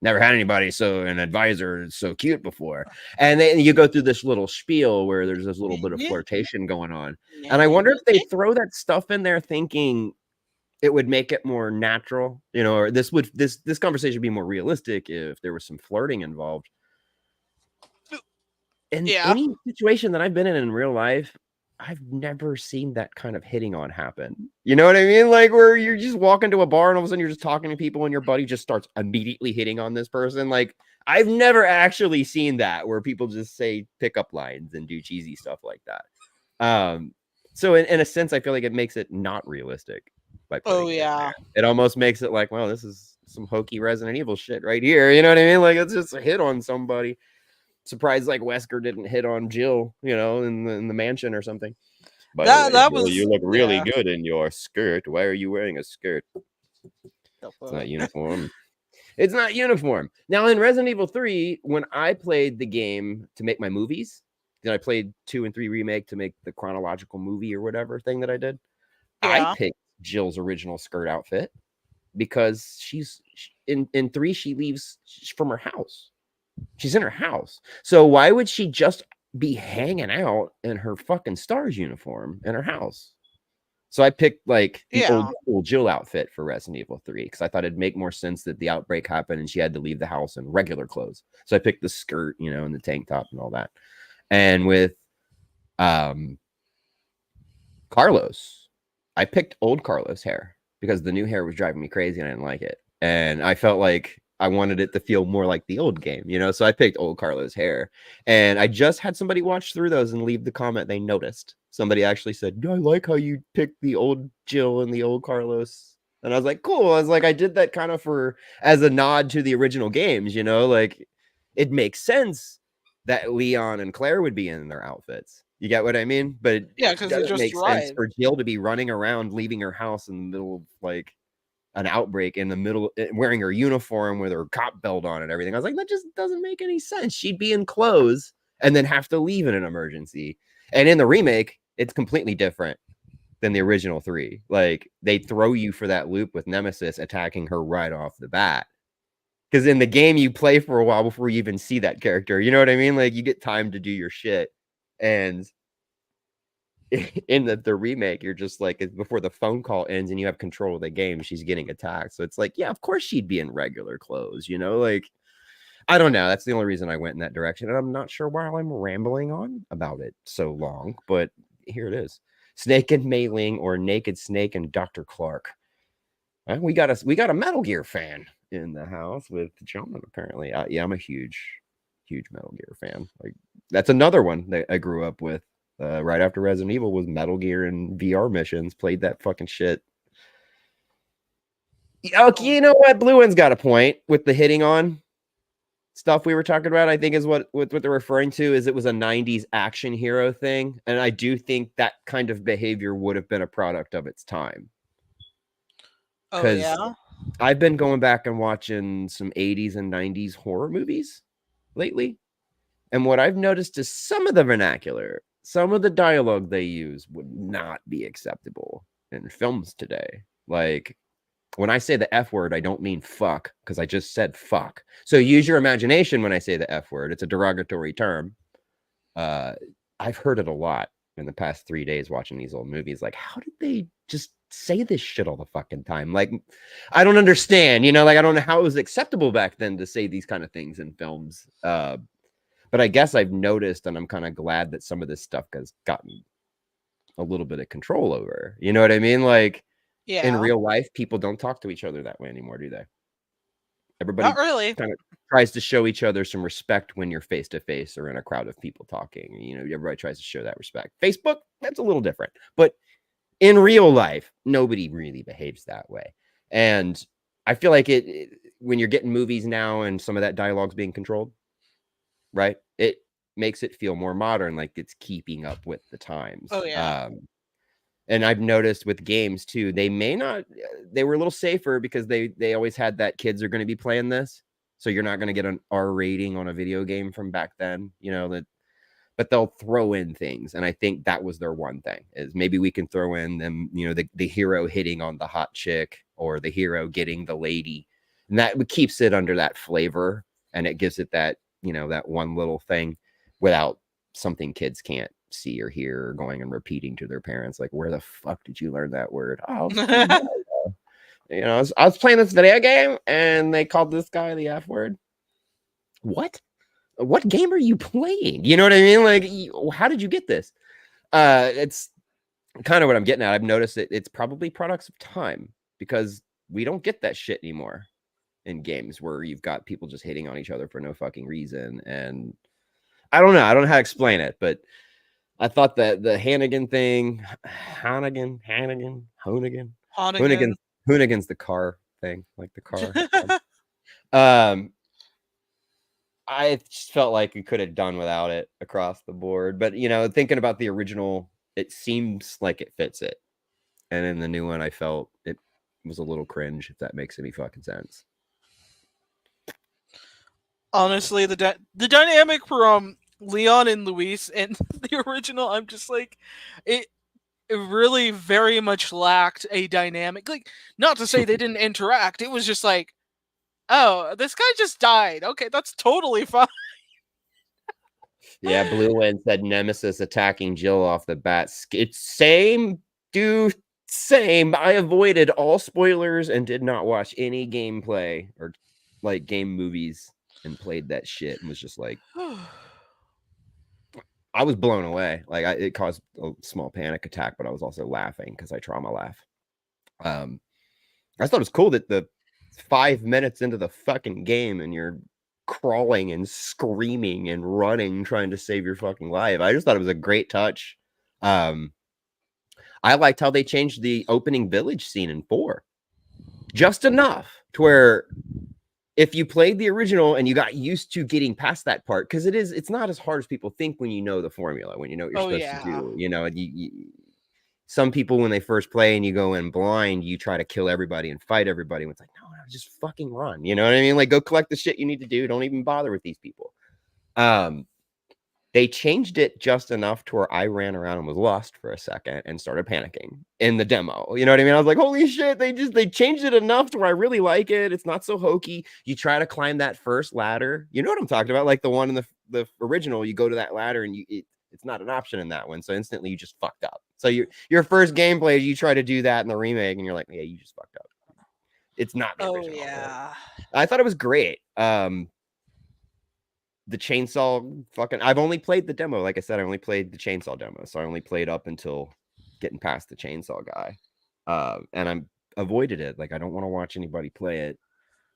B: never had anybody an advisor so cute before." And then you go through this little spiel where there's this little bit of
A: Yeah.
B: flirtation going on.
A: Yeah,
B: And I
A: yeah,
B: wonder
A: yeah,
B: if they
A: yeah.
B: throw that stuff in there thinking it would make it more natural, or this conversation would be more realistic if there was some flirting involved. In
A: Yeah.
B: any situation that I've been in real life, I've never seen that kind of hitting on happen. You know what I mean? Like where you're just walking to a bar and all of a sudden you're just talking to people and your buddy just starts immediately hitting on this person. Like I've never actually seen that where people just say pickup lines and do cheesy stuff like that. So in a sense, I feel like it makes it not realistic by
A: Oh
B: putting it in
A: yeah.
B: there. It almost makes it like, well, this is some hokey Resident Evil shit right here. You know what I mean? Like it's just a hit on somebody. Surprised like Wesker didn't hit on Jill, in the mansion or something. By the way,
A: That
B: Jill,
A: was
B: you look really
A: yeah.
B: good in your skirt. Why are you wearing a skirt?
A: The
B: It's not
A: fuck?
B: uniform. It's not uniform. Now in Resident Evil 3, when I played the game to make my movies, then I played 2 and 3 remake to make the chronological movie or whatever thing that I did. I
A: Yeah.
B: picked Jill's original skirt outfit because in 3 she leaves from her house. She's in her house. So why would she just be hanging out in her fucking Stars uniform in her house? So I picked like the old
A: Yeah.
B: school Jill outfit for Resident Evil 3 because I thought it'd make more sense that the outbreak happened and she had to leave the house in regular clothes. So I picked the skirt, and the tank top and all that. And with Carlos, I picked old Carlos hair because the new hair was driving me crazy and I didn't like it. And I felt like I wanted it to feel more like the old game, So I picked old Carlos hair. And I just had somebody watch through those and leave the comment they noticed. Somebody actually said, "I like how you picked the old Jill and the old Carlos." And I was like, cool. I was like, I did that kind of as a nod to the original games, like it makes sense that Leon and Claire would be in their outfits. You get what I mean? But
A: Yeah,
B: it
A: because he
B: doesn't
A: just
B: make sense
A: arrived.
B: for Jill to be running around, leaving her house in the middle of like an outbreak in the middle, wearing her uniform with her cop belt on and everything. I was like, that just doesn't make any sense. She'd be in clothes and then have to leave in an emergency. And in the remake, it's completely different than the original 3. Like they throw you for that loop with Nemesis attacking her right off the bat. Because in the game, you play for a while before you even see that character. You know what I mean? Like you get time to do your shit. And in the remake, you're just like before the phone call ends and you have control of the game, she's getting attacked. So it's like, yeah, of course she'd be in regular clothes, like I don't know. That's the only reason I went in that direction. And I'm not sure why I'm rambling on about it so long, but here it is. Snake and Mei Ling, or Naked Snake and Dr. Clark. We got a Metal Gear fan in the house with John, apparently. Yeah, I'm a huge Metal Gear fan. Like that's another one that I grew up with. Right after Resident Evil was Metal Gear and VR missions. Played that fucking shit. Okay, you know what? Blue One's got a point with the hitting on stuff we were talking about. I think is what they're referring to is it was a 90s action hero thing. And I do think that kind of behavior would have been a product of its time.
A: Oh
B: Because
A: yeah.
B: I've been going back and watching some 80s and 90s horror movies lately. And what I've noticed is some of the vernacular, some of the dialogue they use would not be acceptable in films today. Like when I say the F word, I don't mean fuck because I just said fuck. So use your imagination when I say the F word. It's a derogatory term. I've heard it a lot in the past 3 days watching these old movies. Like, how did they just say this shit all the fucking time? Like, I don't understand. Like I don't know how it was acceptable back then to say these kind of things in films. But I guess I've noticed, and I'm kind of glad that some of this stuff has gotten a little bit of control over. You know what I mean? Like in
A: Yeah.
B: real life, people don't talk to each other that way anymore, do they?
A: Not
B: Everybody
A: really.
B: kind of tries to show each other some respect when you're face to face or in a crowd of people talking. Everybody tries to show that respect. Facebook, that's a little different. But in real life, nobody really behaves that way. And I feel like when you're getting movies now and some of that dialogue's being controlled, right? makes it feel more modern, like it's keeping up with the times.
A: Oh yeah.
B: And I've noticed with games too, they may not, they were a little safer because they always had that kids are going to be playing this, so you're not going to get an R rating on a video game from back then, you know, that. But they'll throw in things, and I think that was their one thing, is maybe we can throw in them, you know, the hero hitting on the hot chick, or the hero getting the lady, and that keeps it under that flavor, and it gives it that, you know, that one little thing without something kids can't see or hear, or going and repeating to their parents like, where the fuck did you learn that word? Oh, I was playing you know, I was playing this video game and they called this guy the F word. What game are you playing? You know what I mean? Like, how did you get this? It's kind of what I'm getting at. I've noticed it's probably products of time, because we don't get that shit anymore in games where you've got people just hitting on each other for no fucking reason. And I don't know how to explain it, but I thought that the Hannigan thing,
A: Honnigan.
B: Hoonigan's the car thing, like the car. um, I just felt like we could have done without it across the board. But, you know, thinking about the original, it seems like it fits it. And in the new one, I felt it was a little cringe, if that makes any fucking sense.
A: Honestly, the dynamic from Leon and Luis and the original, I'm just like, it really very much lacked a dynamic. Like, not to say they didn't interact. It was just like, oh, this guy just died. Okay, that's totally fine.
B: Yeah, Blue Wind said Nemesis attacking Jill off the bat. It's same, dude. Same. I avoided all spoilers and did not watch any gameplay or like game movies and played that shit and was just like, I was blown away. Like, it caused a small panic attack, but I was also laughing because I trauma laugh. I thought it was cool that the 5 minutes into the fucking game and you're crawling and screaming and running trying to save your fucking life. I just thought it was a great touch. I liked how they changed the opening village scene in 4 just enough to where if you played the original and you got used to getting past that part, because it's not as hard as people think when you know the formula, when you know what you're supposed to do. You know, some people, when they first play and you go in blind, you try to kill everybody and fight everybody. And it's like, no, just fucking run. You know what I mean? Like, go collect the shit you need to do. Don't even bother with these people. They changed it just enough to where I ran around and was lost for a second and started panicking in the demo. You know what I mean? I was like, holy shit, they changed it enough to where I really like it. It's not so hokey. You try to climb that first ladder. You know what I'm talking about? Like the one in the original, you go to that ladder and it's not an option in that one. So instantly you just fucked up. So your first gameplay, you try to do that in the remake and you're like, yeah, you just fucked up. It's not the original.
A: Yeah.
B: I thought it was great. The chainsaw fucking, I've only played the demo. Like I said, I only played the chainsaw demo. So I only played up until getting past the chainsaw guy. And I'm avoided it. Like, I don't want to watch anybody play it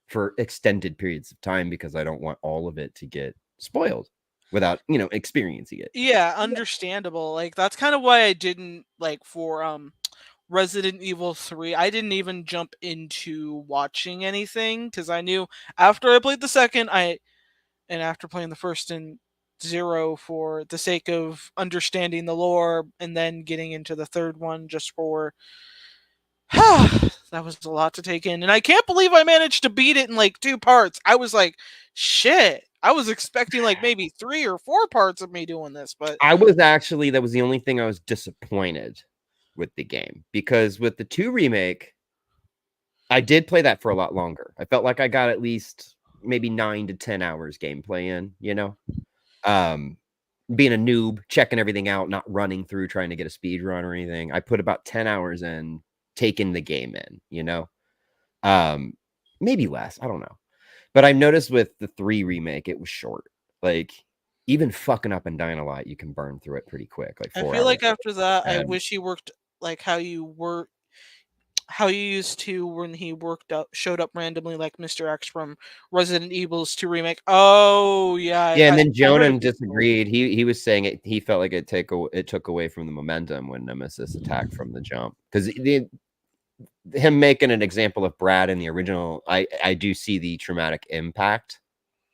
B: for extended periods of time because I don't want all of it to get spoiled without, you know, experiencing it.
A: Yeah, understandable. Like, that's kind of why I didn't, like, for Resident Evil 3, I didn't even jump into watching anything because I knew after I played the second, and after playing the first and 0 for the sake of understanding the lore, and then getting into the third one just for that was a lot to take in. And I can't believe I managed to beat it in like 2 parts. I was like, shit. I was expecting like maybe 3 or 4 parts of me doing this, but
B: I was actually, that was the only thing I was disappointed with the game, because with the 2 remake, I did play that for a lot longer. I felt like I got at least maybe 9 to 10 hours gameplay in, you know, being a noob, checking everything out, not running through trying to get a speed run or anything. I put about 10 hours in taking the game in, you know, maybe less. I don't know. But I noticed with the 3 remake, it was short. Like, even fucking up and dying a lot, you can burn through it pretty quick. Like 4
A: I
B: hours.
A: feel like after that, I wish he worked like how you used to when he showed up randomly like Mr. X from Resident Evil's 2 remake. Oh yeah.
B: Yeah, and then Jonan disagreed. He was saying he felt like it took away from the momentum when Nemesis attacked from the jump. Because him making an example of Brad in the original, I do see the traumatic impact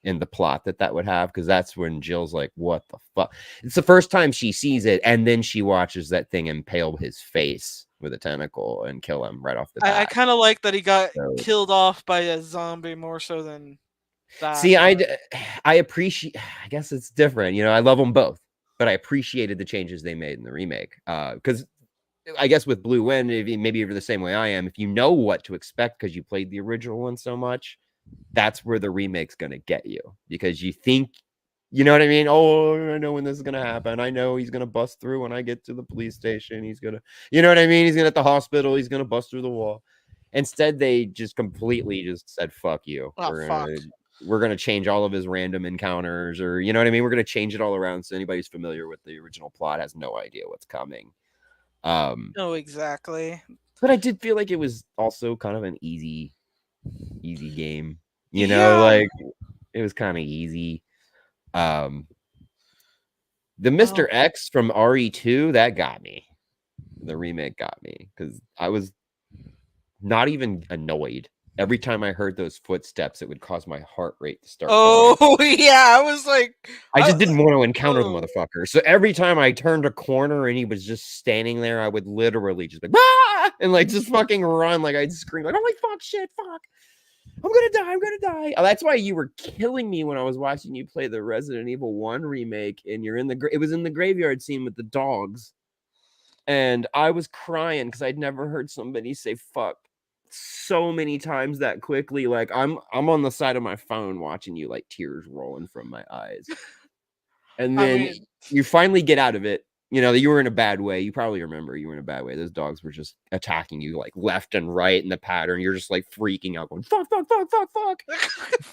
B: in the plot that would have, because that's when Jill's like, what the fuck? It's the first time she sees it, and then she watches that thing impale his face with a tentacle and kill him right off the
A: I
B: bat.
A: kind of like that he got
B: So,
A: killed off by a zombie more so than that.
B: see,
A: But
B: I appreciate. I guess it's different. You know, I love them both, but I appreciated the changes they made in the remake. Because I guess with Blue Wind, maybe you're the same way I am. If you know what to expect because you played the original one so much, that's where the remake's gonna get you, because you think, you know what I mean? Oh, I know when this is gonna happen. I know he's gonna bust through when I get to the police station. He's gonna, you know what I mean? He's gonna at the hospital. He's gonna bust through the wall. Instead, they just completely just said, "Fuck you.
A: oh fuck.
B: We're gonna change all of his random encounters, or you know what I mean? We're gonna change it all around, so anybody who's familiar with the original plot has no idea what's coming."
A: No, exactly.
B: But I did feel like it was also kind of an easy game. You know,
A: Yeah.
B: like it was kind of easy. The Mr.
A: Oh,
B: X from RE2, that got me. The remake got me because I was not even annoyed. Every time I heard those footsteps, it would cause my heart rate to start going.
A: oh yeah. I was like,
B: I just didn't want to encounter the
A: oh.
B: motherfucker. So every time I turned a corner and he was just standing there, I would literally just be ah! And like just fucking run. Like I'd scream like, "Oh my fuck, shit, fuck. I'm gonna die. I'm gonna die." Oh, that's why you were killing me when I was watching you play the Resident Evil 1 remake, and you're in it was in the graveyard scene with the dogs. And I was crying because I'd never heard somebody say fuck so many times that quickly. Like I'm on the side of my phone watching you, like tears rolling from my eyes. And
A: I
B: then
A: mean,
B: you finally get out of it. You know, you were in a bad way. You probably remember you were in a bad way. Those dogs were just attacking you like left and right in the pattern. You're just like freaking out, going, fuck, fuck, fuck, fuck, fuck.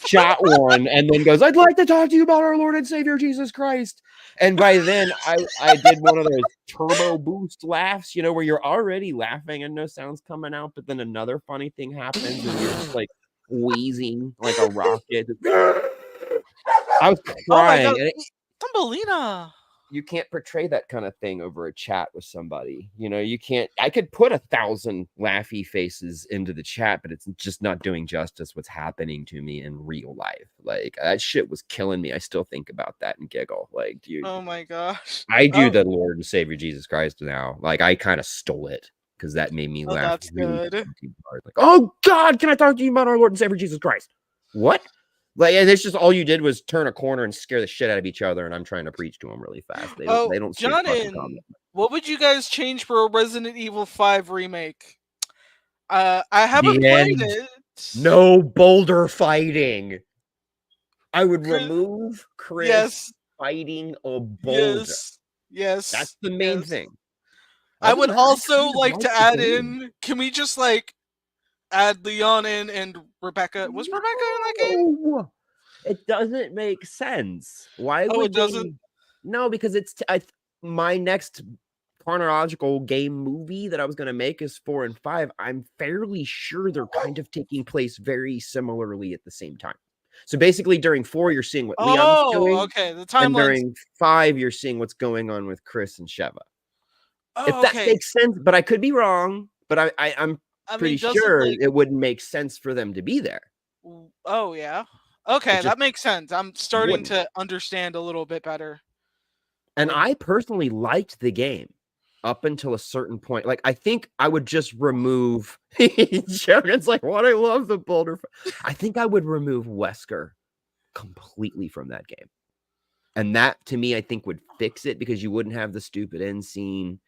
B: Shot one, and then goes, "I'd like to talk to you about our Lord and Savior Jesus Christ." And by then, I did one of those turbo boost laughs, you know, where you're already laughing and no sound's coming out, but then another funny thing happens, and you're just like wheezing like a rocket. I was
A: oh my god,
B: crying, and
A: Thumbelina.
B: you can't portray that kind of thing over a chat with somebody. You know, you can't. I could put 1,000 laughy faces into the chat, but it's just not doing justice what's happening to me in real life. Like that shit was killing me. I still think about that and giggle. Like, dude,
A: Oh my gosh.
B: I do
A: Oh,
B: the Lord and Savior Jesus Christ now. Like, I kind of stole it because that made me
A: oh,
B: laugh
A: that's
B: really
A: good.
B: fucking hard. Like, oh God, can I talk to you about our Lord and Savior Jesus Christ? What? Like, and it's just all you did was turn a corner and scare the shit out of each other, and I'm trying to preach to them really fast.
A: Oh,
B: They don't see the
A: John,
B: fucking comment.
A: what would you guys change for a Resident Evil 5 remake? I haven't
B: The
A: played
B: end.
A: it.
B: No boulder fighting. I would
A: Chris-
B: remove Chris
A: Yes,
B: fighting a boulder.
A: yes, yes,
B: That's the main
A: yes.
B: thing.
A: I
B: Other than
A: would
B: that, I
A: also
B: kind of
A: like
B: like
A: to
B: the
A: add
B: game.
A: in. Can we just like add Leon in and Rebecca? Was Rebecca in that game?
B: No, it doesn't make sense. Why
A: Oh, it
B: would
A: doesn't.
B: they? No, because it's my next chronological game movie that I was going to make is 4 and 5. I'm fairly sure they're kind of taking place very similarly at the same time. So basically, during 4, you're seeing what Leon's
A: Oh,
B: doing,
A: okay. The
B: and
A: timeline's.
B: during 5, you're seeing what's going on with Chris and Sheva. If
A: Oh,
B: that
A: okay.
B: makes sense, but I could be wrong. But I'm
A: I
B: pretty
A: mean, doesn't
B: sure
A: like.
B: it wouldn't make sense for them to be there.
A: Oh yeah.
B: It
A: Okay,
B: just
A: that makes sense. I'm starting
B: wouldn't.
A: to understand a little bit better.
B: And
A: Like,
B: I personally liked the game up until a certain point. Like, I think I would just remove Sharon's like, what, I love the boulder. I think I would remove Wesker completely from that game. And that to me, I think would fix it, because you wouldn't have the stupid end scene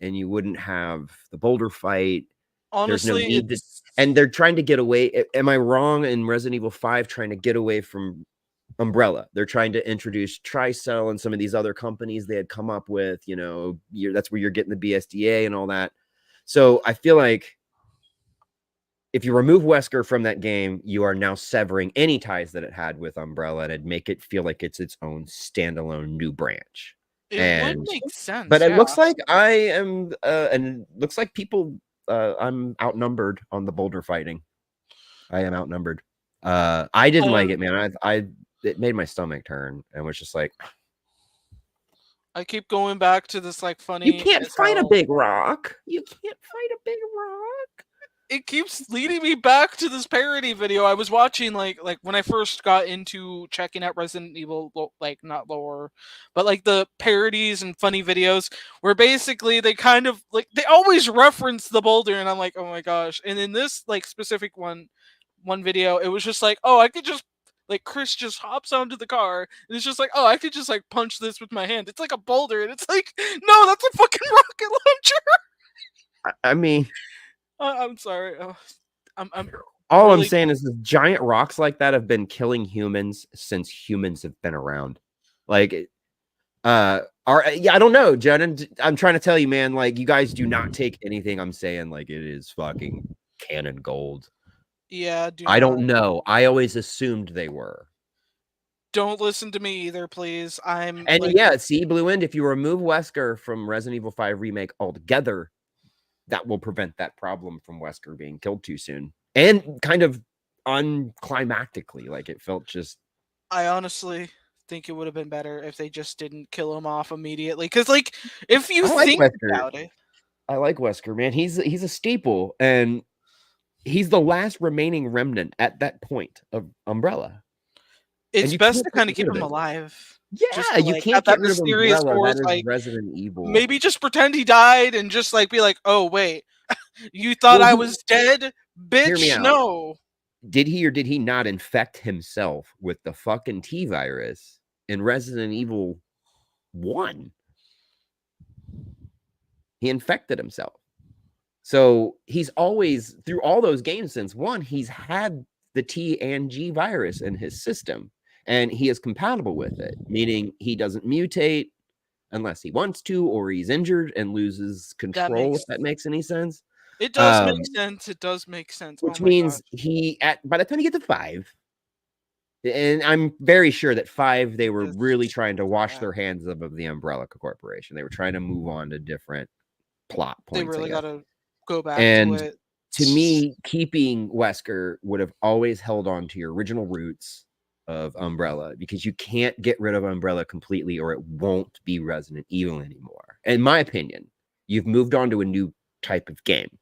B: and you wouldn't have the boulder fight. There's no
A: honestly,
B: need to,
A: it's.
B: and they're trying to get away. Am I wrong in Resident Evil 5 trying to get away from Umbrella? They're trying to introduce Tricell and some of these other companies they had come up with. You know, that's where you're getting the BSDA and all that. So I feel like if you remove Wesker from that game, you are now severing any ties that it had with Umbrella, and it'd make it feel like it's its own standalone new branch.
A: It would
B: And
A: make sense,
B: but it
A: yeah.
B: looks like I am, and it looks like people, I'm outnumbered on the boulder fighting. I am outnumbered. I didn't like it, man. It made my stomach turn and was just like,
A: I keep going back to this like
B: you
A: funny
B: can't
A: as
B: fight a
A: hell.
B: big rock. You can't fight a big rock.
A: it keeps leading me back to this parody video I was watching, like when I first got into checking out Resident Evil, like not lore, but like the parodies and funny videos where basically they kind of like they always reference the boulder, and I'm like, oh my gosh. And in this like specific one video, it was just like, oh, I could just like Chris just hops onto the car and it's just like, oh, I could just like punch this with my hand. It's like a boulder, and it's like, no, that's a fucking rocket launcher.
B: I mean,
A: I'm sorry. I'm
B: all I'm
A: really
B: saying is, giant rocks like that have been killing humans since humans have been around. Like, yeah, I don't know, Jen. I'm trying to tell you, man. Like, you guys do not take anything I'm saying like it is fucking canon gold.
A: yeah. Do
B: I
A: not
B: don't know. I always assumed they were.
A: don't listen to me either, please. I'm
B: And
A: like
B: yeah, see, Blue End, if you remove Wesker from Resident Evil 5 Remake altogether, that will prevent that problem from Wesker being killed too soon. And kind of unclimactically, like it felt just.
A: I honestly think it would have been better if they just didn't kill him off immediately. Because like if you
B: I like
A: think
B: Wesker.
A: about it,
B: I like Wesker, man. He's a staple, and he's the last remaining remnant at that point of Umbrella. And
A: it's
B: you
A: best
B: can't
A: to
B: get
A: kind of
B: rid
A: keep
B: of
A: him
B: it.
A: alive. Just
B: Yeah,
A: to
B: you
A: like
B: can't
A: have
B: get
A: that
B: rid of
A: mysterious
B: Umbrella. That
A: force,
B: is
A: like
B: Resident Evil.
A: maybe just pretend he died and just like be like, oh wait, you thought
B: Well,
A: I was dead,
B: hear me
A: bitch?
B: out.
A: No.
B: Did he or did he not infect himself with the fucking T virus in Resident Evil 1? He infected himself. So he's always, through all those games since 1, he's had the T and G virus in his system, and he is compatible with it, meaning he doesn't mutate unless he wants to, or he's injured and loses
A: That
B: control, if
A: makes
B: that makes any sense.
A: it does make
B: Um,
A: sense. It does make sense. Oh
B: which
A: my gosh.
B: means by the time you get to 5, and I'm very sure that 5, they were really
A: Just
B: trying to wash
A: yeah.
B: their hands of the Umbrella Corporation. They were trying to move on to different plot
A: They
B: points, I
A: really
B: guess.
A: gotta go back to
B: And
A: it.
B: to me, keeping Wesker would have always held on to your original roots of Umbrella, because you can't get rid of Umbrella completely or it won't be Resident Evil anymore. In my opinion, you've moved on to a new type of game,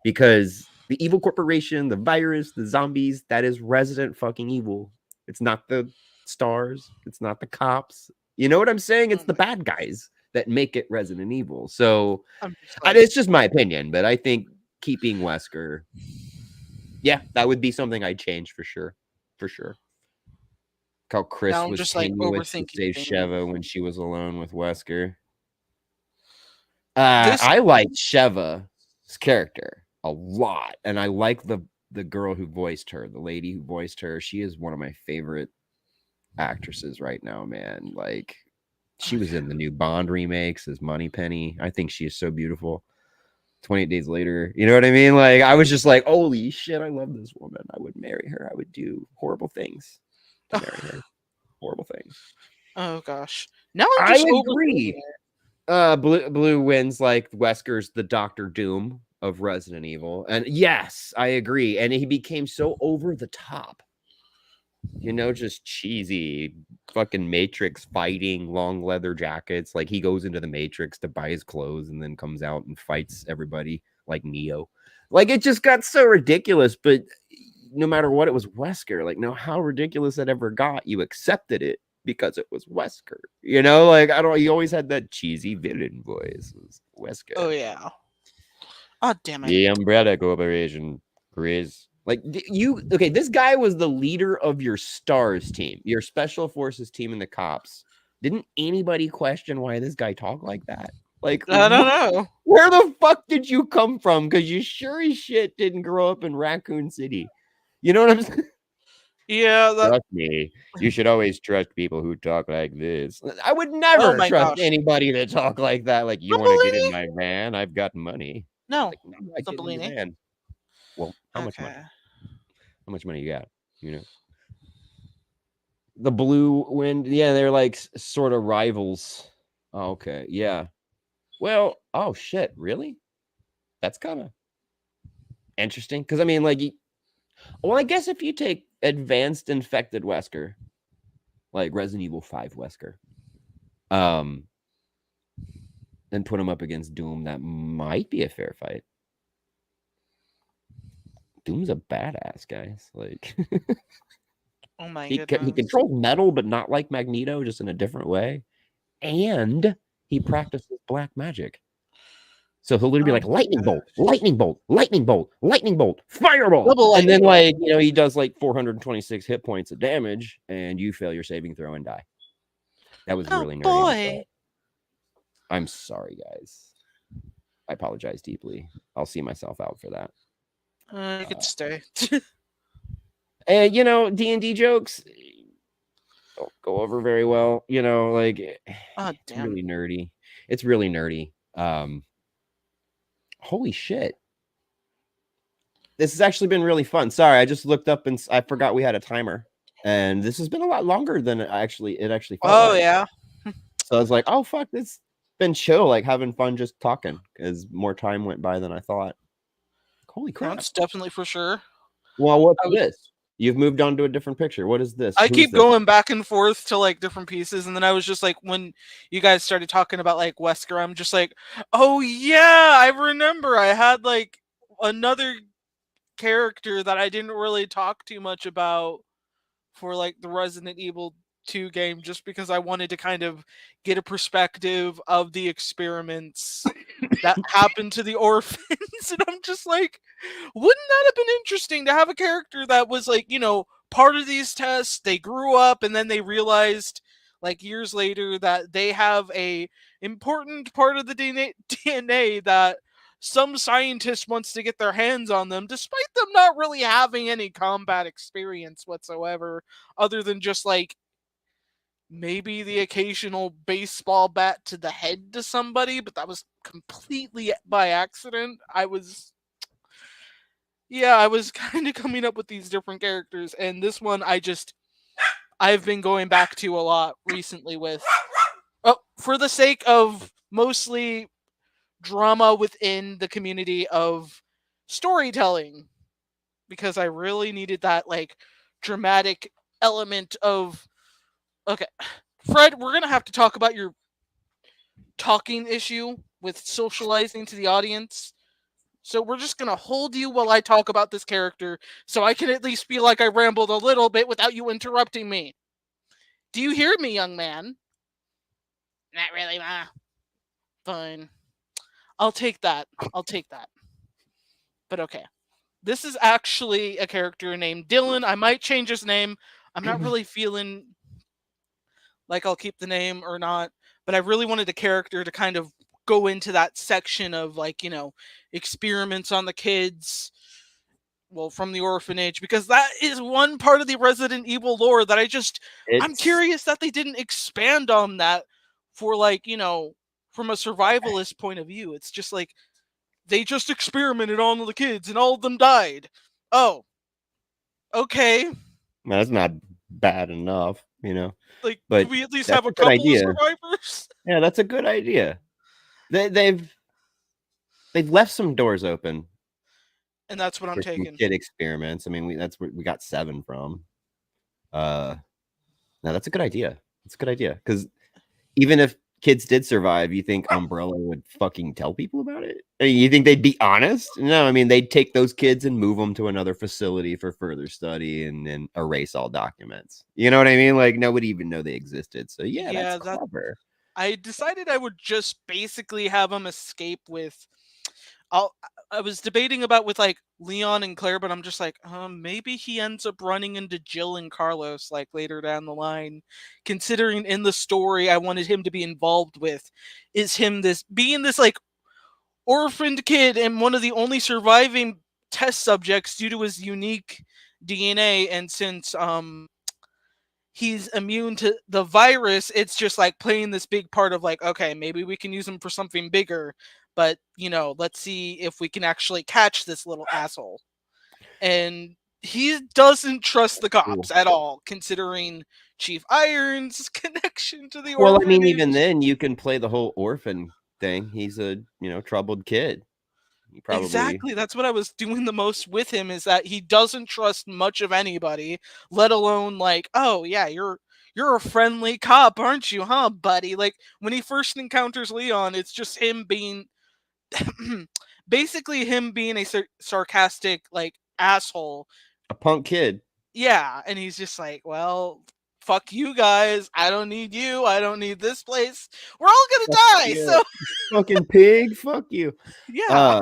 B: because the evil corporation, the virus, the zombies, that is Resident fucking Evil. It's not the stars. It's not the cops. You know what I'm saying?
A: Oh
B: It's the
A: my
B: bad guys that make it Resident Evil. So
A: I'm just like
B: it's just my opinion, but I think keeping Wesker, yeah, that would be something I'd change for sure. For sure. How
A: now
B: Chris
A: I'm
B: was
A: just like
B: tenuous to
A: overthinking
B: save
A: things.
B: Sheva when she was alone with Wesker.
A: This
B: I liked Sheva's character a lot, and I like the girl who voiced her, the lady who voiced her. She is one of my favorite actresses right now, man. Like, she was in the new Bond remakes as Moneypenny. I think she is so beautiful. 28 Days Later, you know what I mean? Like, I was just like, holy shit, I love this woman. I would marry her. I would do horrible things to marry her. Horrible things.
A: oh gosh. Now I'm
B: I
A: just overthinking
B: agree. Blue wins, like Wesker's the Doctor Doom of Resident Evil. And yes, I agree. And he became so over the top. You know, just cheesy fucking Matrix fighting, long leather jackets. Like, he goes into the Matrix to buy his clothes and then comes out and fights everybody like Neo. Like, it just got so ridiculous. But no matter what, it was Wesker. Like, no, how ridiculous it ever got, you accepted it because it was Wesker. You know, like, I don't. He always had that cheesy villain voice. It was Wesker.
A: Oh yeah. Oh damn it.
B: The Umbrella Corporation, Chris. Like, okay, this guy was the leader of your STARS team, your special forces team in the cops. Didn't anybody question why this guy talked like that? Like,
A: I don't know.
B: where the fuck did you come from? Because you sure as shit didn't grow up in Raccoon City. You know what I'm saying?
A: Yeah, that
B: Trust me. You should always trust people who talk like this. I would
A: oh
B: never
A: my
B: trust
A: gosh.
B: anellybody that talk like that. Like, you want to get in
A: Thumbelini?
B: my van? I've got money.
A: No.
B: Like, no, I get in your
A: Thumbelini.
B: van. Well, how much money?
A: Okay.
B: How much money you got? You know, the Blue Wind. Yeah, they're like sort of rivals. Oh, okay, yeah. Well, oh shit, really? That's kind of interesting. Because I mean, like, well, I guess if you take advanced infected Wesker, like Resident Evil 5 Wesker, um, then put him up against Doom, that might be a fair fight. Doom's a badass, guys. Like
A: Oh my
B: he
A: goodness.
B: controls metal, but not like Magneto, just in a different way. And he practices black magic. So he'll literally be
A: Oh
B: like
A: my
B: lightning
A: god.
B: bolt, lightning bolt, lightning bolt, lightning bolt, fireball.
A: Double
B: And then
A: lightning bolt.
B: like, he does like 426 hit points of damage and you fail your saving throw and die. That was
A: Oh
B: really nerdy.
A: boy.
B: I'm sorry, guys. I apologize deeply. I'll see myself out for that.
A: You could
B: Uh,
A: stay.
B: and D&D jokes don't go over very well. Like
A: Oh
B: it's
A: damn.
B: really nerdy. It's really nerdy. Holy shit. This has actually been really fun. Sorry, I just looked up and I forgot we had a timer. And this has been a lot longer than it actually felt
A: Oh
B: like.
A: yeah.
B: So I was like, oh fuck, it's been chill, like having fun just talking, because more time went by than I thought. Holy crap.
A: That's definitely for sure.
B: Well, what's
A: I was
B: this? You've moved on to a different picture. What is this?
A: I
B: Who's
A: keep
B: this?
A: going back and forth to like different pieces, and then I was just like, when you guys started talking about like Wesker, I'm just like, oh yeah, I remember I had like another character that I didn't really talk too much about for like the Resident Evil 2 game, just because I wanted to kind of get a perspective of the experiments that happened to the orphans. And I'm just like, wouldn't that have been interesting to have a character that was like, part of these tests? They grew up and then they realized like years later that they have a important part of the DNA that some scientist wants to get their hands on them, despite them not really having any combat experience whatsoever, other than just like maybe the occasional baseball bat to the head to somebody, but that was completely by accident. I was kind of coming up with these different characters, and this one I've been going back to a lot recently with for the sake of mostly drama within the community of storytelling, because I really needed that like dramatic element of okay, Fred, we're going to have to talk about your talking issue with socializing to the audience. So we're just going to hold you while I talk about this character so I can at least feel like I rambled a little bit without you interrupting me. Do you hear me, young man? Not really, Ma. Fine. I'll take that. But okay. This is actually a character named Dylan. I might change his name. I'm not really feeling like I'll keep the name or not, but I really wanted a character to kind of go into that section of like, experiments on the kids, well, from the orphanage, because that is one part of the Resident Evil lore that I'm
B: It's
A: curious that they didn't expand on that for like, from a survivalist point of view. It's just like they just experimented on the kids and all of them died. Oh, okay.
B: that's not bad enough,
A: Like,
B: but
A: do we at least
B: that's
A: have
B: a
A: a
B: good
A: couple of
B: idea.
A: survivors?
B: Yeah, that's a good idea. They've left some doors open
A: And that's what I'm
B: for some
A: taking.
B: kid experiments. I mean, that's where we got 7 from. Now that's a good idea. It's a good idea, because even if kids did survive, you think Umbrella would fucking tell people about it? I mean, you think they'd be honest? No, I mean, they'd take those kids and move them to another facility for further study and then erase all documents. You know what I mean? Like, nobody even know they existed. So yeah, that's
A: Yeah, that
B: clever.
A: I decided I would just basically have him escape with. I'll, I was debating about with like Leon and Claire, but I'm just like, maybe he ends up running into Jill and Carlos like later down the line. Considering in the story I wanted him to be involved with, is him being this like orphaned kid and one of the only surviving test subjects due to his unique DNA, and since he's immune to the virus, it's just like playing this big part of like, okay, maybe we can use him for something bigger, but let's see if we can actually catch this little asshole. And he doesn't trust the cops at all, considering Chief Iron's connection to the
B: Well, I mean, even
A: orphanage.
B: then, you can play the whole orphan thing. He's a troubled kid. He probably
A: Exactly. That's what I was doing the most with him, is that he doesn't trust much of anybody, let alone like, oh yeah, you're a friendly cop, aren't you, huh, buddy? Like when he first encounters Leon, it's just him being basically him being a sarcastic like asshole.
B: A punk kid.
A: Yeah, and he's just like, well, fuck you guys. I don't need you. I don't need this place. We're all
B: Fuck
A: gonna die.
B: you.
A: So
B: Fucking pig. Fuck you.
A: yeah,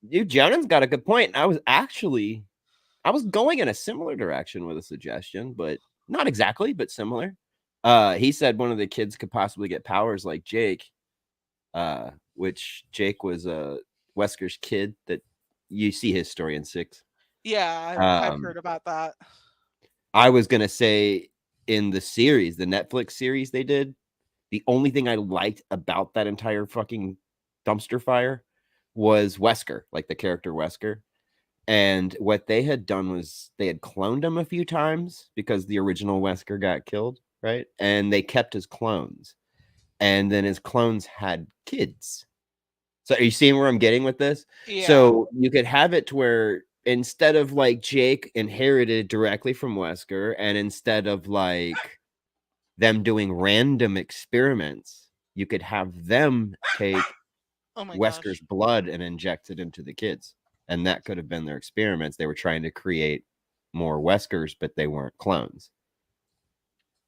B: Dude, Jonan's got a good point. I was going in a similar direction with a suggestion, but not exactly, but similar. He said one of the kids could possibly get powers like Jake, which Jake was Wesker's kid that you see his story in 6.
A: yeah, I've
B: Um,
A: heard about that.
B: I was gonna say in the series, the Netflix series they did, the only thing I liked about that entire fucking dumpster fire was Wesker, like the character Wesker. And what they had done was they had cloned him a few times because the original Wesker got killed, right? And they kept his clones. And then his clones had kids. So are you seeing where I'm getting with this?
A: Yeah.
B: So you could have it to where instead of like Jake inherited directly from Wesker, and instead of like them doing random experiments, you could have them take
A: Oh my
B: Wesker's
A: gosh.
B: blood and inject it into the kids. And that could have been their experiments. They were trying to create more Weskers, but they weren't clones.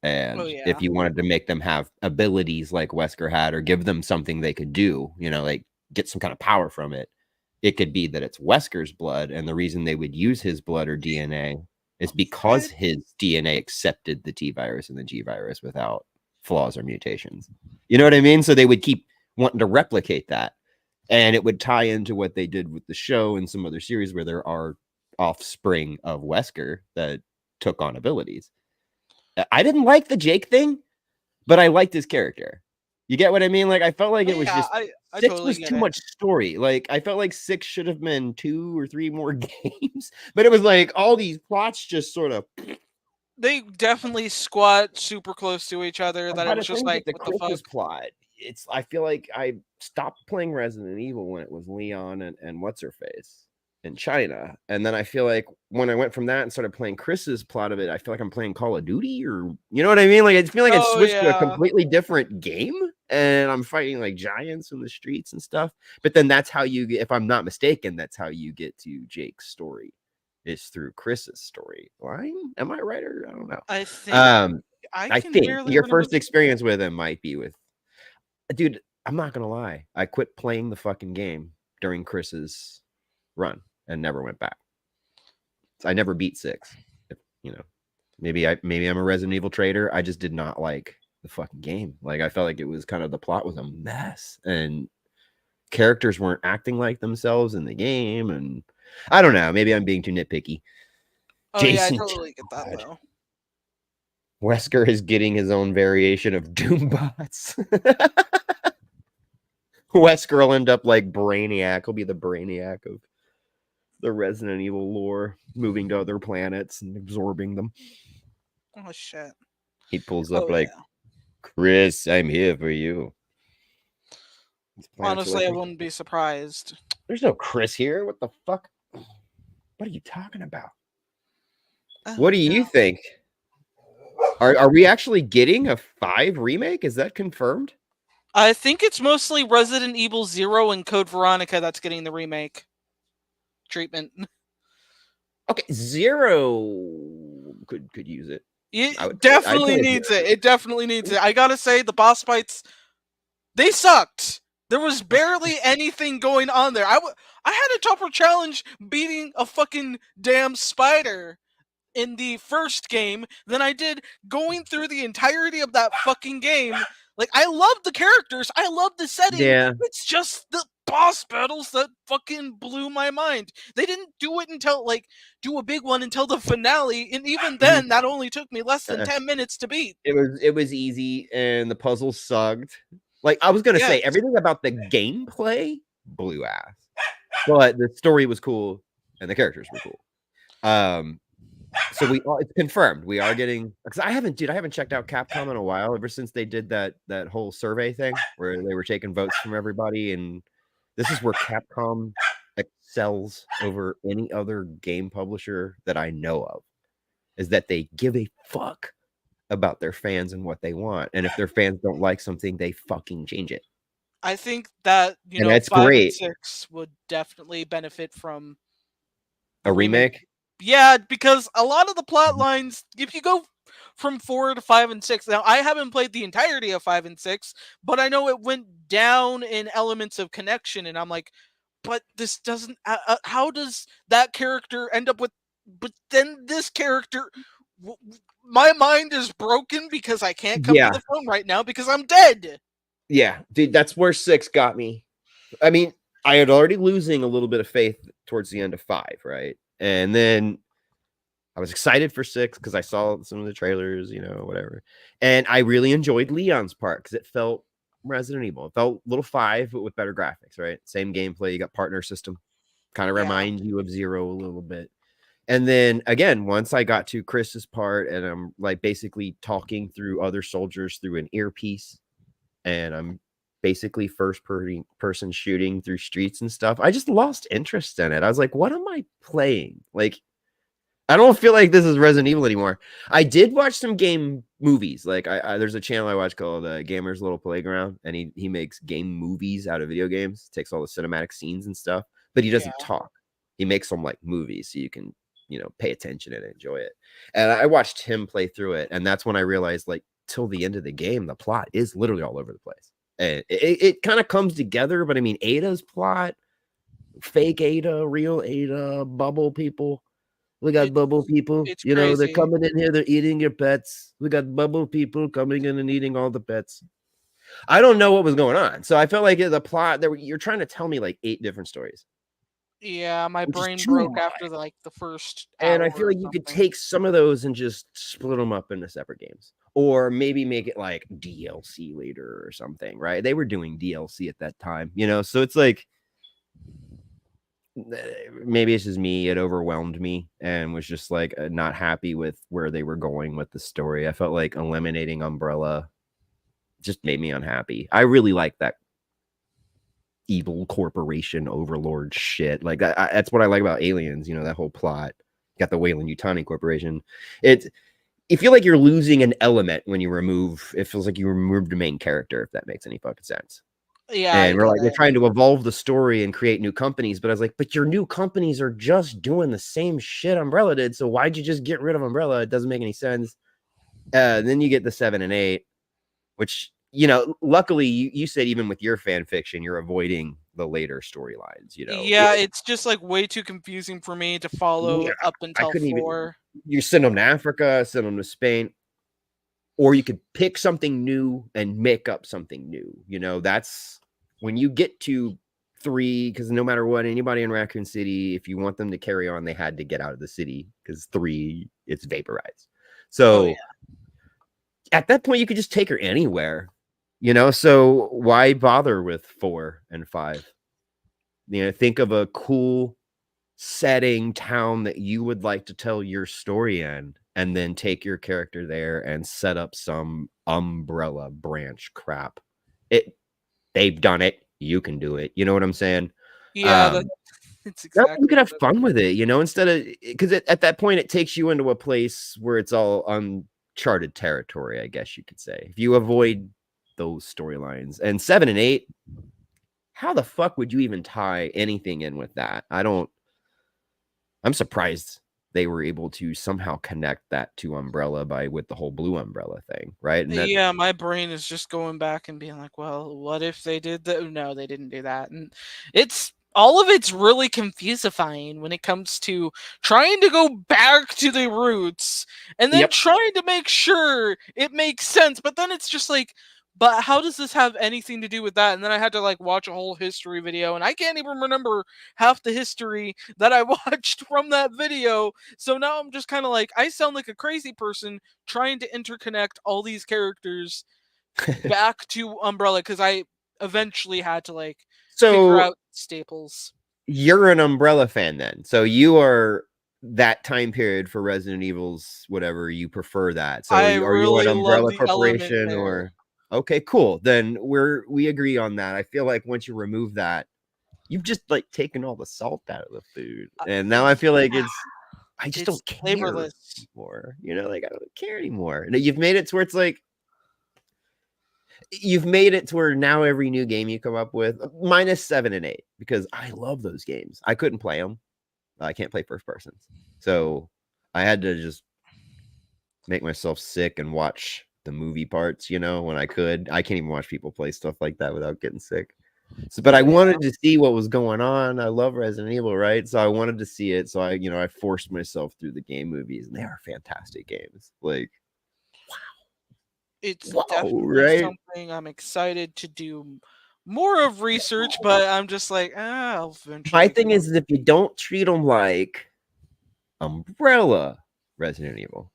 A: Oh
B: And
A: yeah.
B: if you wanted to make them have abilities like Wesker had, or give them something they could do, like get some kind of power from it, it could be that it's Wesker's blood. And the reason they would use his blood or DNA is because
A: I
B: his DNA accepted the T virus and the G virus without flaws or mutations. You know what I mean? So they would keep wanting to replicate that. And it would tie into what they did with the show and some other series where there are offspring of Wesker that took on abilities. I didn't like the Jake thing, but I liked his character. You get what I mean? Like, I felt like
A: oh
B: it was
A: yeah,
B: just
A: I
B: 6
A: totally
B: was
A: get
B: too
A: it.
B: much story. Like, I felt like 6 should have been 2 or 3 more games, but it was like all these plots just sort of.
A: They definitely squat super close to each other.
B: I
A: That it
B: gotta
A: was just
B: think
A: like,
B: that the
A: what the fuck?
B: Chris's plot. I feel like I stopped playing Resident Evil when it was Leon and what's her face in China, and then I feel like when I went from that and started playing Chris's plot of it, I feel like I'm playing Call of Duty, or you know what I mean? Like I feel like I
A: Oh
B: switched to a
A: yeah.
B: completely different game, and I'm fighting like giants in the streets and stuff. But then that's how you get, if I'm not mistaken, that's how you get to Jake's story, is through Chris's storyline. Am I right, or I don't know?
A: I think
B: Um,
A: I
B: I
A: can
B: think
A: barely
B: your
A: remember
B: first
A: the.
B: experience with him might be with, dude. I'm not gonna lie. I quit playing the fucking game during Chris's run and never went back. So I never beat 6. If, maybe I'm a Resident Evil trader. I just did not like the fucking game. Like I felt like it was kind of, the plot was a mess and characters weren't acting like themselves in the game, and I don't know. Maybe I'm being too nitpicky.
A: Oh yeah, I
B: Jason
A: totally get that
B: Todd.
A: though.
B: Wesker is getting his own variation of Doombots. Wesker will end up like Brainiac. He'll be the Brainiac of the Resident Evil lore, moving to other planets and absorbing them.
A: Oh shit.
B: He pulls up
A: Oh
B: like,
A: yeah.
B: Chris, I'm here for you. These planets are like,
A: Honestly, I wouldn't be surprised.
B: there's no Chris here. What the fuck? What are you talking about?
A: Oh
B: What do
A: no.
B: you think? Are we actually getting a 5 remake? Is that confirmed?
A: I think it's mostly Resident Evil 0 and Code Veronica that's getting the remake treatment.
B: Okay, 0 could use it. I
A: It
B: would play, I'd
A: definitely
B: play a
A: needs
B: 0.
A: it. It definitely needs it. I gotta say, the boss fights, they sucked. There was barely anything going on there. I had a tougher challenge beating a fucking damn spider in the first game than I did going through the entirety of that fucking game. Like, I love the characters, I love the setting.
B: Yeah.
A: It's just the boss battles that fucking blew my mind. They didn't do it until, like, do a big one until the finale, and even then, that only took me less than
B: Uh-uh.
A: 10 minutes to beat.
B: It was easy, and the puzzle sucked. Like I was gonna say,
A: Yes.
B: everything about the gameplay blew ass, but the story was cool and the characters were cool. So it's confirmed we are getting, because I haven't checked out Capcom in a while, ever since they did that whole survey thing where they were taking votes from everybody, and this is where Capcom excels over any other game publisher that I know of, is that they give a fuck about their fans and what they want. And if their fans don't like something, they fucking change it.
A: I think that,
B: And that's
A: 5 and
B: great.
A: 6 would definitely benefit from
B: A
A: the remake.
B: remake?
A: Yeah, because a lot of the plot lines, if you go from 4 to 5 and 6, now I haven't played the entirety of 5 and 6, but I know it went down in elements of connection, and I'm like, but this doesn't. How does that character end up with? But then this character, my mind is broken because I can't come to
B: Yeah,
A: the phone right now because I'm dead.
B: yeah, dude, that's where 6 got me. I mean, I had already losing a little bit of faith towards the end of 5, right? And then I was excited for 6 because I saw some of the trailers, whatever. And I really enjoyed Leon's part because it felt Resident Evil. It felt little 5, but with better graphics, right? Same gameplay. You got partner system. Kind of
A: Yeah,
B: reminds you of 0 a little bit. And then again, once I got to Chris's part and I'm like basically talking through other soldiers through an earpiece, and I'm basically person shooting through streets and stuff, I just lost interest in it. I was like, what am I playing? Like, I don't feel like this is Resident Evil anymore. I did watch some game movies. Like, there's a channel I watch called Gamer's Little Playground, and he makes game movies out of video games. Takes all the cinematic scenes and stuff, but he doesn't
A: yeah,
B: talk. He makes them like movies, so you can pay attention and enjoy it. And I watched him play through it, and that's when I realized, like, till the end of the game, the plot is literally all over the place. And it kind of comes together. But I mean, Ada's plot, fake Ada, real Ada, bubble people. We got bubble
A: it's
B: people,
A: it's
B: they're
A: crazy.
B: coming in here, they're eating your pets. We got bubble people coming in and eating all the pets. I don't know what was going on. So I felt like the plot you're trying to tell me like 8 different stories,
A: Yeah, my
B: which is
A: brain
B: too
A: broke after
B: much.
A: the first
B: And
A: hour
B: I feel
A: or
B: like you could
A: something.
B: take some of those and just split them up into separate games. Or maybe make it like DLC later or something, right? They were doing DLC at that time, So it's like maybe it's just me. It overwhelmed me and was just like not happy with where they were going with the story. I felt like eliminating Umbrella just made me unhappy. I really like that evil corporation overlord shit. Like that's what I like about Aliens. That whole plot. Got the Weyland Yutani Corporation. It you feel like you're losing an element when you remove. It feels like you removed the main character. If that makes any fucking sense.
A: Yeah, I
B: And we're
A: get
B: like, they're
A: it.
B: trying to evolve the story and create new companies. But I was like, but your new companies are just doing the same shit Umbrella did. So why'd you just get rid of Umbrella? It doesn't make any sense. Then you get the 7 and 8, which, luckily you said even with your fan fiction, you're avoiding the later storylines,
A: Yeah, it's just like way too confusing for me to
B: Yeah,
A: follow up
B: I
A: until
B: couldn't even,
A: 4.
B: you send them to Africa, send them to Spain, or you could pick something new and make up something new. That's when you get to 3, because no matter what, anybody in Raccoon City, if you want them to carry on, they had to get out of the city because 3, it's vaporized.
A: Oh yeah.
B: So at that point, you could just take her anywhere, So why bother with 4 and 5? Think of a cool setting town that you would like to tell your story in, and then take your character there and set up some Umbrella branch crap. They've done it, you can do it. You know what I'm saying?
A: Yeah,
B: Um,
A: it's
B: that way you
A: exactly
B: could have
A: what
B: fun with it, instead of because at that point it takes you into a place where it's all uncharted territory, I guess you could say. If you avoid those storylines. And 7 and 8, how the fuck would you even tie anything in with that? I'm surprised they were able to somehow connect that to Umbrella with the whole blue umbrella thing, right? And that
A: Yeah, my brain is just going back and being like, well, what if they did that? No, they didn't do that. And it's all of it's really confusifying when it comes to trying to go back to the roots and then
B: yep.
A: trying to make sure it makes sense. But then it's just like, but how does this have anything to do with that? And then I had to like watch a whole history video, and I can't even remember half the history that I watched from that video. So now I'm just kind of like, I sound like a crazy person trying to interconnect all these characters back to Umbrella because I eventually had to like figure
B: So
A: out staples.
B: you're an Umbrella fan then. So you are that time period for Resident Evil's whatever you prefer that. So
A: I
B: are you an
A: really love
B: Umbrella
A: the element
B: Corporation
A: there.
B: or okay, cool. Then we agree on that. I feel like once you remove that, you've just like taken all the salt out of the food. And now I feel like
A: Yeah,
B: I just
A: it's
B: don't care
A: flavorless.
B: anymore. Like I don't care anymore. And you've made it to where it's like you've made it to where now every new game you come up with, minus 7 and 8, because I love those games. I couldn't play them. I can't play first persons. So I had to just make myself sick and watch the movie parts, when I could. I can't even watch people play stuff like that without getting sick. So, but I
A: Yeah.
B: wanted to see what was going on. I love Resident Evil, right? So I wanted to see it. So I forced myself through the game movies, and they are fantastic games. Like,
A: It's
B: wow,
A: definitely
B: right?
A: something I'm excited to do more of research, but I'm just like, I'll
B: My
A: eventually
B: thing
A: get
B: is, if you don't treat them like Umbrella Resident Evil,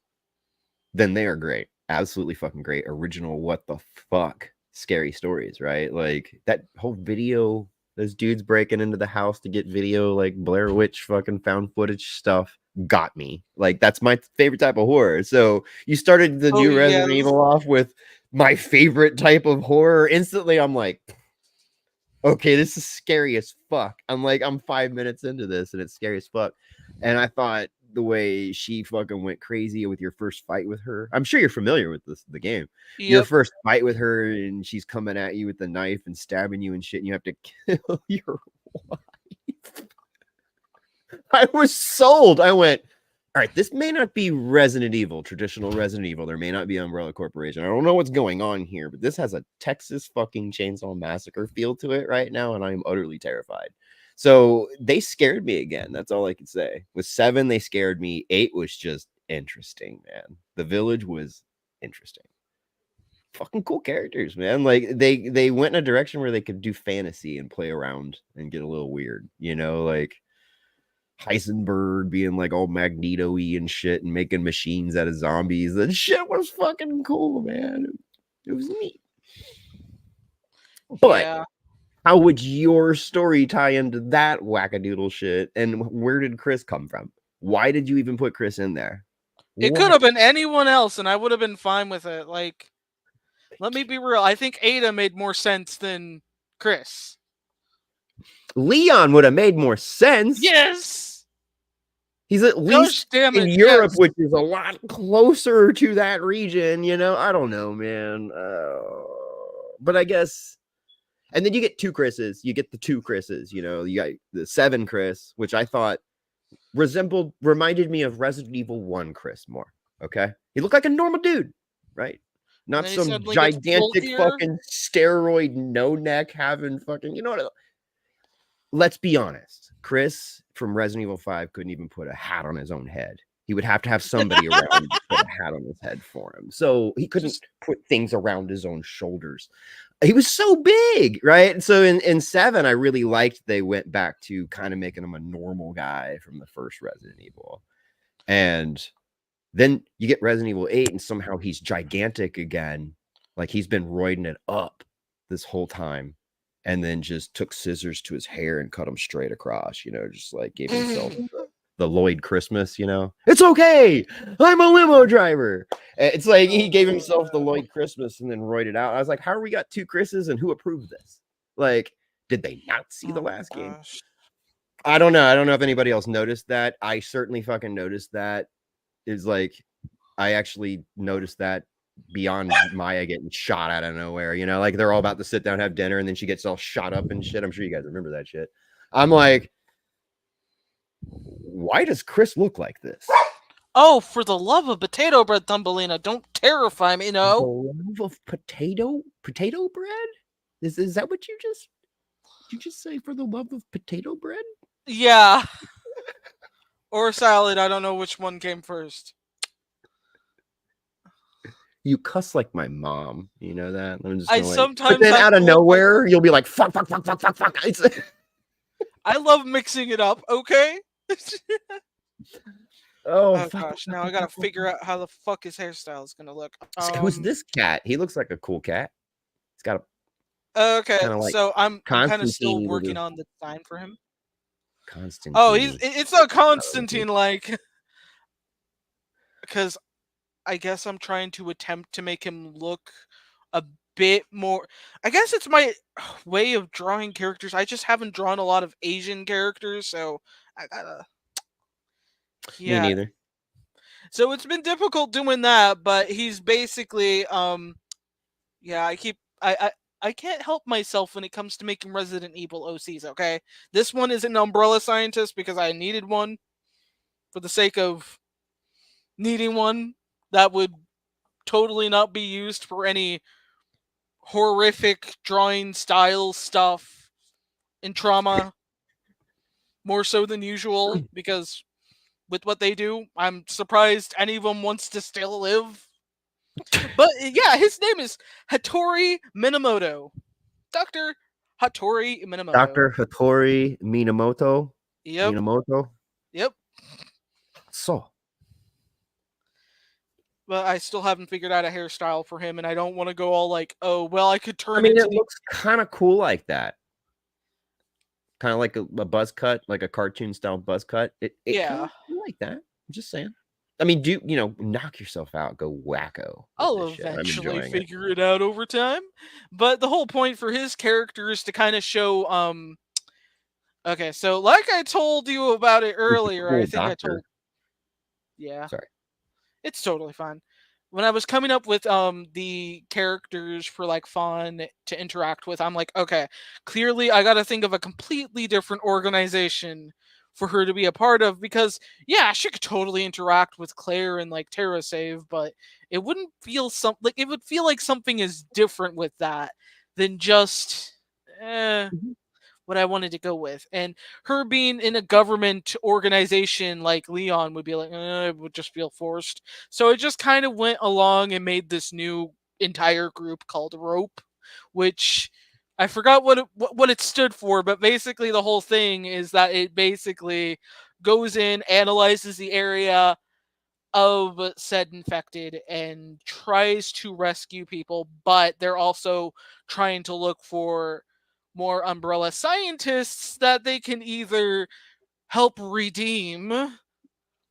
B: then they are great. Absolutely fucking great. Original, what the fuck? Scary stories, right? Like that whole video, those dudes breaking into the house to get video, like Blair Witch fucking found footage stuff, got me. Like that's my favorite type of horror. So you started the
A: Oh
B: new
A: yes.
B: Resident Evil off with my favorite type of horror. Instantly, I'm like, okay, this is scary as fuck. I'm 5 minutes into this and it's scary as fuck. And I thought the way she fucking went crazy with your first fight with her. I'm sure you're familiar with the game. Your
A: Yep.
B: first fight with her and she's coming at you with the knife and stabbing you and shit, and you have to kill your wife. I was sold. I went, all right, this may not be Resident Evil, traditional Resident Evil. There may not be Umbrella Corporation. I don't know what's going on here, but this has a Texas fucking Chainsaw Massacre feel to it right now, and I am utterly terrified. So they scared me again. That's all I can say. With 7, they scared me. 8 was just interesting, man. The village was interesting. Fucking cool characters, man. Like they went in a direction where they could do fantasy and play around and get a little weird, like Heisenberg being like all Magneto-y and shit and making machines out of zombies. That shit was fucking cool, man. It was neat. But
A: Yeah.
B: how would your story tie into that wackadoodle shit? And where did Chris come from? Why did you even put Chris in there?
A: It could
B: What?
A: have been anyone else, and I would have been fine with it. Like, let me be real. I think Ada made more sense than Chris.
B: Leon would have made more sense.
A: Yes.
B: He's at least
A: Gosh damn
B: in
A: it.
B: Europe,
A: Yes.
B: which is a lot closer to that region. I don't know, man. But I guess. And then you get 2 Chris's. You get the 2 Chris's. You got the 7 Chris, which I thought reminded me of Resident Evil 1 Chris more. Okay. He looked like a normal dude, right?
A: And
B: Not
A: then he
B: some
A: suddenly gets
B: gigantic
A: bulkier.
B: fucking steroid no neck having fucking, what? Let's be honest. Chris from Resident Evil 5 couldn't even put a hat on his own head. He would have to have somebody around to put a hat on his head for him. So he couldn't
A: Just
B: put things around his own shoulders. He was so big, right? And so in 7, I really liked they went back to kind of making him a normal guy from the first Resident Evil. And then you get Resident Evil 8, and somehow he's gigantic again. Like he's been roiding it up this whole time. And then just took scissors to his hair and cut him straight across, just like gave himself the Lloyd Christmas, It's okay. I'm a limo driver. It's like he gave himself the Lloyd Christmas and then roided out. I was like, how are we got 2 Chris's and who approved this? Like, did they not see the last game?
A: gosh.
B: I don't know. I don't know if anybody else noticed that. I certainly fucking noticed that. Is like, I actually noticed that beyond Maya getting shot out of nowhere, like they're all about to sit down, have dinner, and then she gets all shot up and shit. I'm sure you guys remember that shit. I'm like, why does Chris look like this?
A: Oh, for the love of potato bread, Thumbelina, don't terrify me,
B: The
A: no.
B: love of potato bread? Is that what did you just say, for the love of potato bread?
A: Yeah. Or salad, I don't know which one came first.
B: You cuss like my mom, you know that? I'm just
A: I
B: gonna but
A: sometimes
B: then
A: have
B: out
A: to
B: of
A: look like
B: nowhere, you'll be like, fuck, fuck, fuck, fuck, fuck, fuck.
A: I love mixing it up, okay?
B: Oh,
A: Oh
B: fuck,
A: gosh,
B: fuck,
A: now I
B: fuck,
A: gotta
B: fuck, fuck.
A: figure out how the fuck his hairstyle is gonna look.
B: Who's this cat? He looks like a cool cat. He's got
A: Okay,
B: kind of like
A: so I'm kind of still
B: Constantine with
A: working
B: a
A: on the design for him. Oh,
B: Constantine.
A: it's not Constantine like because I guess I'm trying to attempt to make him look a bit more. I guess it's my way of drawing characters. I just haven't drawn a lot of Asian characters, so I gotta.
B: Me
A: Yeah,
B: neither.
A: so it's been difficult doing that, but he's basically yeah. I can't help myself when it comes to making Resident Evil OCs, okay? This one is an Umbrella Scientist because I needed one for the sake of needing one that would totally not be used for any horrific drawing style stuff in trauma more so than usual because with what they do, I'm surprised any of them wants to still live. But yeah, his name is Hattori Minamoto. Dr. Hattori Minamoto.
B: Dr. Hattori Minamoto.
A: Yep.
B: Minamoto.
A: Yep.
B: So,
A: But I still haven't figured out a hairstyle for him, and I don't want to go all like, oh, well, I could
B: I
A: turn
B: mean,
A: into
B: it
A: the.
B: looks kind of cool like that. Kind of like a buzz cut, like a cartoon style buzz cut. It kind
A: Yeah.
B: of like that. I'm just saying. I mean, knock yourself out, go wacko with
A: I'll
B: this shit. I'm
A: eventually
B: enjoying it.
A: figure it out over time. But the whole point for his character is to kind of show. Okay, so like I told you about it
B: He's a
A: earlier, I
B: cool
A: think I
B: doctor.
A: told. Yeah.
B: Sorry.
A: It's totally fine. When I was coming up with the characters for like Fawn to interact with, I'm like, okay, clearly I got to think of a completely different organization for her to be a part of because yeah, she could totally interact with Claire and like Terra Save, but it wouldn't feel like it would feel like something is different with that than just
B: Mhm.
A: what I wanted to go with. And her being in a government organization like Leon would be like, it would just feel forced. So it just kind of went along and made this new entire group called Rope, which I forgot what it stood for, but basically the whole thing is that it basically goes in, analyzes the area of said infected and tries to rescue people, but they're also trying to look for more umbrella scientists that they can either help redeem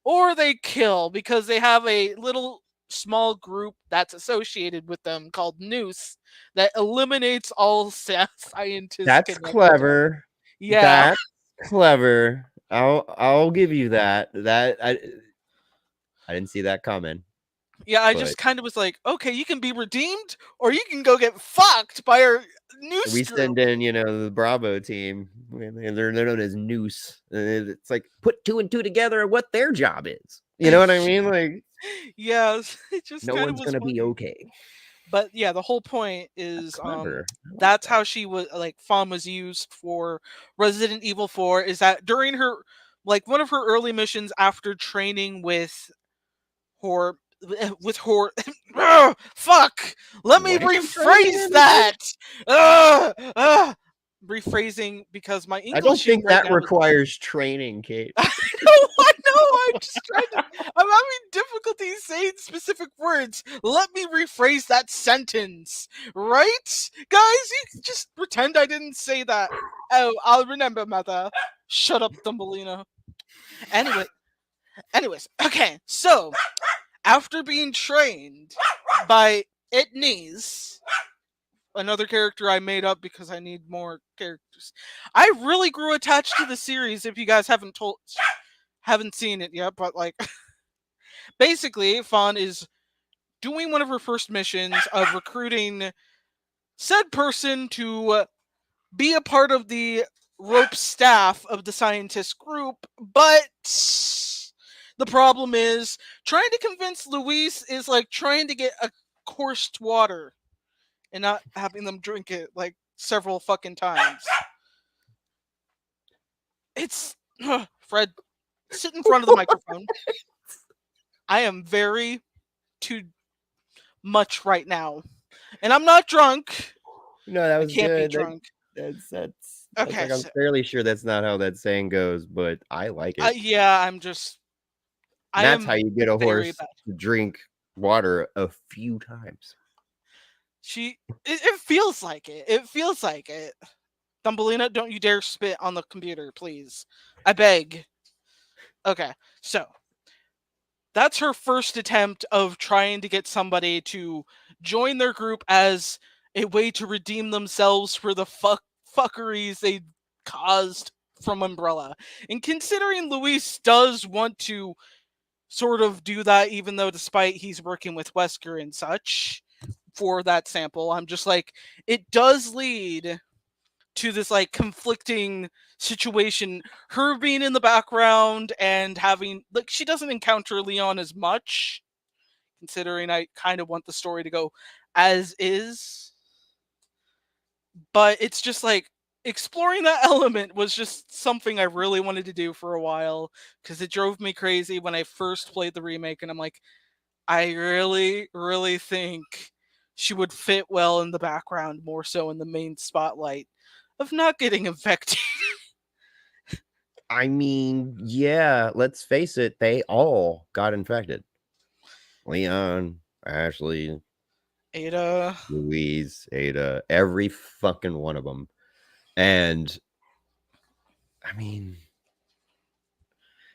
A: or they kill because they have a little small group that's associated with them called Noose that eliminates all scientists
B: That's
A: connected to them.
B: clever.
A: Yeah.
B: That's clever. I'll give you that. I didn't see that coming,
A: Yeah, I
B: but
A: just kind of was like, okay, you can be redeemed or you can go get fucked by our Noose
B: we
A: group.
B: send in, the Bravo team. And they're known as Noose. And it's like put two and two together and what their job is. You know what I mean? Like
A: Yeah, it just
B: no
A: kind of
B: one's
A: was
B: gonna be
A: funny.
B: okay.
A: But yeah, the whole point
B: That's
A: is
B: clever. I like
A: that's
B: that.
A: how she was like Fawn was used for Resident Evil 4 is that during her like one of her early missions after training Hor with Hor fuck. Let me
B: What are you trying to get
A: rephrase
B: him to do?
A: that. Ugh, ugh. Rephrasing because my
B: I don't
A: Englishing
B: think
A: right
B: that
A: now is
B: requires training, Kate.
A: I know. I'm just trying to. I'm having difficulty saying specific words. Let me rephrase that sentence, right, guys? You just pretend I didn't say that. Oh, I'll remember, mother. Shut up, Thumbelina. Anyway, anyways, okay. So after being trained by Itnies, another character I made up because I need more characters, I really grew attached to the series. If you guys haven't seen it yet, but like basically Fawn is doing one of her first missions of recruiting said person to be a part of the rope staff of the scientist group, but the problem is trying to convince Luis is like trying to get a coursed water and not having them drink it like several fucking times. It's Fred, sit in front of the microphone. I am very too much right now. And I'm not drunk.
B: No, that
A: I
B: was
A: can't be
B: good.
A: drunk.
B: That's
A: Okay,
B: like I'm
A: so
B: fairly sure that's not how that saying goes, but I like it.
A: yeah,
B: And
A: I
B: that's how
A: am
B: you get a
A: very
B: horse
A: bad.
B: to drink water a few times.
A: It feels like it. It feels like it. Thumbelina, don't you dare spit on the computer, please. I beg. Okay, so that's her first attempt of trying to get somebody to join their group as a way to redeem themselves for the fuckeries they caused from Umbrella. And considering Luis does want to sort of do that, even though despite he's working with Wesker and such, for that sample. I'm just like, it does lead to this like conflicting situation. Her being in the background and having like she doesn't encounter Leon as much, considering I kind of want the story to go as is. But it's just like exploring that element was just something I really wanted to do for a while because it drove me crazy when I first played the remake, and I'm like, I really, really think she would fit well in the background more so in the main spotlight of not getting infected.
B: I mean, yeah, let's face it, they all got infected. Leon, Ashley,
A: Ada.
B: Louise, Ada, every fucking one of them. And I mean,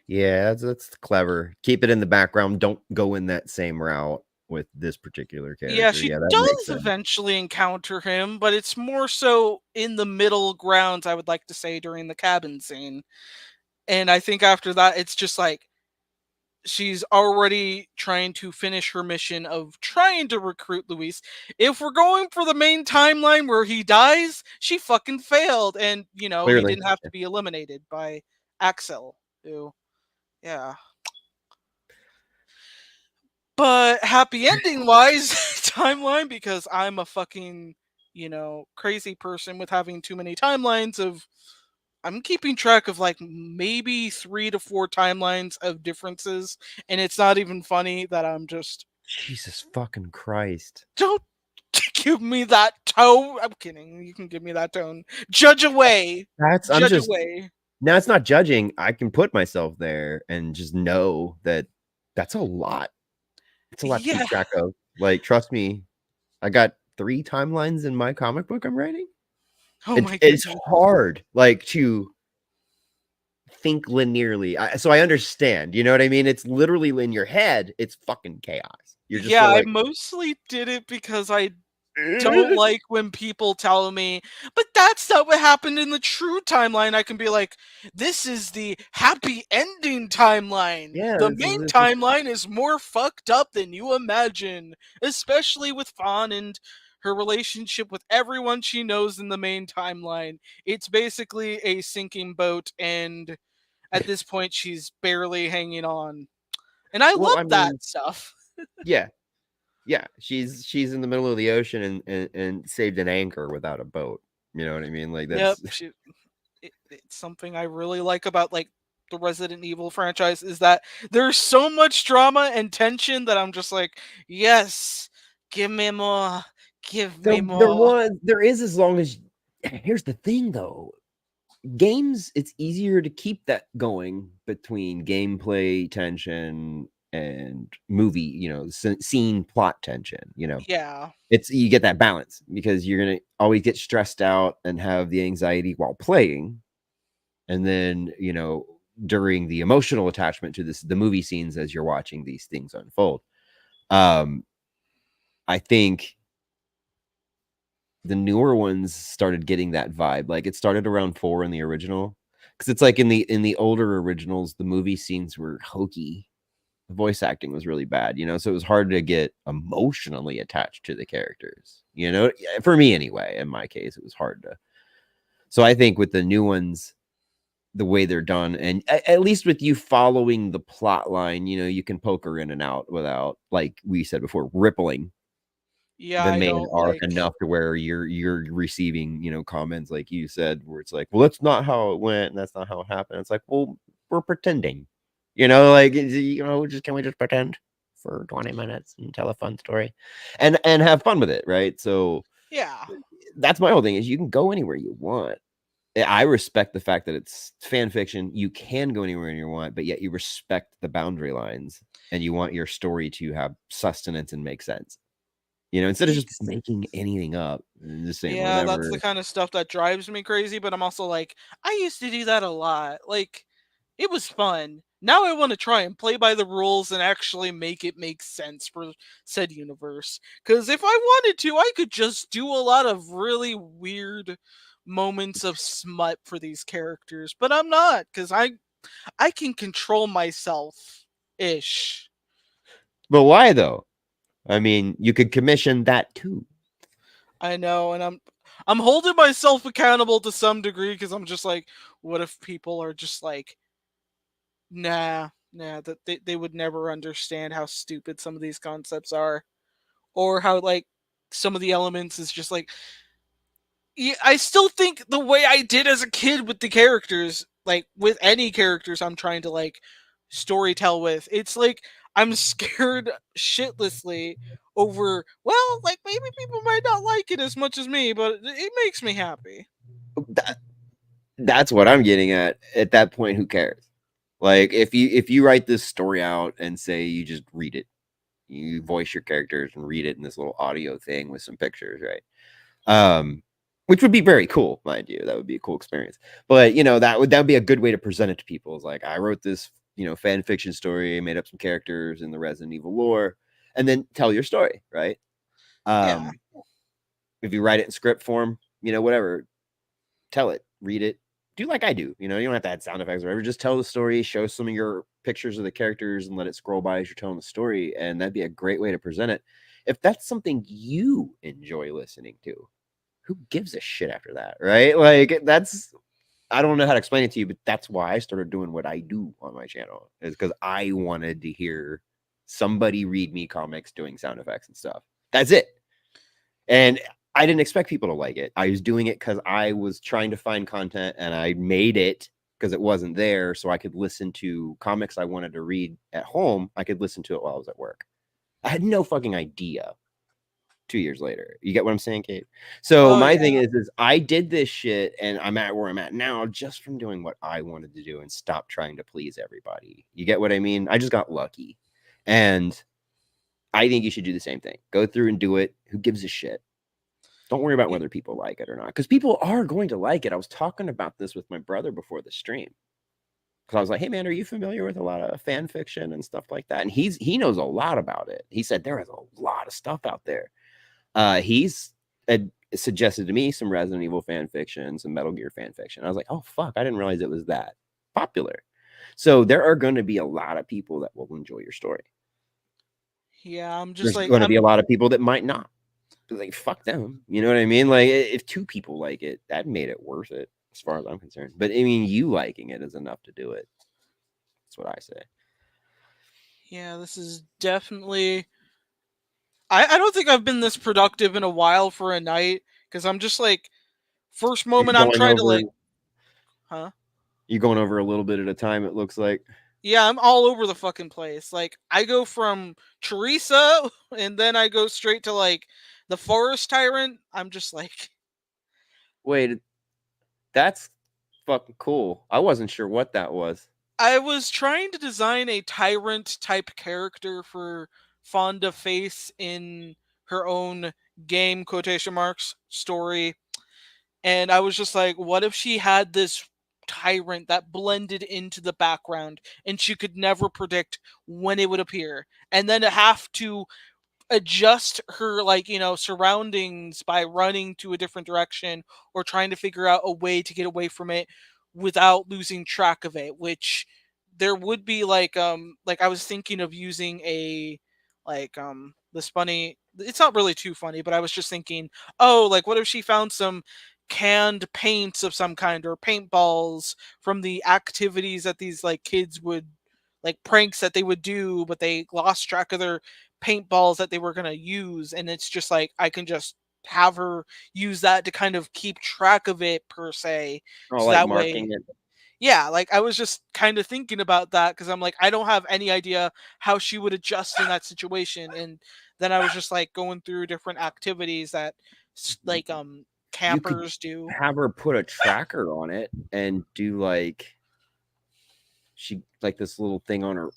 B: yeah, that's clever. Keep it in the background. Don't go in that same route with this particular
A: Yeah,
B: character.
A: she
B: Yeah, that makes
A: does
B: sense.
A: eventually encounter him, but it's more so in the middle grounds, I would like to say, during the cabin scene. And I think after that, it's just like she's already trying to finish her mission of trying to recruit Luis. If we're going for the main timeline where he dies, she fucking failed. And, he
B: Clearly.
A: didn't have to be eliminated by Axel, who, yeah. But happy ending wise, timeline, because I'm a fucking, crazy person with having too many timelines of I'm keeping track of like maybe 3 to 4 timelines of differences, and it's not even funny that I'm just
B: Jesus fucking Christ.
A: don't give me that tone. I'm kidding. You can give me that tone. Judge away.
B: I'm
A: Judge
B: just
A: away.
B: now it's not judging. I can put myself there and just know that that's a lot. It's a lot to
A: Yeah.
B: keep track of. Like, trust me, I got 3 timelines in my comic book I'm writing.
A: Oh
B: And
A: my
B: it's
A: goodness.
B: hard, like, to think linearly. So I understand, you know what I mean? It's literally in your head, it's fucking chaos. You're just
A: Yeah,
B: so
A: I
B: like,
A: mostly did it because I don't
B: "Eh?"
A: like when people tell me, but that's not what happened in the true timeline. I can be like, this is the happy ending timeline.
B: Yeah,
A: The main
B: this is
A: timeline is more fucked up than you imagine, especially with Fawn and her relationship with everyone she knows in the main timeline. It's basically a sinking boat, and at this point, she's barely hanging on. And I
B: well,
A: love
B: I
A: that
B: mean,
A: stuff.
B: yeah, yeah, she's in the middle of the ocean and saved an anchor without a boat. You know what I mean? Like
A: Yep,
B: that's
A: it's something I really like about like the Resident Evil franchise is that there's so much drama and tension that I'm just like, yes, give me more, give
B: there
A: me more.
B: there is as long as here's the thing though. Games, it's easier to keep that going between gameplay tension and movie, scene plot tension,
A: Yeah,
B: It's you get that balance because you're gonna always get stressed out and have the anxiety while playing, and then during the emotional attachment to the movie scenes as you're watching these things unfold. Um, I think the newer ones started getting that vibe. Like it started around 4 in the original, because it's like in the older originals, the movie scenes were hokey. The voice acting was really bad, so it was hard to get emotionally attached to the characters. For me anyway. In my case, it was hard to. So I think with the new ones, the way they're done, and at least with you following the plot line, you can poker in and out without, like we said before, rippling
A: yeah,
B: the
A: I
B: main
A: don't
B: arc
A: like.
B: enough to where you're receiving, comments like you said, where it's like, well, that's not how it went, and that's not how it happened. It's like, well, we're pretending, like, just can we just pretend for 20 minutes and tell a fun story and have fun with it, right? So
A: Yeah,
B: that's my whole thing is you can go anywhere you want. I respect the fact that it's fan fiction. You can go anywhere you want, but yet you respect the boundary lines and you want your story to have sustenance and make sense. Instead of just
A: ex-
B: making anything up and just saying
A: yeah, that's the
B: whatever.
A: kind of stuff that drives me crazy. But I'm also like, I used to do that a lot. Like, it was fun. Now I want to try and play by the rules and actually make it make sense for said universe. Because if I wanted to, I could just do a lot of really weird moments of smut for these characters. But I'm not, because I can control myself ish.
B: But why though? I mean, you could commission that too.
A: I know, and I'm holding myself accountable to some degree because I'm just like, what if people are just like, nah, that they would never understand how stupid some of these concepts are, or how like some of the elements is just like, yeah, I still think the way I did as a kid with the characters, like with any characters I'm trying to like story tell with, it's like I'm scared shitlessly over, well, like maybe people might not like it as much as me, but it makes me happy.
B: That, that's what I'm getting at. At that point, who cares? Like if you write this story out and say you just read it, you voice your characters and read it in this little audio thing with some pictures, right? Which would be very cool, mind you. That would be a cool experience. But that would be a good way to present it to people. It's like I wrote this, fan fiction story, made up some characters in the Resident Evil lore, and then tell your story, right?
A: Yeah.
B: Um, if you write it in script form, whatever, tell it, read it, do like I do. You don't have to add sound effects or whatever. Just tell the story, show some of your pictures of the characters, and let it scroll by as you're telling the story. And that'd be a great way to present it. If that's something you enjoy listening to, who gives a shit after that, right? Like I don't know how to explain it to you, but that's why I started doing what I do on my channel, is because I wanted to hear somebody read me comics doing sound effects and stuff. That's it. And I didn't expect people to like it. I was doing it because I was trying to find content, and I made it because it wasn't there, so I could listen to comics I wanted to read at home. I could listen to it while I was at work. I had no fucking idea 2 years later. You get what I'm saying, Kate? So
A: Oh
B: my
A: yeah.
B: thing is I did this shit, and I'm at where I'm at now just from doing what I wanted to do and stop trying to please everybody. You get what I mean? I just got lucky. And I think you should do the same thing. Go through and do it. Who gives a shit? Don't worry about
A: Y-
B: whether people like it or not, because people are going to like it. I was talking about this with my brother before the stream, because I was like, "Hey, man, are you familiar with a lot of fan fiction and stuff like that?" And he knows a lot about it. He said there is a lot of stuff out there. He's suggested to me some Resident Evil fan fiction, some Metal Gear fan fiction. I was like, "Oh fuck, I didn't realize it was that popular." So there are going to be a lot of people that will enjoy your story.
A: yeah, I'm just
B: There's
A: like
B: going to be
A: I'm
B: a lot of people that might not. Like fuck them. You know what I mean? Like if two people like it, that made it worth it as far as I'm concerned. But I mean, you liking it is enough to do it. That's what I say.
A: yeah, this is definitely, I don't think I've been this productive in a while for a night because I'm just like, first
B: You're
A: moment I'm
B: going
A: trying to
B: over
A: like, huh?
B: you're going over a little bit at a time, it looks like.
A: Yeah, I'm all over the fucking place. Like I go from Teresa and then I go straight to like the forest tyrant. I'm just like,
B: Wait, that's fucking cool. I wasn't sure what that was.
A: I was trying to design a tyrant type character for Fonda Face in her own game quotation marks story, and I was just like, what if she had this tyrant that blended into the background and she could never predict when it would appear, and then have to adjust her like surroundings by running to a different direction or trying to figure out a way to get away from it without losing track of it, which there would be like I was thinking of using a this funny, it's not really too funny, but I was just thinking, oh, like what if she found some canned paints of some kind or paintballs from the activities that these like kids would, like pranks that they would do, but they lost track of their paintballs that they were going to use, and it's just like I can just have her use that to kind of keep track of it per se,
B: Oh,
A: so
B: like
A: that way,
B: marking it.
A: yeah, like I was just kind of thinking about that because I'm like I don't have any idea how she would adjust in that situation, and then I was just like going through different activities that like
B: You could
A: campers do.
B: have her put a tracker on it and do like this little thing on her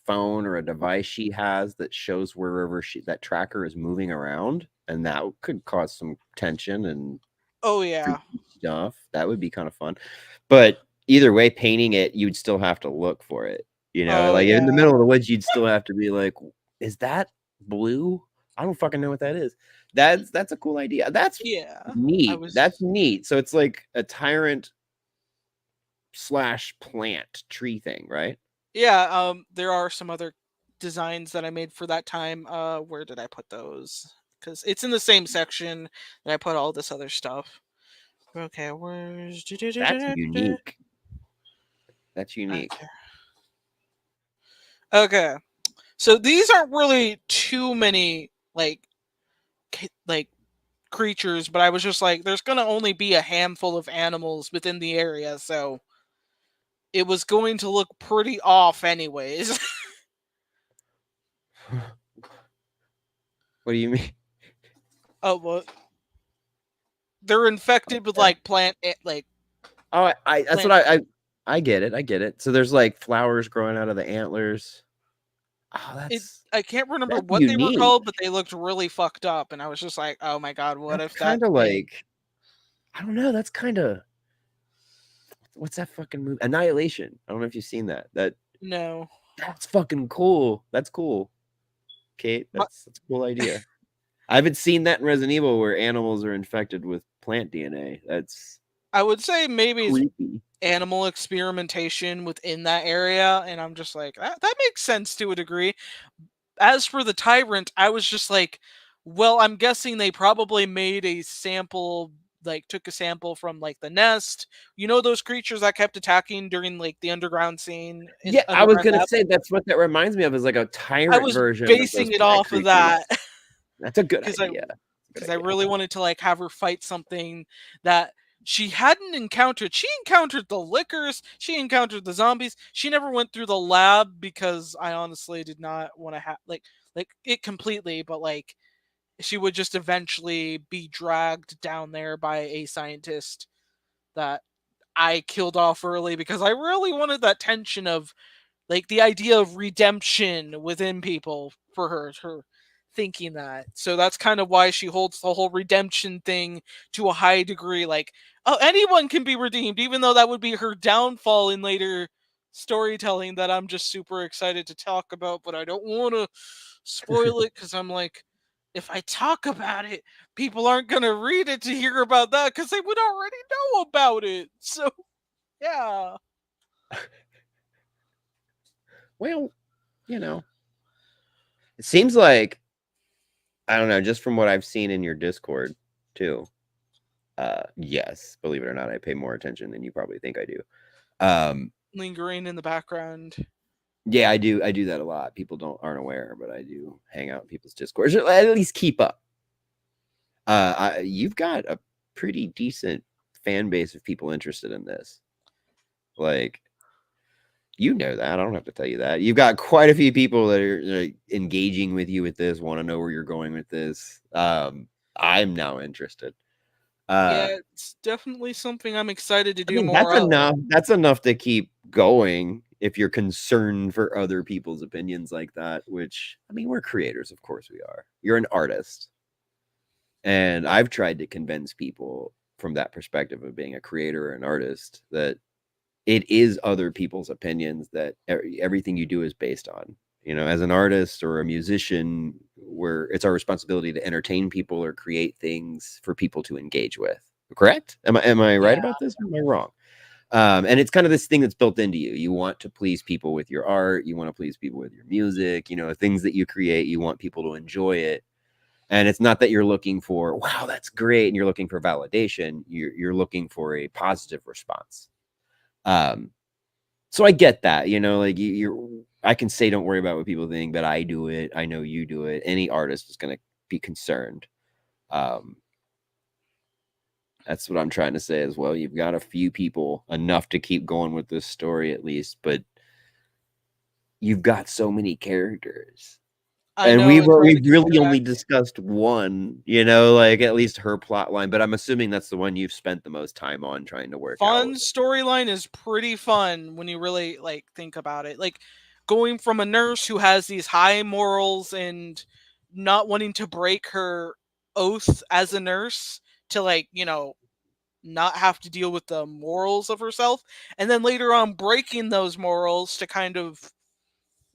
B: phone or a device she has that shows wherever that tracker is moving around, and that could cause some tension and
A: Oh yeah.
B: freaky stuff. That would be kind of fun. But either way, painting it, you'd still have to look for it.
A: Oh
B: Like in the
A: yeah.
B: middle of the woods, you'd still have to be like, is that blue? I don't fucking know what that is. That's a cool idea. That's
A: Yeah. I
B: neat. That's
A: was
B: neat. So it's like a tyrant slash plant tree thing, right?
A: Yeah, there are some other. designs that I made for that time. Where did I put those? Because it's in the same section that I put all this other stuff. Okay, where's
B: That's unique. That's unique.
A: okay. Okay, so these aren't really too many like creatures, but I was just like, there's gonna only be a handful of animals within the area, so it was going to look pretty off anyways.
B: What do you mean?
A: Oh well, they're infected with
B: Okay.
A: like like
B: Oh, I that's what
A: plant.
B: I get it. I get it. So there's like flowers growing out of the antlers. Oh,
A: It I can't remember
B: that's
A: what they were
B: unique.
A: called, but they looked really fucked up, and I was just like, oh my god, what
B: That's
A: if that
B: kind of
A: thing?
B: like I don't know. That's kind of what's that fucking movie? Annihilation. I don't know if you've seen that.
A: No,
B: That's fucking cool. That's cool, Kate.
A: but
B: That's a cool idea. I haven't seen that in Resident Evil where animals are infected with plant DNA. That's
A: I would say maybe it's
B: creepy.
A: animal experimentation within that area, and I'm just like, that makes sense to a degree. As for the tyrant, I was just like, well, I'm guessing they probably made a sample, like took a sample from like the nest. You know those creatures that kept attacking during like the underground scene in
B: Yeah, I was
A: underground
B: gonna
A: lab?
B: say that's what that reminds me of is like a
A: I
B: tyrant
A: was
B: version of those
A: basing it
B: plant
A: off of that
B: creatures. That's a good
A: because I
B: idea. Good
A: because I
B: idea.
A: really wanted to like have her fight something that she hadn't encountered. She encountered the lickers, she encountered the zombies. She never went through the lab because I honestly did not want to have like it completely, but like she would just eventually be dragged down there by a scientist that I killed off early because I really wanted that tension of like the idea of redemption within people for her thinking that. So that's kind of why she holds the whole redemption thing to a high degree. Like, oh, anyone can be redeemed, even though that would be her downfall in later storytelling that I'm just super excited to talk about, but I don't want to spoil it because I'm like, if I talk about it, people aren't gonna read it to hear about that because they would already know about it. So yeah.
B: Well, you know, it seems like I don't know, just from what I've seen in your Discord too. Yes, believe it or not, I pay more attention than you probably think I do. Um,
A: Lingering in the background.
B: yeah, I do that a lot. People aren't aware, but I do hang out in people's Discords, or at least keep up. You've got a pretty decent fan base of people interested in this. Like, you know that. I don't have to tell you that. You've got quite a few people that are like, engaging with you with this, want to know where you're going with this. I'm now interested. Uh,
A: Yeah, it's definitely something I'm excited to
B: I
A: do
B: mean, that's
A: more of.
B: enough. That's enough to keep going if you're concerned for other people's opinions like that, which I mean, we're creators, of course we are. You're an artist. And I've tried to convince people from that perspective of being a creator or an artist that it is other people's opinions that everything you do is based on. You know, as an artist or a musician, where it's our responsibility to entertain people or create things for people to engage with. Correct? Am I right
A: Yeah.
B: about this or am I wrong? And it's kind of this thing that's built into you. You want to please people with your art. You want to please people with your music. You know, things that you create. You want people to enjoy it. And it's not that you're looking for, wow, that's great, and you're looking for validation. You're looking for a positive response. Um, so I get that, you know, like you're I can say don't worry about what people think, but I do it. I know you do it. Any artist is gonna be concerned. Um, that's what I'm trying to say as well. You've got a few people enough to keep going with this story at least, but you've got so many characters.
A: I
B: And
A: know,
B: we've
A: it's hard to
B: we've
A: keep
B: really
A: track.
B: only discussed one, you know, like at least her plot line, but I'm assuming that's the one you've spent the most time on trying to work
A: Fun
B: out.
A: storyline is pretty fun when you really like think about it. Like going from a nurse who has these high morals and not wanting to break her oath as a nurse to like, not have to deal with the morals of herself, and then later on breaking those morals to kind of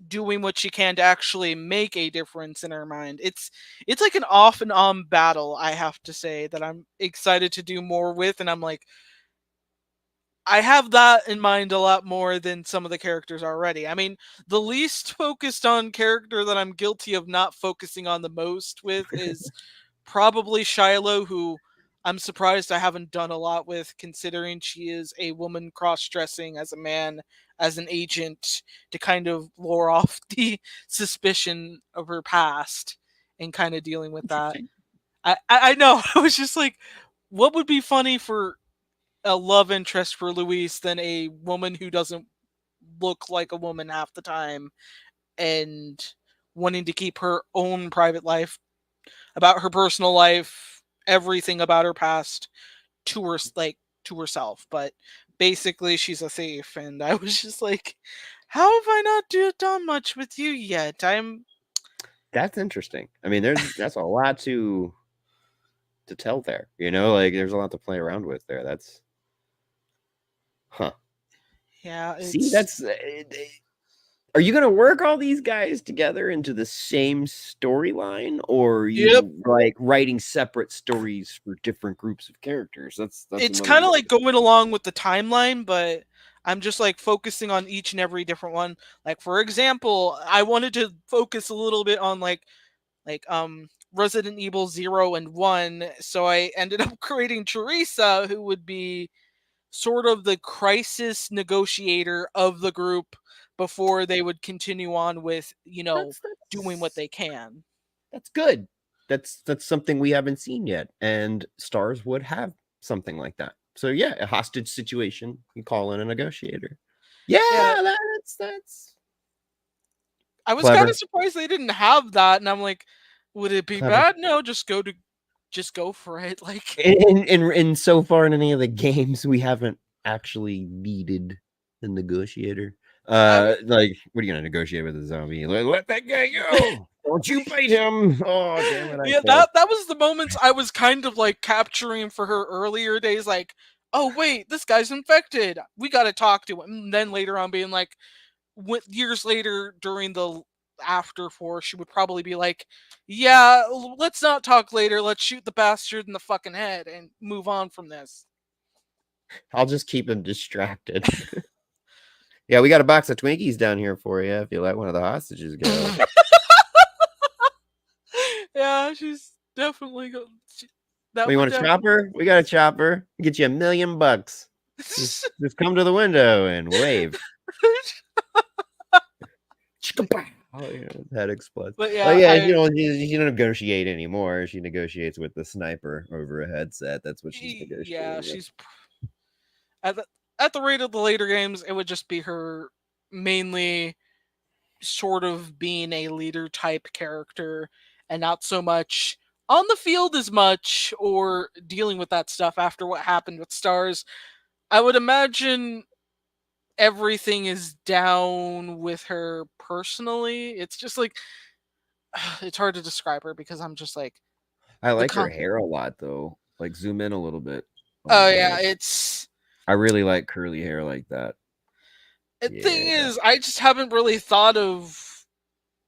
A: doing what she can to actually make a difference in her mind. It's like an off and on battle, I have to say, that I'm excited to do more with, and I'm like, I have that in mind a lot more than some of the characters already. I mean, the least focused on character that I'm guilty of not focusing on the most with is probably Shiloh, who I'm surprised I haven't done a lot with, considering she is a woman cross dressing as a man, as an agent, to kind of lure off the suspicion of her past and kind of dealing with that.
B: Interesting.
A: I know. I was just like, what would be funny for a love interest for Louise than a woman who doesn't look like a woman half the time and wanting to keep her own private life about her personal life, everything about her past to her like to herself. But basically, she's a thief, and I was just like, how have I not done much with you yet? I'm
B: That's interesting. I mean, that's a lot to tell there. You know, like there's a lot to play around with there. That's huh.
A: yeah,
B: See,
A: it's
B: that's are you gonna work all these guys together into the same storyline, or are
A: yep.
B: you like writing separate stories for different groups of characters? That's
A: It's
B: another
A: kind of
B: way.
A: like going along with the timeline, but I'm just like focusing on each and every different one. Like for example, I wanted to focus a little bit on Resident Evil 0 and 1, so I ended up creating Teresa, who would be sort of the crisis negotiator of the group before they would continue on with,
B: That's
A: doing what they can.
B: that's good. That's something we haven't seen yet, and stars would have something like that. So yeah, a hostage situation, you call in a negotiator. Yeah,
A: Yeah,
B: that's
A: I was kind of
B: clever,
A: surprised they didn't have that, and I'm like, would it be
B: clever.
A: bad? No, just go for it. Like,
B: In so far in any of the games, we haven't actually needed the negotiator.
A: I mean,
B: Like, what are you gonna negotiate with a zombie? Like, let that guy go! Don't you bite him! Oh, damn it, I
A: yeah,
B: failed.
A: that was the moments I was kind of like capturing for her earlier days. Like, oh wait, this guy's infected. We got to talk to him. And then later on, being like, years later during the after four, she would probably be like, "Yeah, let's not talk later. Let's shoot the bastard in the fucking head and move on from this."
B: I'll just keep him distracted. Yeah, we got a box of Twinkies down here for you if you let one of the hostages go.
A: Yeah, she's definitely that
B: Well, you
A: would
B: want a
A: definitely.
B: chopper? We got a chopper. Get you $1,000,000. Just come to the window and wave. Chicka-pow! Oh, yeah, his head explodes.
A: But
B: Oh
A: yeah,
B: yeah,
A: I
B: she don't negotiate anymore. She negotiates with the sniper over a headset. That's what she's
A: yeah,
B: negotiating with.
A: she's at the rate of the later games, it would just be her mainly sort of being a leader type character and not so much on the field as much or dealing with that stuff after what happened with Stars. I would imagine everything is down with her personally. It's just like it's hard to describe her because I'm just like
B: I
A: the
B: like her
A: con.
B: hair a lot though. Like zoom in a little bit on
A: Oh
B: the
A: yeah,
B: hair.
A: it's
B: I really like curly hair like that.
A: the thing
B: Yeah.
A: is I just haven't really thought of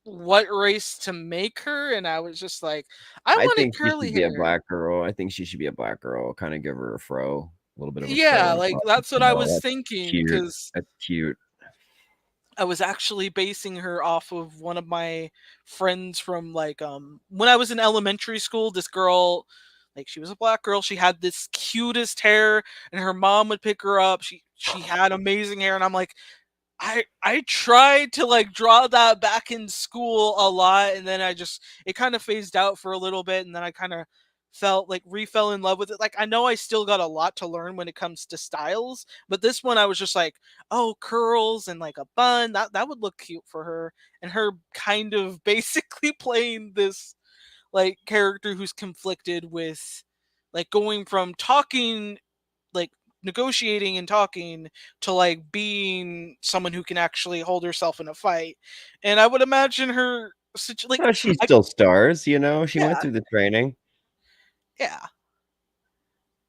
A: what race to make her, and I was just like, I
B: I
A: wanted
B: think she
A: curly
B: should be a
A: hair.
B: black girl. I think she should be a black girl. Kind of give her a fro, a little bit of a fro
A: Yeah,
B: on
A: like
B: top.
A: that's what I
B: Oh,
A: was
B: that's
A: thinking
B: cute.
A: because
B: That's cute.
A: I was actually basing her off of one of my friends from when I was in elementary school. This girl, like she was a black girl, she had this cutest hair, and her mom would pick her up. She had amazing hair, and I'm like, I tried to like draw that back in school a lot, and then it kind of phased out for a little bit, and then I kind of felt like refell in love with it. Like I know I still got a lot to learn when it comes to styles, but this one I was just like, oh, curls and like a bun, that would look cute for her, and her kind of basically playing this like character who's conflicted with like going from talking like negotiating and talking to like being someone who can actually hold herself in a fight. And I would imagine her like
B: Oh, she
A: I
B: still stars, you know. She went
A: yeah,
B: through the training.
A: yeah.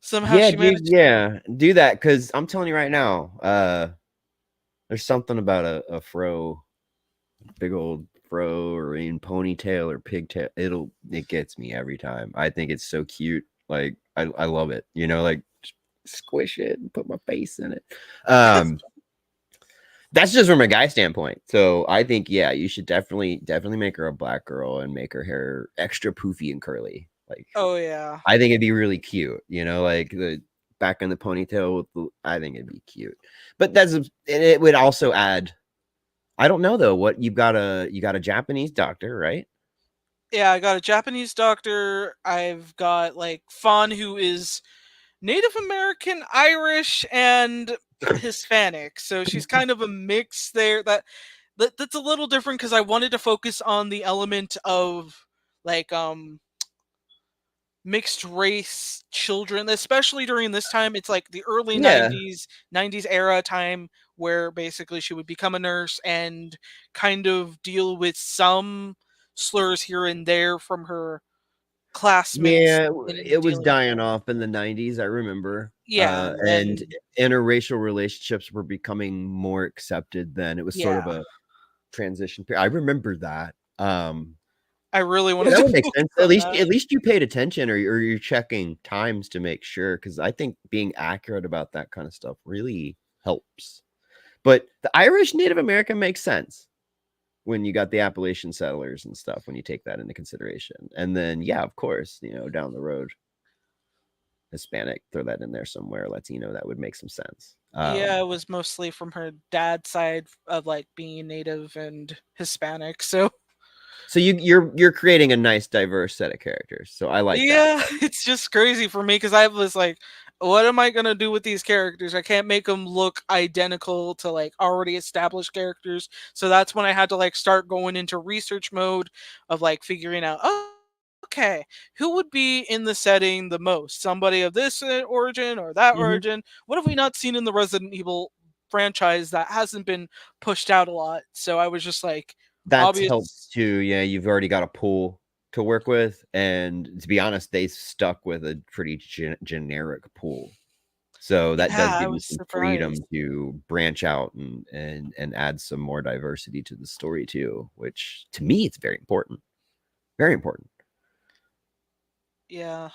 A: Somehow
B: Yeah,
A: she
B: dude.
A: managed.
B: Yeah, do that because I'm telling you right now. There's something about a fro, big old fro, or in ponytail or pigtail. It gets me every time. I think it's so cute. Like I love it. You know, like squish it and put my face in it. Um, that's just from a guy standpoint. So I think, yeah, you should definitely make her a black girl and make her hair extra poofy and curly. Like,
A: Oh yeah.
B: I think it'd be really cute, you know, like the back in the ponytail with the, I think it'd be cute. But and it would also add, I don't know though, what you got a Japanese doctor, right?
A: Yeah, I got a Japanese doctor. I've got like Fawn, who is Native American, Irish, and Hispanic. So she's kind of a mix there. That's a little different because I wanted to focus on the element of like mixed race children, especially during this time. It's like the early
B: Yeah.
A: 90s era time where basically she would become a nurse and kind of deal with some slurs here and there from her classmates
B: Yeah,
A: in
B: it was
A: dealing with
B: dying
A: them.
B: off in the 90s, I remember.
A: Yeah, and
B: And
A: then
B: interracial relationships were becoming more accepted then. It was sort of
A: yeah,
B: a transition period. I remember that.
A: I really
B: Yeah,
A: wanted
B: that
A: to
B: would make
A: focus
B: sense.
A: on that.
B: At least you paid attention or you're checking times to make sure because I think being accurate about that kind of stuff really helps. But the Irish Native American makes sense when you got the Appalachian settlers and stuff when you take that into consideration. And then yeah, of course, you know, down the road Hispanic, throw that in there somewhere, Latino, that would make some sense.
A: Yeah, it was mostly from her dad's side of like being Native and Hispanic. So
B: So you're creating a nice diverse set of characters. So I like that.
A: yeah, it's just crazy for me because I was like, what am I gonna do with these characters? I can't make them look identical to like already established characters. So that's when I had to like start going into research mode of like figuring out, oh, okay, who would be in the setting the most? Somebody of this origin or that
B: Mhm.
A: origin? What have we not seen in the Resident Evil franchise that hasn't been pushed out a lot? So I was just like,
B: That's helps
A: obvious.
B: too. Yeah, you've already got a pool to work with, and to be honest, they stuck with a pretty generic pool. So that does
A: Yeah, I
B: give you
A: was
B: some freedom
A: surprised.
B: to branch out and add some more diversity to the story too, which to me it's very important. Very important.
A: Yeah,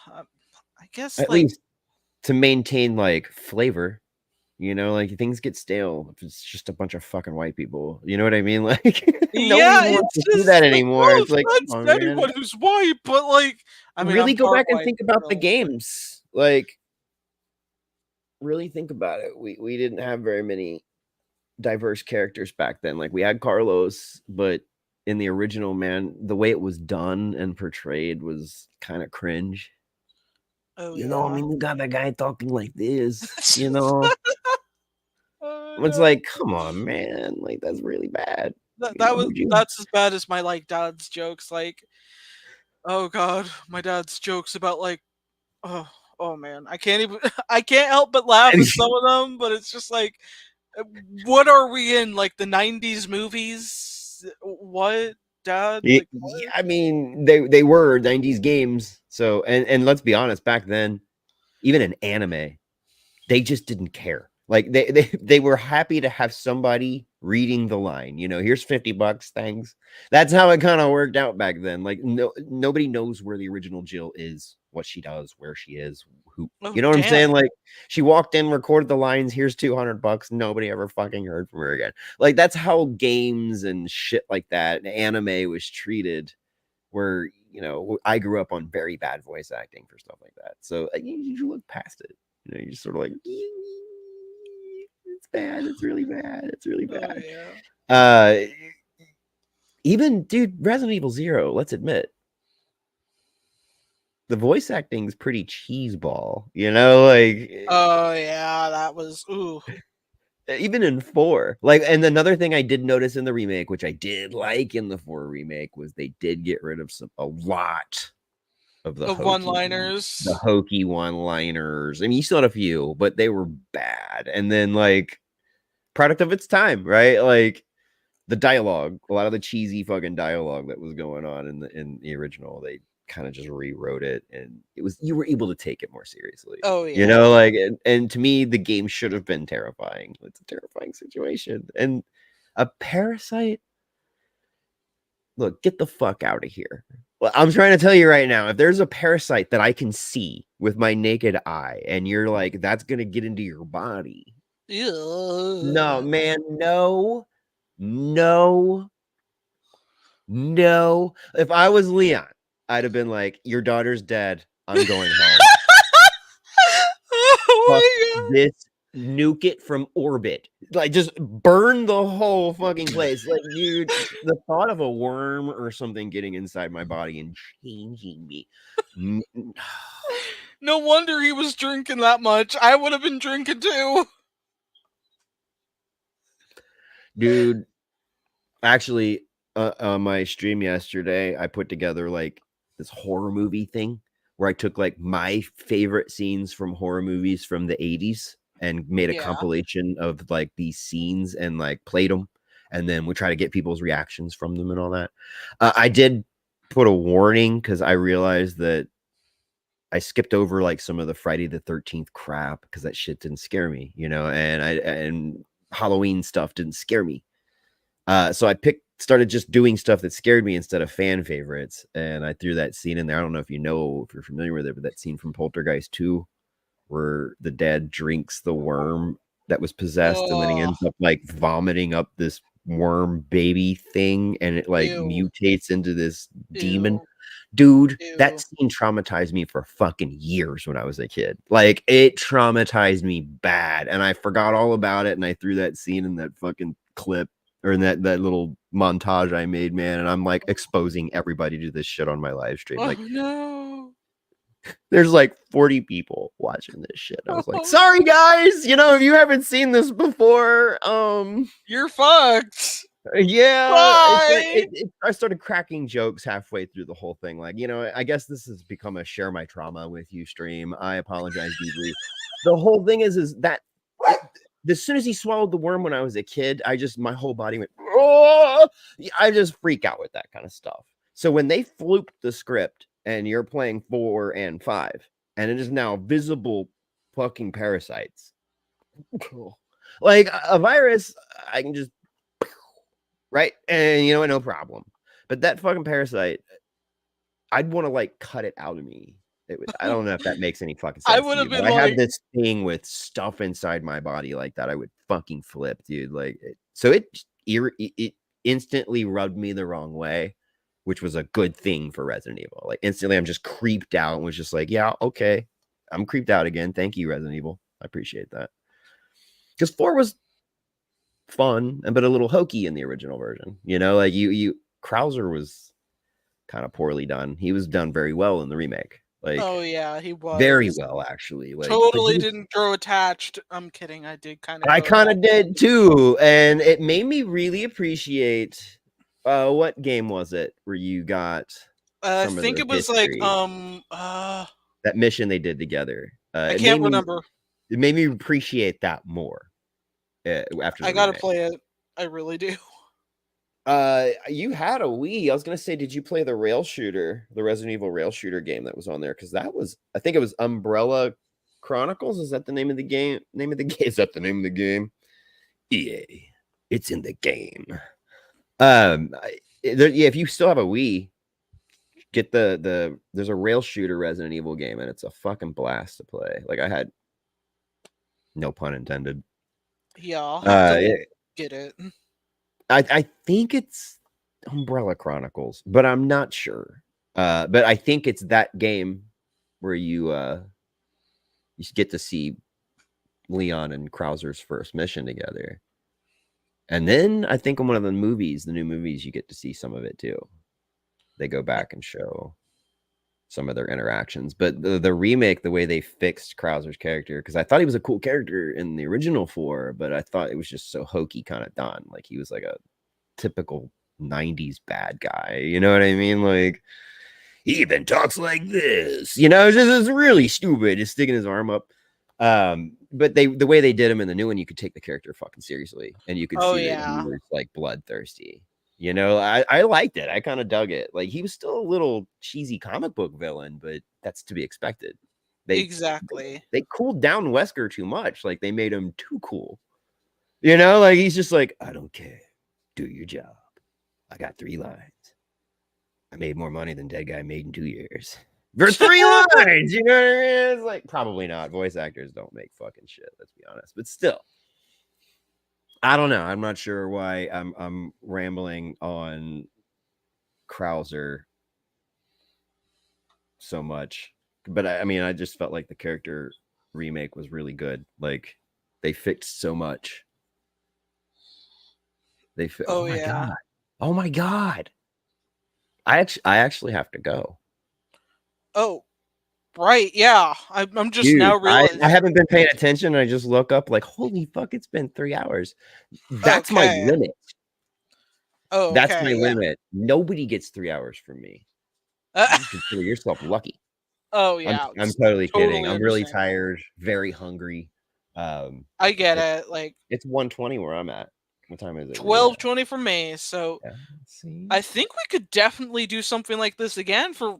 A: I guess
B: At
A: like
B: least to maintain like flavor. You know, like things get stale if it's just a bunch of fucking white people. You know what I mean? Like nobody
A: yeah,
B: wants
A: it's
B: to see
A: just
B: that
A: like
B: anymore.
A: no
B: It's like,
A: offense
B: come
A: to
B: on, man.
A: anyone who's white, but like I mean I'm
B: Really go
A: part
B: back and
A: white
B: think about the
A: still.
B: games. Like, really think about it. We didn't have very many diverse characters back then. Like we had Carlos, but in the original, man, the way it was done and portrayed was kind of cringe.
A: Oh
B: You know, I
A: yeah.
B: mean, you got that guy talking like this, you know.
A: Oh
B: It's
A: no.
B: like, come on, man. Like, that's really bad.
A: That
B: You know, who'd you
A: that's as bad as my like dad's jokes. Like, oh god, my dad's jokes about like oh oh man, I can't even I can't help but laugh at some of them, but it's just like uh, what are we in like the 90s movies? What dad? Like
B: Yeah, I mean, they were 90s games. So and let's be honest, back then, even in anime, they just didn't care. Like they were happy to have somebody reading the line. You know, here's $50, thanks. That's how it kind of worked out back then. Like nobody knows where the original Jill is, what she does, where she is, who
A: oh
B: you know what I'm
A: damn.
B: saying? Like she walked in, recorded the lines, here's $200. Nobody ever fucking heard from her again. Like that's how games and shit like that, and anime was treated where you know I grew up on very bad voice acting for stuff like that. So you look past it. You know, you're just sort of like, it's bad. It's really bad. It's really
A: Oh
B: bad.
A: yeah.
B: Uh, even dude, Resident Evil Zero. Let's admit the voice acting is pretty cheeseball. You know, like
A: Oh yeah, that was ooh.
B: even in four. Like, and another thing I did notice in the remake, which I did like in the four remake, was they did get rid of a lot of
A: Of
B: the
A: one-liners.
B: hokey one-liners. I mean, you still had a few, but they were bad. And then like product of its time, right? Like the dialogue, a lot of the cheesy fucking dialogue that was going on in the original, they kind of just rewrote it, and it was you were able to take it more seriously.
A: Oh
B: You
A: yeah.
B: know, like and to me, the game should have been terrifying. It's a terrifying situation, and a parasite. Look, get the fuck out of here. Well, I'm trying to tell you right now, if there's a parasite that I can see with my naked eye, and you're like, that's gonna get into your body. No,
A: Ew.
B: man, no, no, no. If I was Leon, I'd have been like, your daughter's dead. I'm going home. Fuck
A: Oh
B: this, nuke it from orbit. Like, just burn the whole fucking place. Like, dude, the thought of a worm or something getting inside my body and changing me. n- n-
A: no wonder he was drinking that much. I would have been drinking too.
B: Dude, actually, on my stream yesterday, I put together like this horror movie thing where I took like my favorite scenes from horror movies from the 80s and made a
A: Yeah.
B: compilation of like these scenes and like played them. And then we try to get people's reactions from them and all that. I did put a warning because I realized that I skipped over like some of the Friday the 13th crap because that shit didn't scare me, and Halloween stuff didn't scare me. So I started just doing stuff that scared me instead of fan favorites, and I threw that scene in there. I don't know if you're familiar with it, but that scene from Poltergeist 2 where the dad drinks the worm that was possessed, and then he
A: Oh,
B: ends up like vomiting up this worm baby thing, and it like
A: ew,
B: mutates into this demon.
A: ew,
B: Dude, that
A: ew.
B: scene traumatized me for fucking years when I was a kid. Like, it traumatized me bad, and I forgot all about it, and I threw that scene in that fucking clip or in that little montage I made, man, and I'm like exposing everybody to this shit on my live stream.
A: Oh
B: Like,
A: no.
B: there's like 40 people watching this shit. I was like, sorry guys, if you haven't seen this before,
A: You're fucked.
B: yeah, it's like
A: Bye.
B: I started cracking jokes halfway through the whole thing. Like, I guess this has become a share my trauma with you stream. I apologize deeply. The whole thing is that it, as soon as he swallowed the worm when I was a kid, my whole body went, oh, I just freak out with that kind of stuff. So when they fluked the script and you're playing 4 and 5, and it is now visible fucking parasites, like a virus, I can just right? And you know what? No problem. But that fucking parasite, I'd want to like cut it out of me. I don't know if that makes any fucking
A: I
B: sense to
A: would have
B: you, but
A: been
B: I have
A: like,
B: this thing with stuff inside my body like that. I would fucking flip, dude. Like, so it instantly rubbed me the wrong way, which was a good thing for Resident Evil. Like, instantly, I'm just creeped out and was just like, yeah, okay, I'm creeped out again. Thank you, Resident Evil. I appreciate that. Because 4 was fun, but a little hokey in the original version. Like Krauser was kind of poorly done. He was done very well in the remake, like
A: oh yeah, he
B: very
A: was.
B: well actually. Like, but
A: Totally didn't grow attached. I'm kidding. I did kind of
B: I
A: grow
B: kind of
A: attached.
B: did too, and it made me really appreciate. What game was it where you got
A: I
B: some of
A: think
B: their
A: it was like
B: history? That mission they did together.
A: I
B: It
A: can't
B: made me.
A: remember.
B: It made me appreciate that more after
A: I
B: the
A: gotta
B: remake.
A: play it. I really do.
B: You had a Wii. I was gonna say, did you play the rail shooter, the Resident Evil rail shooter game that was on there? Because I think it was Umbrella Chronicles. Is that the name of the game? Name of the game? Is that the name of the game? EA, it's in the game. Yeah, if you still have a Wii, get there's a rail shooter Resident Evil game, and it's a fucking blast to play. Like, I had no pun intended.
A: Yeah, I'll have
B: Uh,
A: to
B: it-
A: get it.
B: I think it's Umbrella Chronicles, but I'm not sure. But I think it's that game where you get to see Leon and Krauser's first mission together. And then I think in one of the new movies, you get to see some of it too. They go back and show some of their interactions. But the remake, the way they fixed Krauser's character, because I thought he was a cool character in the original 4, but I thought it was just so hokey kind of done. Like, he was like a typical 90s bad guy. You know what I mean? Like, he even talks like this. It's really stupid. Just sticking his arm up. But the way they did him in the new one, you could take the character fucking seriously, and you could
A: Oh
B: see that he
A: yeah,
B: was like bloodthirsty. I liked it. I kind of dug it. Like, he was still a little cheesy comic book villain, but that's to be expected. They
A: exactly.
B: they cooled down Wesker too much. Like, they made him too cool. Like, he's just like, I don't care. Do your job. I got 3 lines. I made more money than Dead Guy made in 2 years. For 3 lines, you know what I mean? It's like probably not. Voice actors don't make fucking shit, let's be honest. But still, I don't know. I'm not sure why I'm rambling on Krauser so much. But I mean, I just felt like the character remake was really good. Like they fixed so much.
A: Oh
B: oh my
A: yeah.
B: god. Oh my god. I actually have to go.
A: Oh right. Yeah. I'm just
B: Dude,
A: now
B: I
A: realizing.
B: haven't been paying attention. I just look up like, holy fuck, it's been 3 hours. That's my
A: Okay.
B: limit.
A: Oh
B: That's
A: okay.
B: my
A: Yeah.
B: limit. Nobody gets 3 hours from me. You consider yourself lucky.
A: Oh
B: I'm
A: yeah.
B: I'm
A: It's
B: totally kidding.
A: totally
B: I'm really
A: understandable.
B: tired, very hungry. Um,
A: I get
B: it's
A: it. Like
B: it's 1:20 where I'm at. What time is it where you're at?
A: 12:20 for me. So
B: Yeah. See,
A: I think we could definitely do something like this again for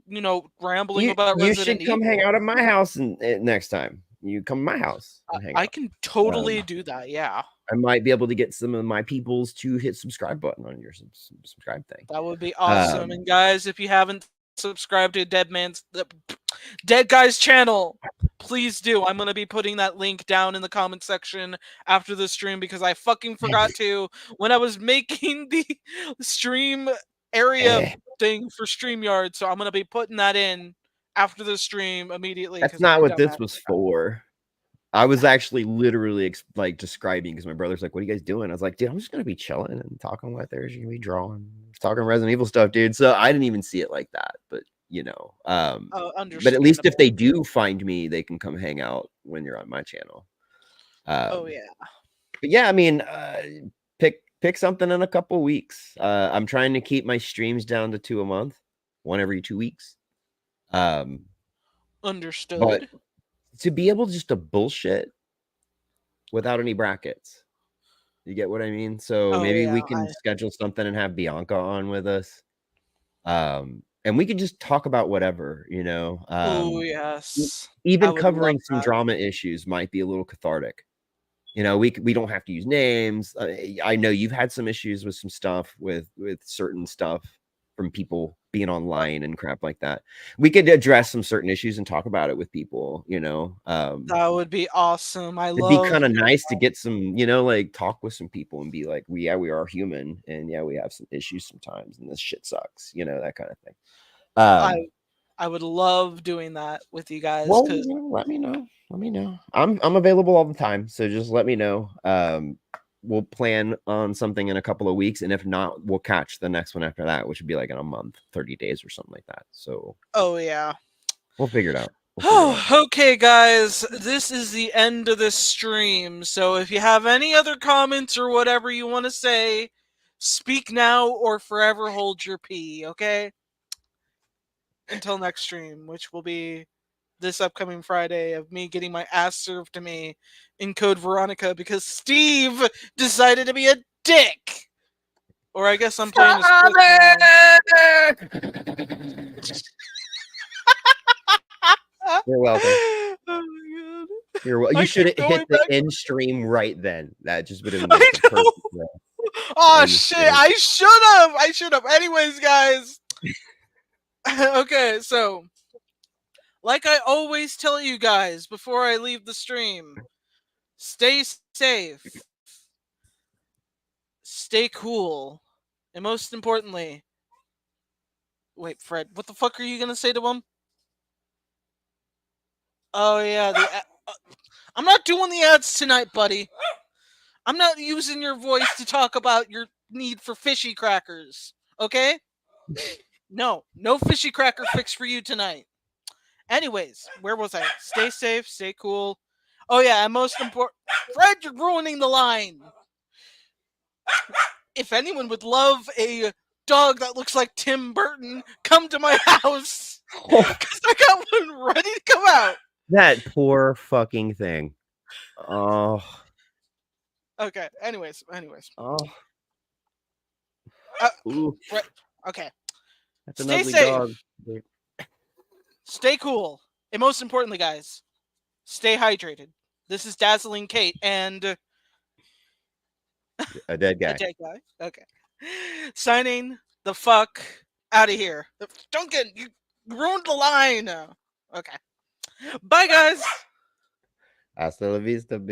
A: rambling
B: you
A: about
B: you
A: Resident
B: should come hang
A: Evil.
B: out at my house and next time. You come to my house and hang
A: I
B: out.
A: can totally
B: Um,
A: do that. Yeah.
B: I might be able to get some of my peoples to hit subscribe button on your subscribe thing.
A: That would be awesome.
B: Um,
A: And guys, if you haven't subscribed to Dead Guy's channel, please do. I'm gonna be putting that link down in the comment section after the stream because I fucking forgot to when I was making the stream area
B: eh,
A: thing for StreamYard. So I'm gonna be putting that in after the stream immediately
B: that's
A: because I'm
B: not
A: a
B: what this
A: dumbass.
B: was for. I was actually literally like describing because my brother's like, "What are you guys doing?" I was like, "Dude, I'm just gonna be chilling and talking with her. She's gonna be drawing, talking Resident Evil stuff, dude." So I didn't even see it like that, but
A: Oh,
B: but at least if
A: understandable.
B: they do find me, they can come hang out when you're on my channel.
A: Oh
B: Um,
A: yeah.
B: but yeah, I mean, pick something in a couple weeks. I'm trying to keep my streams down to 2 a month, one every 2 weeks. Um, but
A: Understood.
B: to be able just to bullshit without any brackets. You get what I mean? So
A: Oh
B: maybe
A: yeah.
B: we can schedule something and have Bianca on with us. And we can just talk about whatever,
A: Oh
B: e-
A: yes. I
B: even
A: would love
B: covering some
A: that.
B: drama issues might be a little cathartic. We don't have to use names. I know you've had some issues with some stuff with certain stuff from people being online and crap like that. We could address some certain issues and talk about it with people.
A: That would be awesome. I
B: It'd be
A: love
B: kinda nice to get some, like, talk with some people and be like, we are human, and, yeah, we have some issues sometimes, and this shit sucks," that kinda thing.
A: I
B: Um,
A: I would love doing that with you guys
B: well,
A: because
B: let me know. I'm available all the time, so just let me know. We'll plan on something in a couple of weeks, and if not, we'll catch the next one after that, which would be, like, in a month, 30 days or something like that, so
A: oh yeah.
B: we'll figure it out. We'll figure it out.
A: Okay, guys, this is the end of this stream. So if you have any other comments or whatever you want to say, speak now or forever hold your pee, okay? Until next stream, which will be this upcoming Friday of me getting my ass served to me in Code Veronica because Steve decided to be a dick. Or I guess I'm playing as Chris now.
B: You're welcome.
A: Oh my god.
B: You
A: I
B: should
A: keep
B: have hit
A: going
B: the
A: back.
B: end stream right then. That just would have been
A: I
B: the
A: know.
B: perfect way to
A: Oh
B: end the
A: shit!
B: stream.
A: I should have. I should have. Anyways, guys. Okay, so like I always tell you guys before I leave the stream, stay safe, stay cool, and most importantly, wait, Fred, what the fuck are you gonna say to him? Oh yeah, I'm not doing the ads tonight, buddy. I'm not using your voice to talk about your need for fishy crackers. Okay? No fishy cracker fix for you tonight. Anyways, where was I? Stay safe, stay cool. Oh yeah, and most important, Fred, you're ruining the line. If anyone would love a dog that looks like Tim Burton, come to my house. Cause I got one ready to come out.
B: That poor fucking thing. Oh,
A: Okay. Anyways.
B: oh,
A: Uh,
B: ooh,
A: Fred, okay.
B: that's an
A: Stay
B: ugly dog.
A: safe. Stay cool. And most importantly, guys, stay hydrated. This is Dazzling Kate and
B: A dead
A: a
B: guy.
A: dead guy. Okay. Signing the fuck out of here. Don't get you ruined the line. Okay. Bye, guys.
B: Hasta la vista,